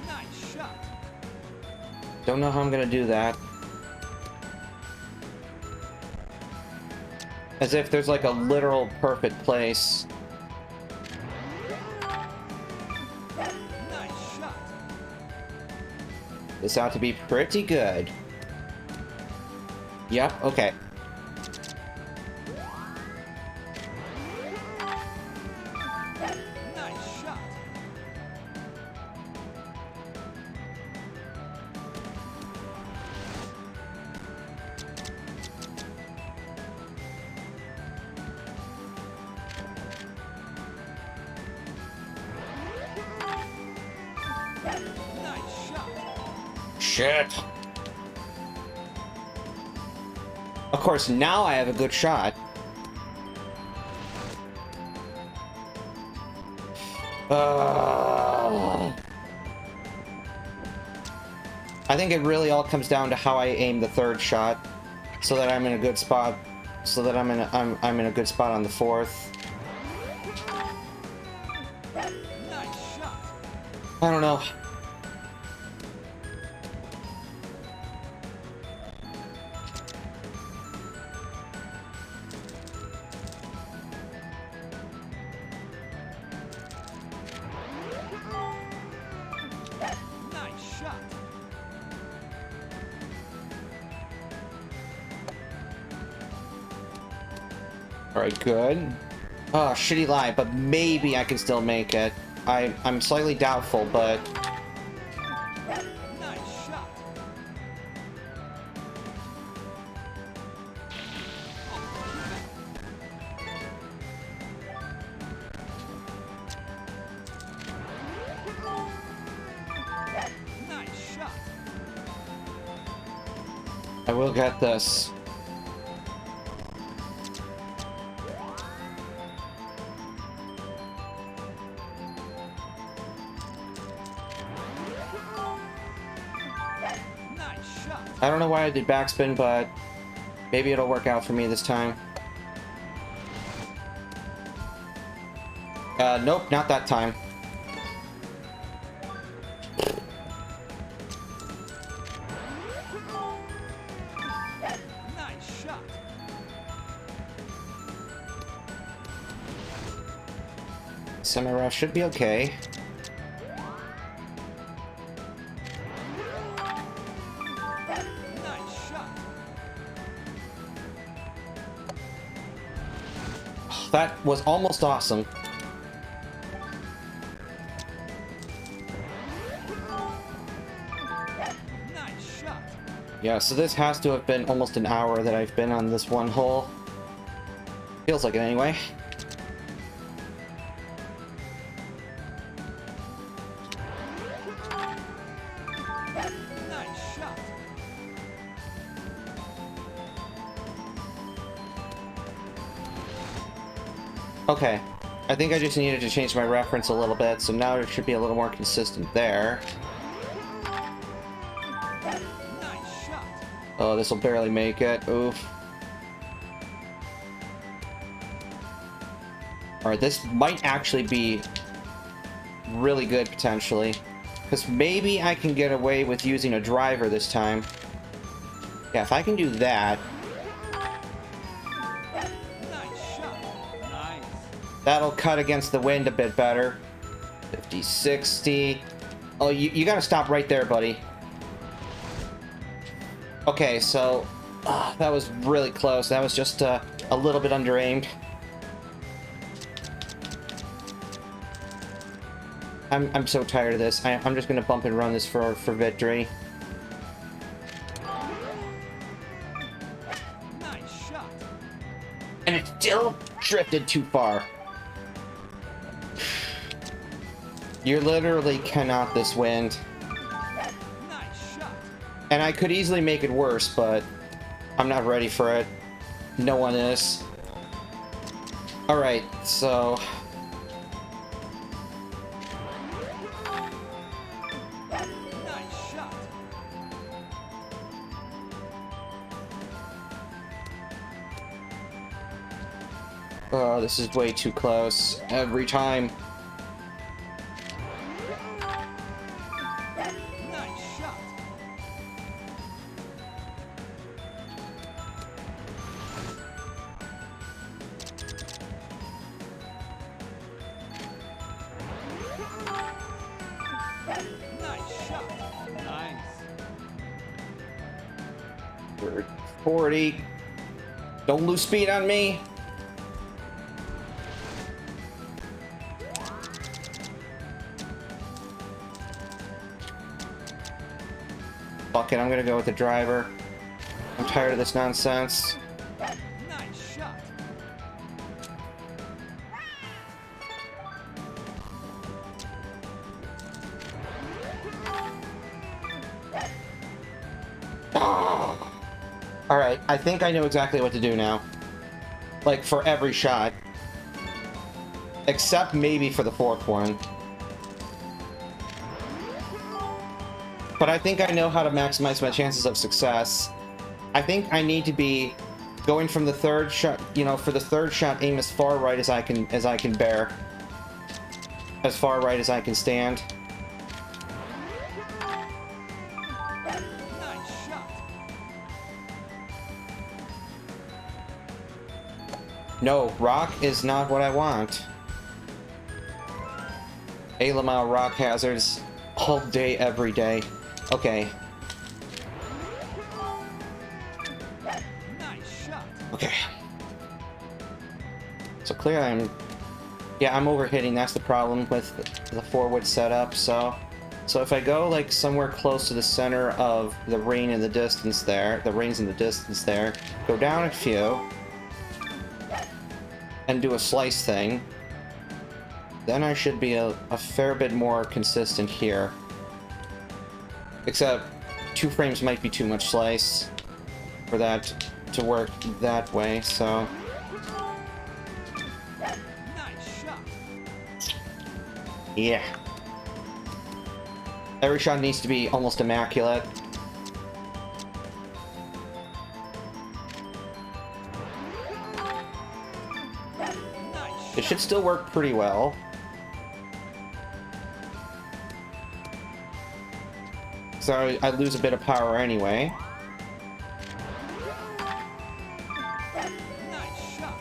Nice shot. Don't know how I'm gonna do that. As if there's like a literal perfect place. Nice shot. This ought to be pretty good. Yep, okay. Nice shot. Nice shot. Shit. Of course, now I have a good shot. I think it really all comes down to how I aim the third shot, so that I'm in a good spot. So that I'm in a good spot on the fourth. Nice shot. I don't know. Nice shot. Alright, good. Oh, shitty lie, but maybe I can still make it. I'm slightly doubtful, but... Nice shot. Nice shot. I will get this. Nice shot. I don't know why I did backspin, but maybe it'll work out for me this time. Nope, not that time. Nice shot. Semi-rush should be okay. Nice shot. That was almost awesome. Yeah, so this has to have been almost an hour that I've been on this one hole. Feels like it anyway. Nice shot. Okay, I think I just needed to change my reference a little bit, so now it should be a little more consistent there. Nice shot. Oh, this will barely make it. Oof. Alright, this might actually be really good, potentially. Because maybe I can get away with using a driver this time. Yeah, if I can do that, Nice shot. Nice. that'll cut against the wind a bit better. 50, 60. Oh, you gotta stop right there, buddy. Okay, so that was really close. That was just a little bit under-aimed. I'm so tired of this. I'm just gonna bump and run this for victory. Nice shot. And it still drifted too far. You literally cannot this wind. Nice shot. And I could easily make it worse, but I'm not ready for it. No one is. Alright, so... Nice shot. Oh, this is way too close. Every time. Nice shot. Nice shot. Nice. 40. Don't lose speed on me. Fuck it, I'm gonna go with the driver. I'm tired of this nonsense. Nice shot. Alright, I think I know exactly what to do now. Like, for every shot. Except maybe for the fourth one. But I think I know how to maximize my chances of success. I think I need to be going from the third shot, you know, for the third shot, aim as far right as I can bear. As far right as I can stand. Nice shot. No, rock is not what I want. 8 mile rock hazards all day, every day. Okay, Nice shot. okay. So clearly I'm overhitting. That's the problem with the forward setup. So if I go like somewhere close to the center of the rain in the distance there, go down a few, and do a slice thing, then I should be a fair bit more consistent here. Except 2 frames might be too much slice for that to work that way, so... Nice shot. yeah. Every shot needs to be almost immaculate. Nice It should still work pretty well. So I lose a bit of power anyway. Nice shot.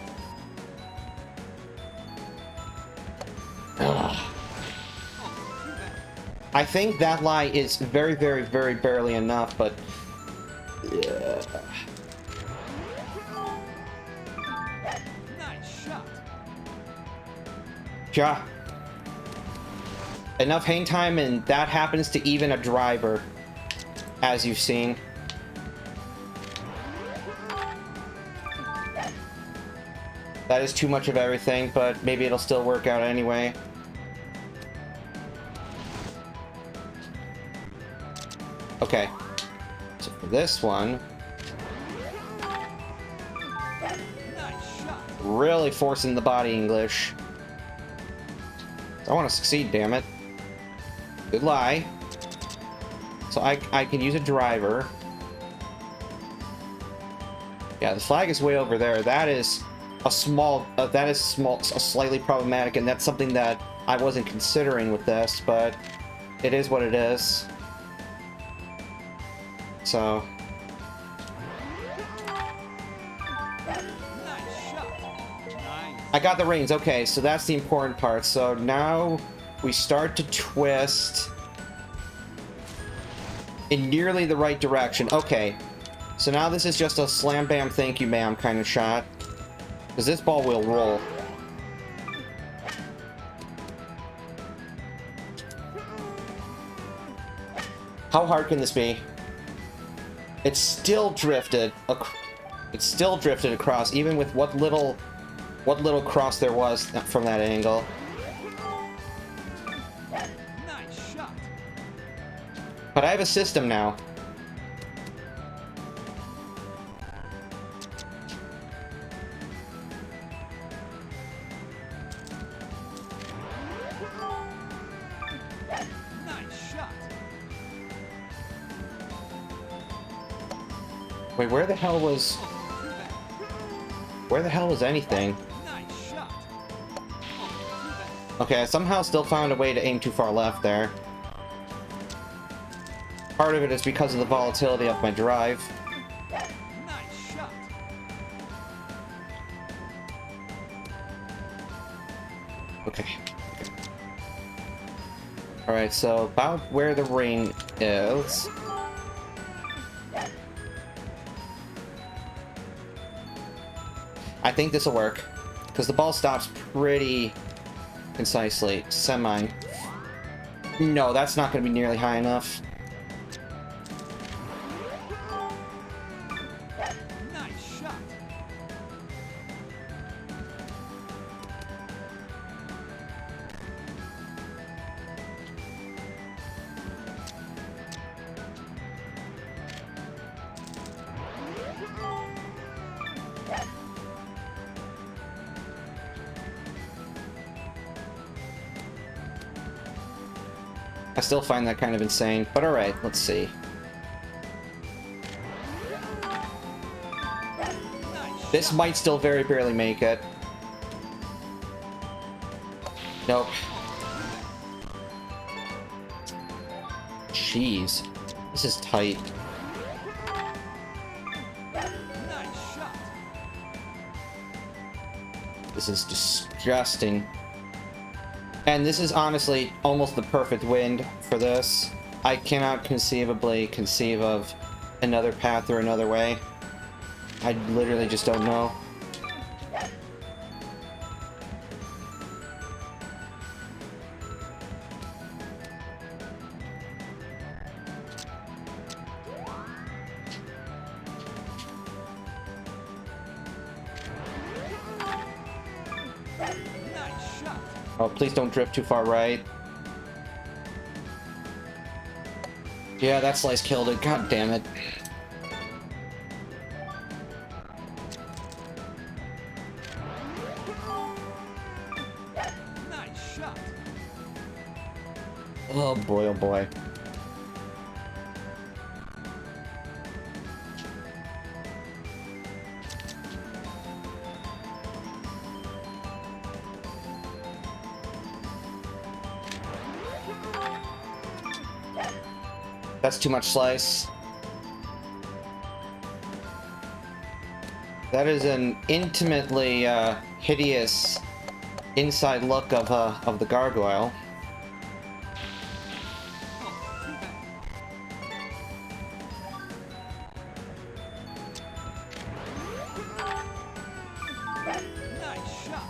I think that lie is very, very, very barely enough, but... Nice shot. yeah. Enough hang time, and that happens to even a driver, as you've seen. That is too much of everything, but maybe it'll still work out anyway. Okay. So for this one, Nice shot. really forcing the body English. I want to succeed, damn it. Good lie. So I can use a driver. Yeah, the flag is way over there. That is a slightly problematic, and that's something that I wasn't considering with this, but it is what it is. So Nice shot. Nice. I got the rings. Okay, so that's the important part. So now we start to twist in nearly the right direction. Okay, so now this is just a slam bam thank you ma'am kind of shot, because this ball will roll. How hard can this be? It's still drifted. It's still drifted across, even with what little cross there was from that angle. Nice shot. But I have a system now. Nice shot. Wait, where the hell was anything? Nice shot. Okay, I somehow still found a way to aim too far left there. Part of it is because of the volatility of my drive. Nice shot. Okay. Alright, so about where the ring is. I think this will work, because the ball stops pretty concisely. Semi. No, that's not going to be nearly high enough. Nice shot. I still find that kind of insane, but alright, let's see. This might still very barely make it. Nope. Jeez. This is tight. Nice shot. This is disgusting. And this is honestly almost the perfect wind for this. I cannot conceivably conceive of another path or another way. I literally just don't know. Nice shot. Oh, please don't drift too far right. Yeah, that slice killed it. God damn it. Nice shot. Oh boy, oh boy. That's too much slice. That is an intimately hideous inside look of the gargoyle. Nice shot.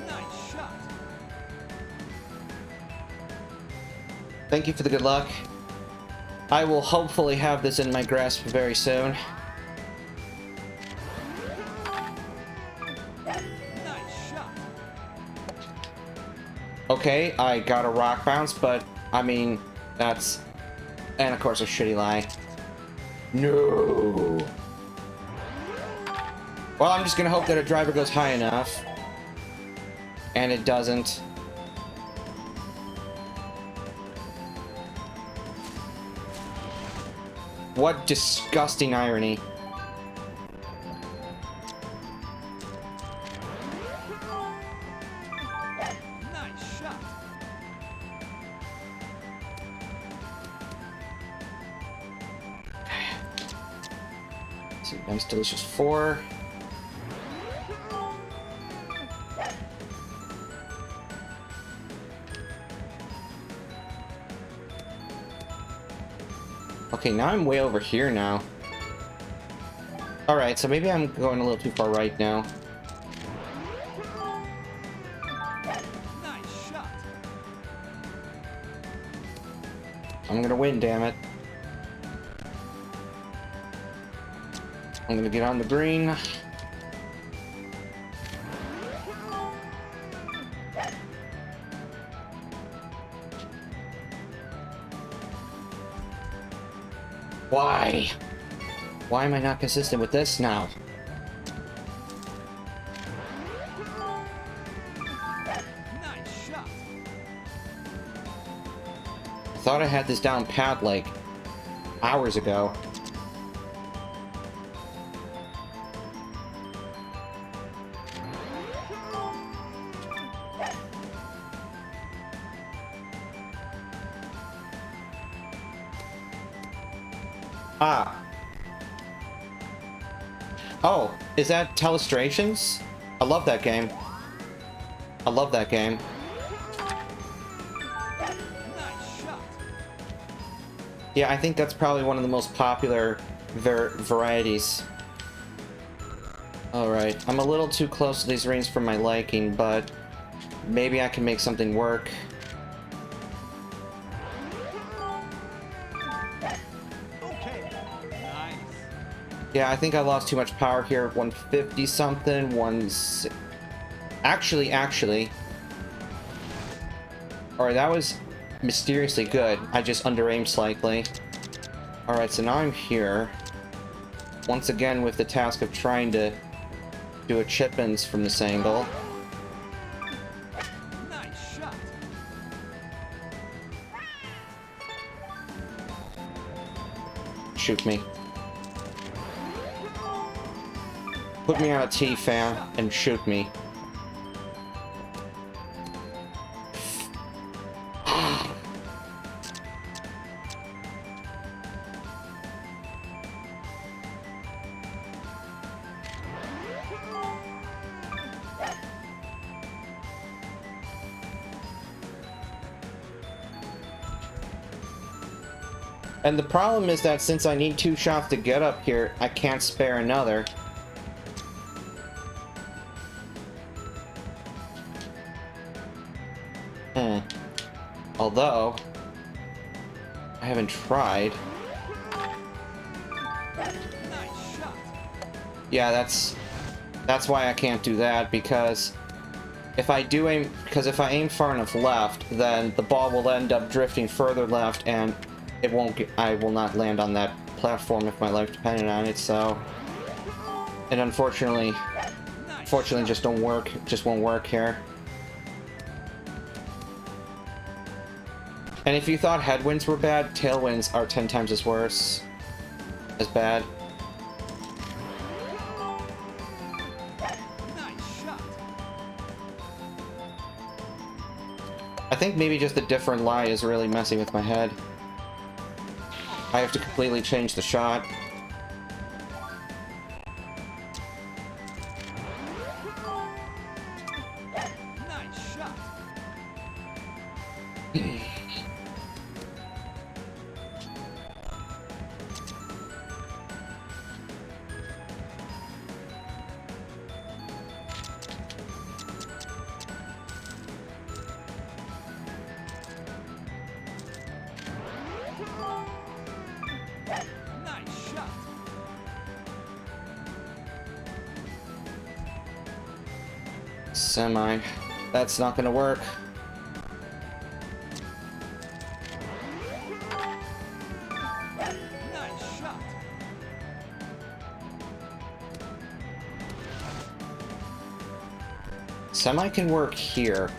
Nice shot. Thank you for the good luck. I will hopefully have this in my grasp very soon. Nice shot. Okay, I got a rock bounce, but I mean, that's... And of course a shitty lie. No! Well, I'm just gonna hope that a driver goes high enough. And it doesn't. What disgusting irony. Nice shot. Nice delicious 4. Okay, now I'm way over here now. Alright, so maybe I'm going a little too far right now. Nice shot. I'm gonna win, damn it. I'm gonna get on the green. Why? Why am I not consistent with this now? Nice shot. I thought I had this down pat like hours ago. Ah. Oh, is that Telestrations? I love that game. I love that game. Nice shot. Yeah, I think that's probably one of the most popular varieties. Alright, I'm a little too close to these rings for my liking, but maybe I can make something work. Okay. Nice. Yeah, I think I lost too much power here. 150 something, Actually. Alright, that was mysteriously good. I just under-aimed slightly. Alright, so now I'm here. Once again with the task of trying to do a chip-ins from this angle. Nice shot. Shoot me. Put me on a T, fam, and shoot me. And the problem is that since I need 2 shots to get up here, I can't spare another. Although, I haven't tried. Nice shot. Yeah, that's why I can't do that, because if I aim far enough left, then the ball will end up drifting further left, and I will not land on that platform if my life depended on it. So, and unfortunately, just won't work here. And if you thought headwinds were bad, tailwinds are 10 times as bad. Nice shot. I think maybe just a different lie is really messing with my head. I have to completely change the shot. Nice shot. Semi. That's not gonna work. Nice shot. Semi can work here.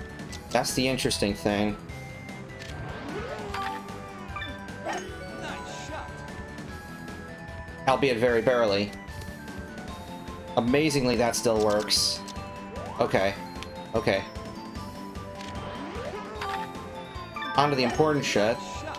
That's the interesting thing. Nice shot. Albeit very barely. Amazingly, that still works. Okay. Okay. On to the important shit. Shot.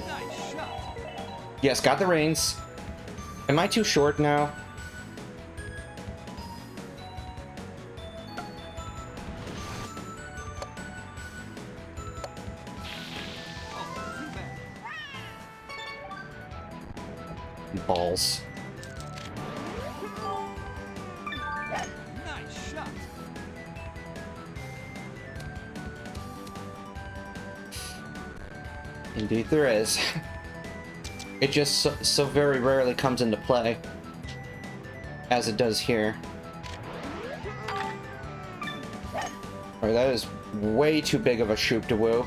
Nice shot. Yes, got the reins. Am I too short now? Oh, too bad. Balls. Nice shot. Indeed there is. It just so very rarely comes into play. As it does here. Alright, that is way too big of a shoop to woo.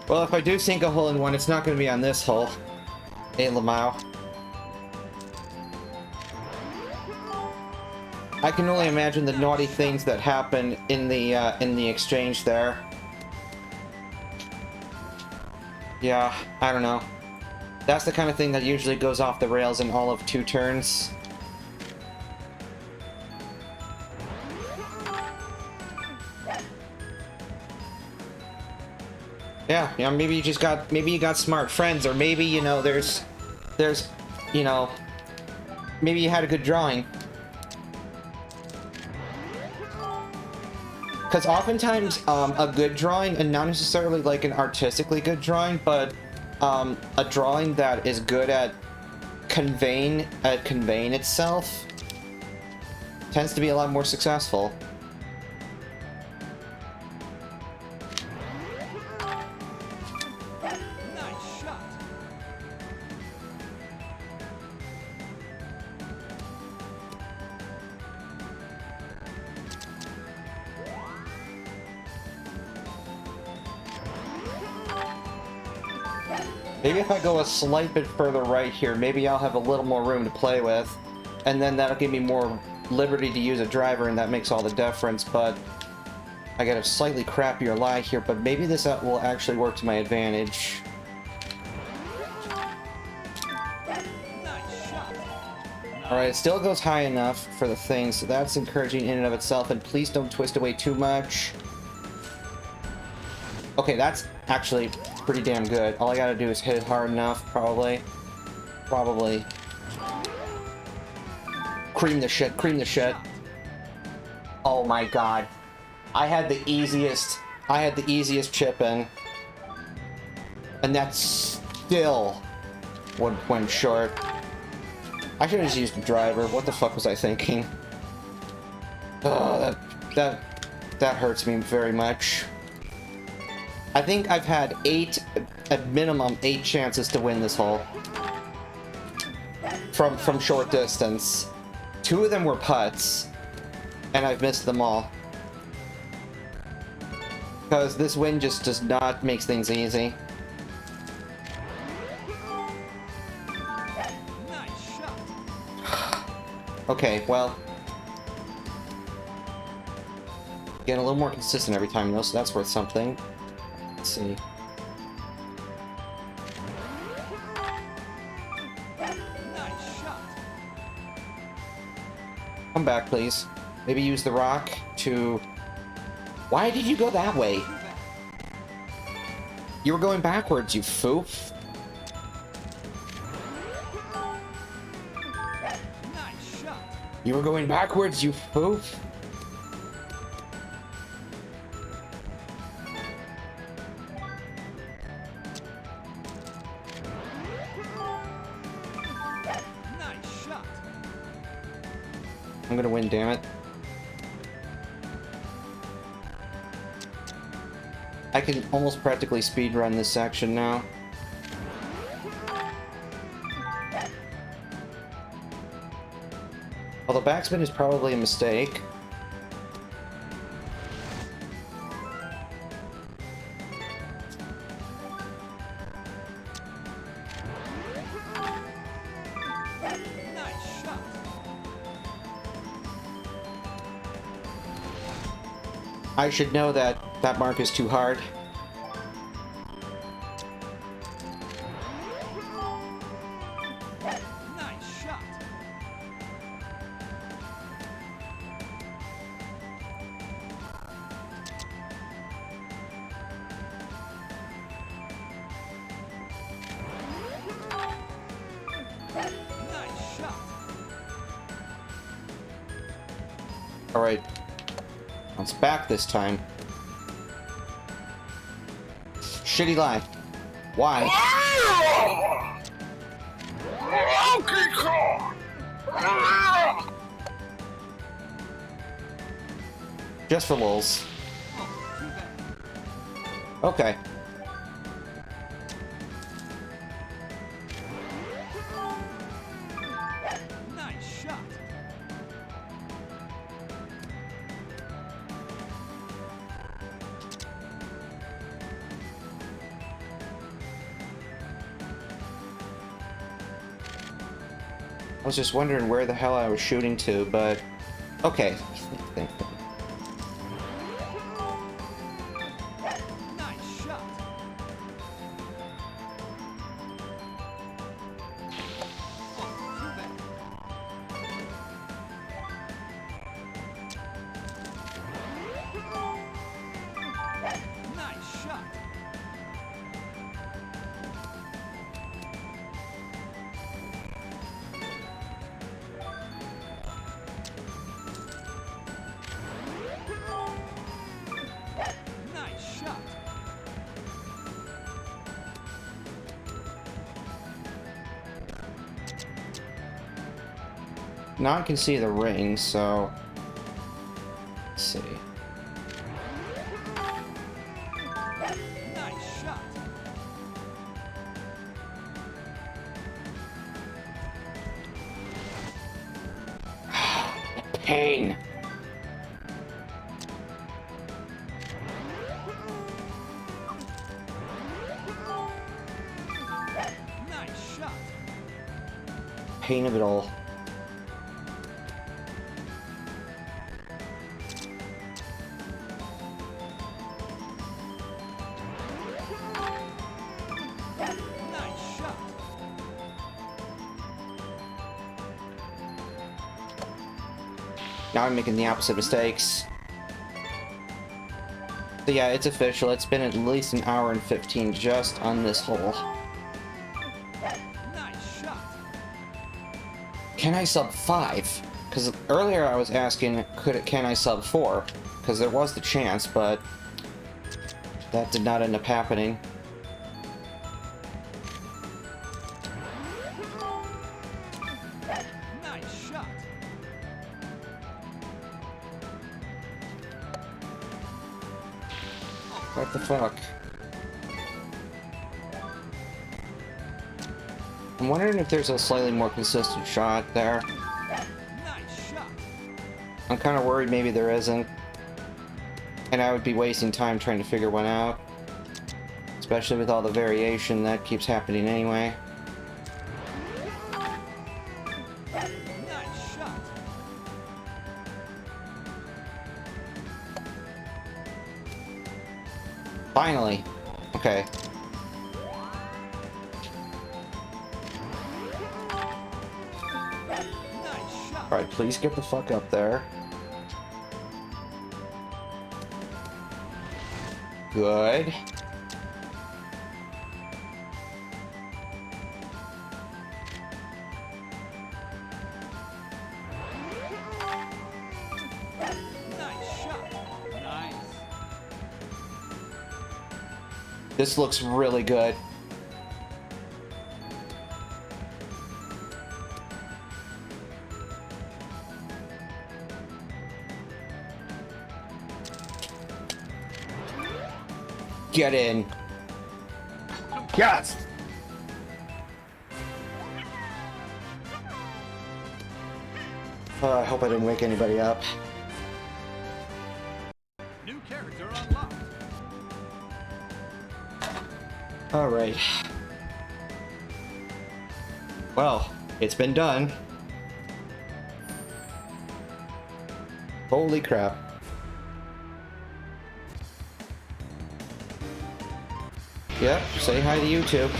Well, if I do sink a hole in one, it's not going to be on this hole. Hey, Lamau. I can only imagine the naughty things that happen in the exchange there. Yeah, I don't know. That's the kind of thing that usually goes off the rails in all of 2 turns. Yeah, you know, maybe you got smart friends, or maybe, you know, there's, you know, maybe you had a good drawing. Because oftentimes, a good drawing, and not necessarily like an artistically good drawing, but a drawing that is good at conveying itself, tends to be a lot more successful. Nice shot. Maybe if I go a slight bit further right here, maybe I'll have a little more room to play with, and then that'll give me more liberty to use a driver, and that makes all the difference. But I got a slightly crappier lie here, but maybe this will actually work to my advantage. Nice shot. Alright, it still goes high enough for the thing, so that's encouraging in and of itself, and please don't twist away too much. Okay, that's actually pretty damn good. All I gotta do is hit it hard enough, probably. Probably. Cream the shit, cream the shit. Oh my god. I had the easiest chip in. And that still went short. I should have just used the driver. What the fuck was I thinking? Oh, that hurts me very much. I think I've had at minimum 8 chances to win this hole. From short distance. 2 of them were putts, and I've missed them all. Because this wind just does not make things easy. Nice shot. Okay, well. Getting a little more consistent every time though, so that's worth something. Let's see. Nice shot. Come back, please. Maybe use the rock to... Why did you go that way? You were going backwards, you foof. Nice shot. You were going backwards, you foof. I'm gonna win, damn it. I can almost practically speedrun this section now. Although backspin is probably a mistake. Nice shot. I should know that that mark is too hard. Nice shot. Nice shot. Alright. It's back this time. Shitty lie. Why? Just for lulz. Oh, too bad. Okay. Nice shot. I was just wondering where the hell I was shooting to, but... Okay. Nice shot. Oh, too bad. Nice shot. Nice shot. Now I can see the ring, so... Let's see. Nice shot. Pain! Nice shot. Pain of it all. Nice shot. Now I'm making the opposite mistakes. So yeah, it's official. It's been at least an hour and 15 just on this hole. Nice shot. Can I sub 5? Because earlier I was asking, can I sub 4? Because there was the chance, but that did not end up happening. Nice shot. What the fuck? I'm wondering if there's a slightly more consistent shot there. Nice shot. I'm kind of worried maybe there isn't. And I would be wasting time trying to figure one out. Especially with all the variation that keeps happening anyway. Nice shot. Finally! Okay. Nice shot. Alright, please get the fuck up there. Good. Nice shot. Nice. This looks really good. Get in. Yes! I hope I didn't wake anybody up. New character unlocked. Alright. Well, it's been done. Holy crap. Yep, say hi to YouTube.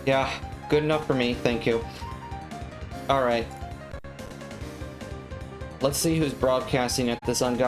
Yeah, good enough for me, thank you. Alright. Let's see who's broadcasting at this ungodly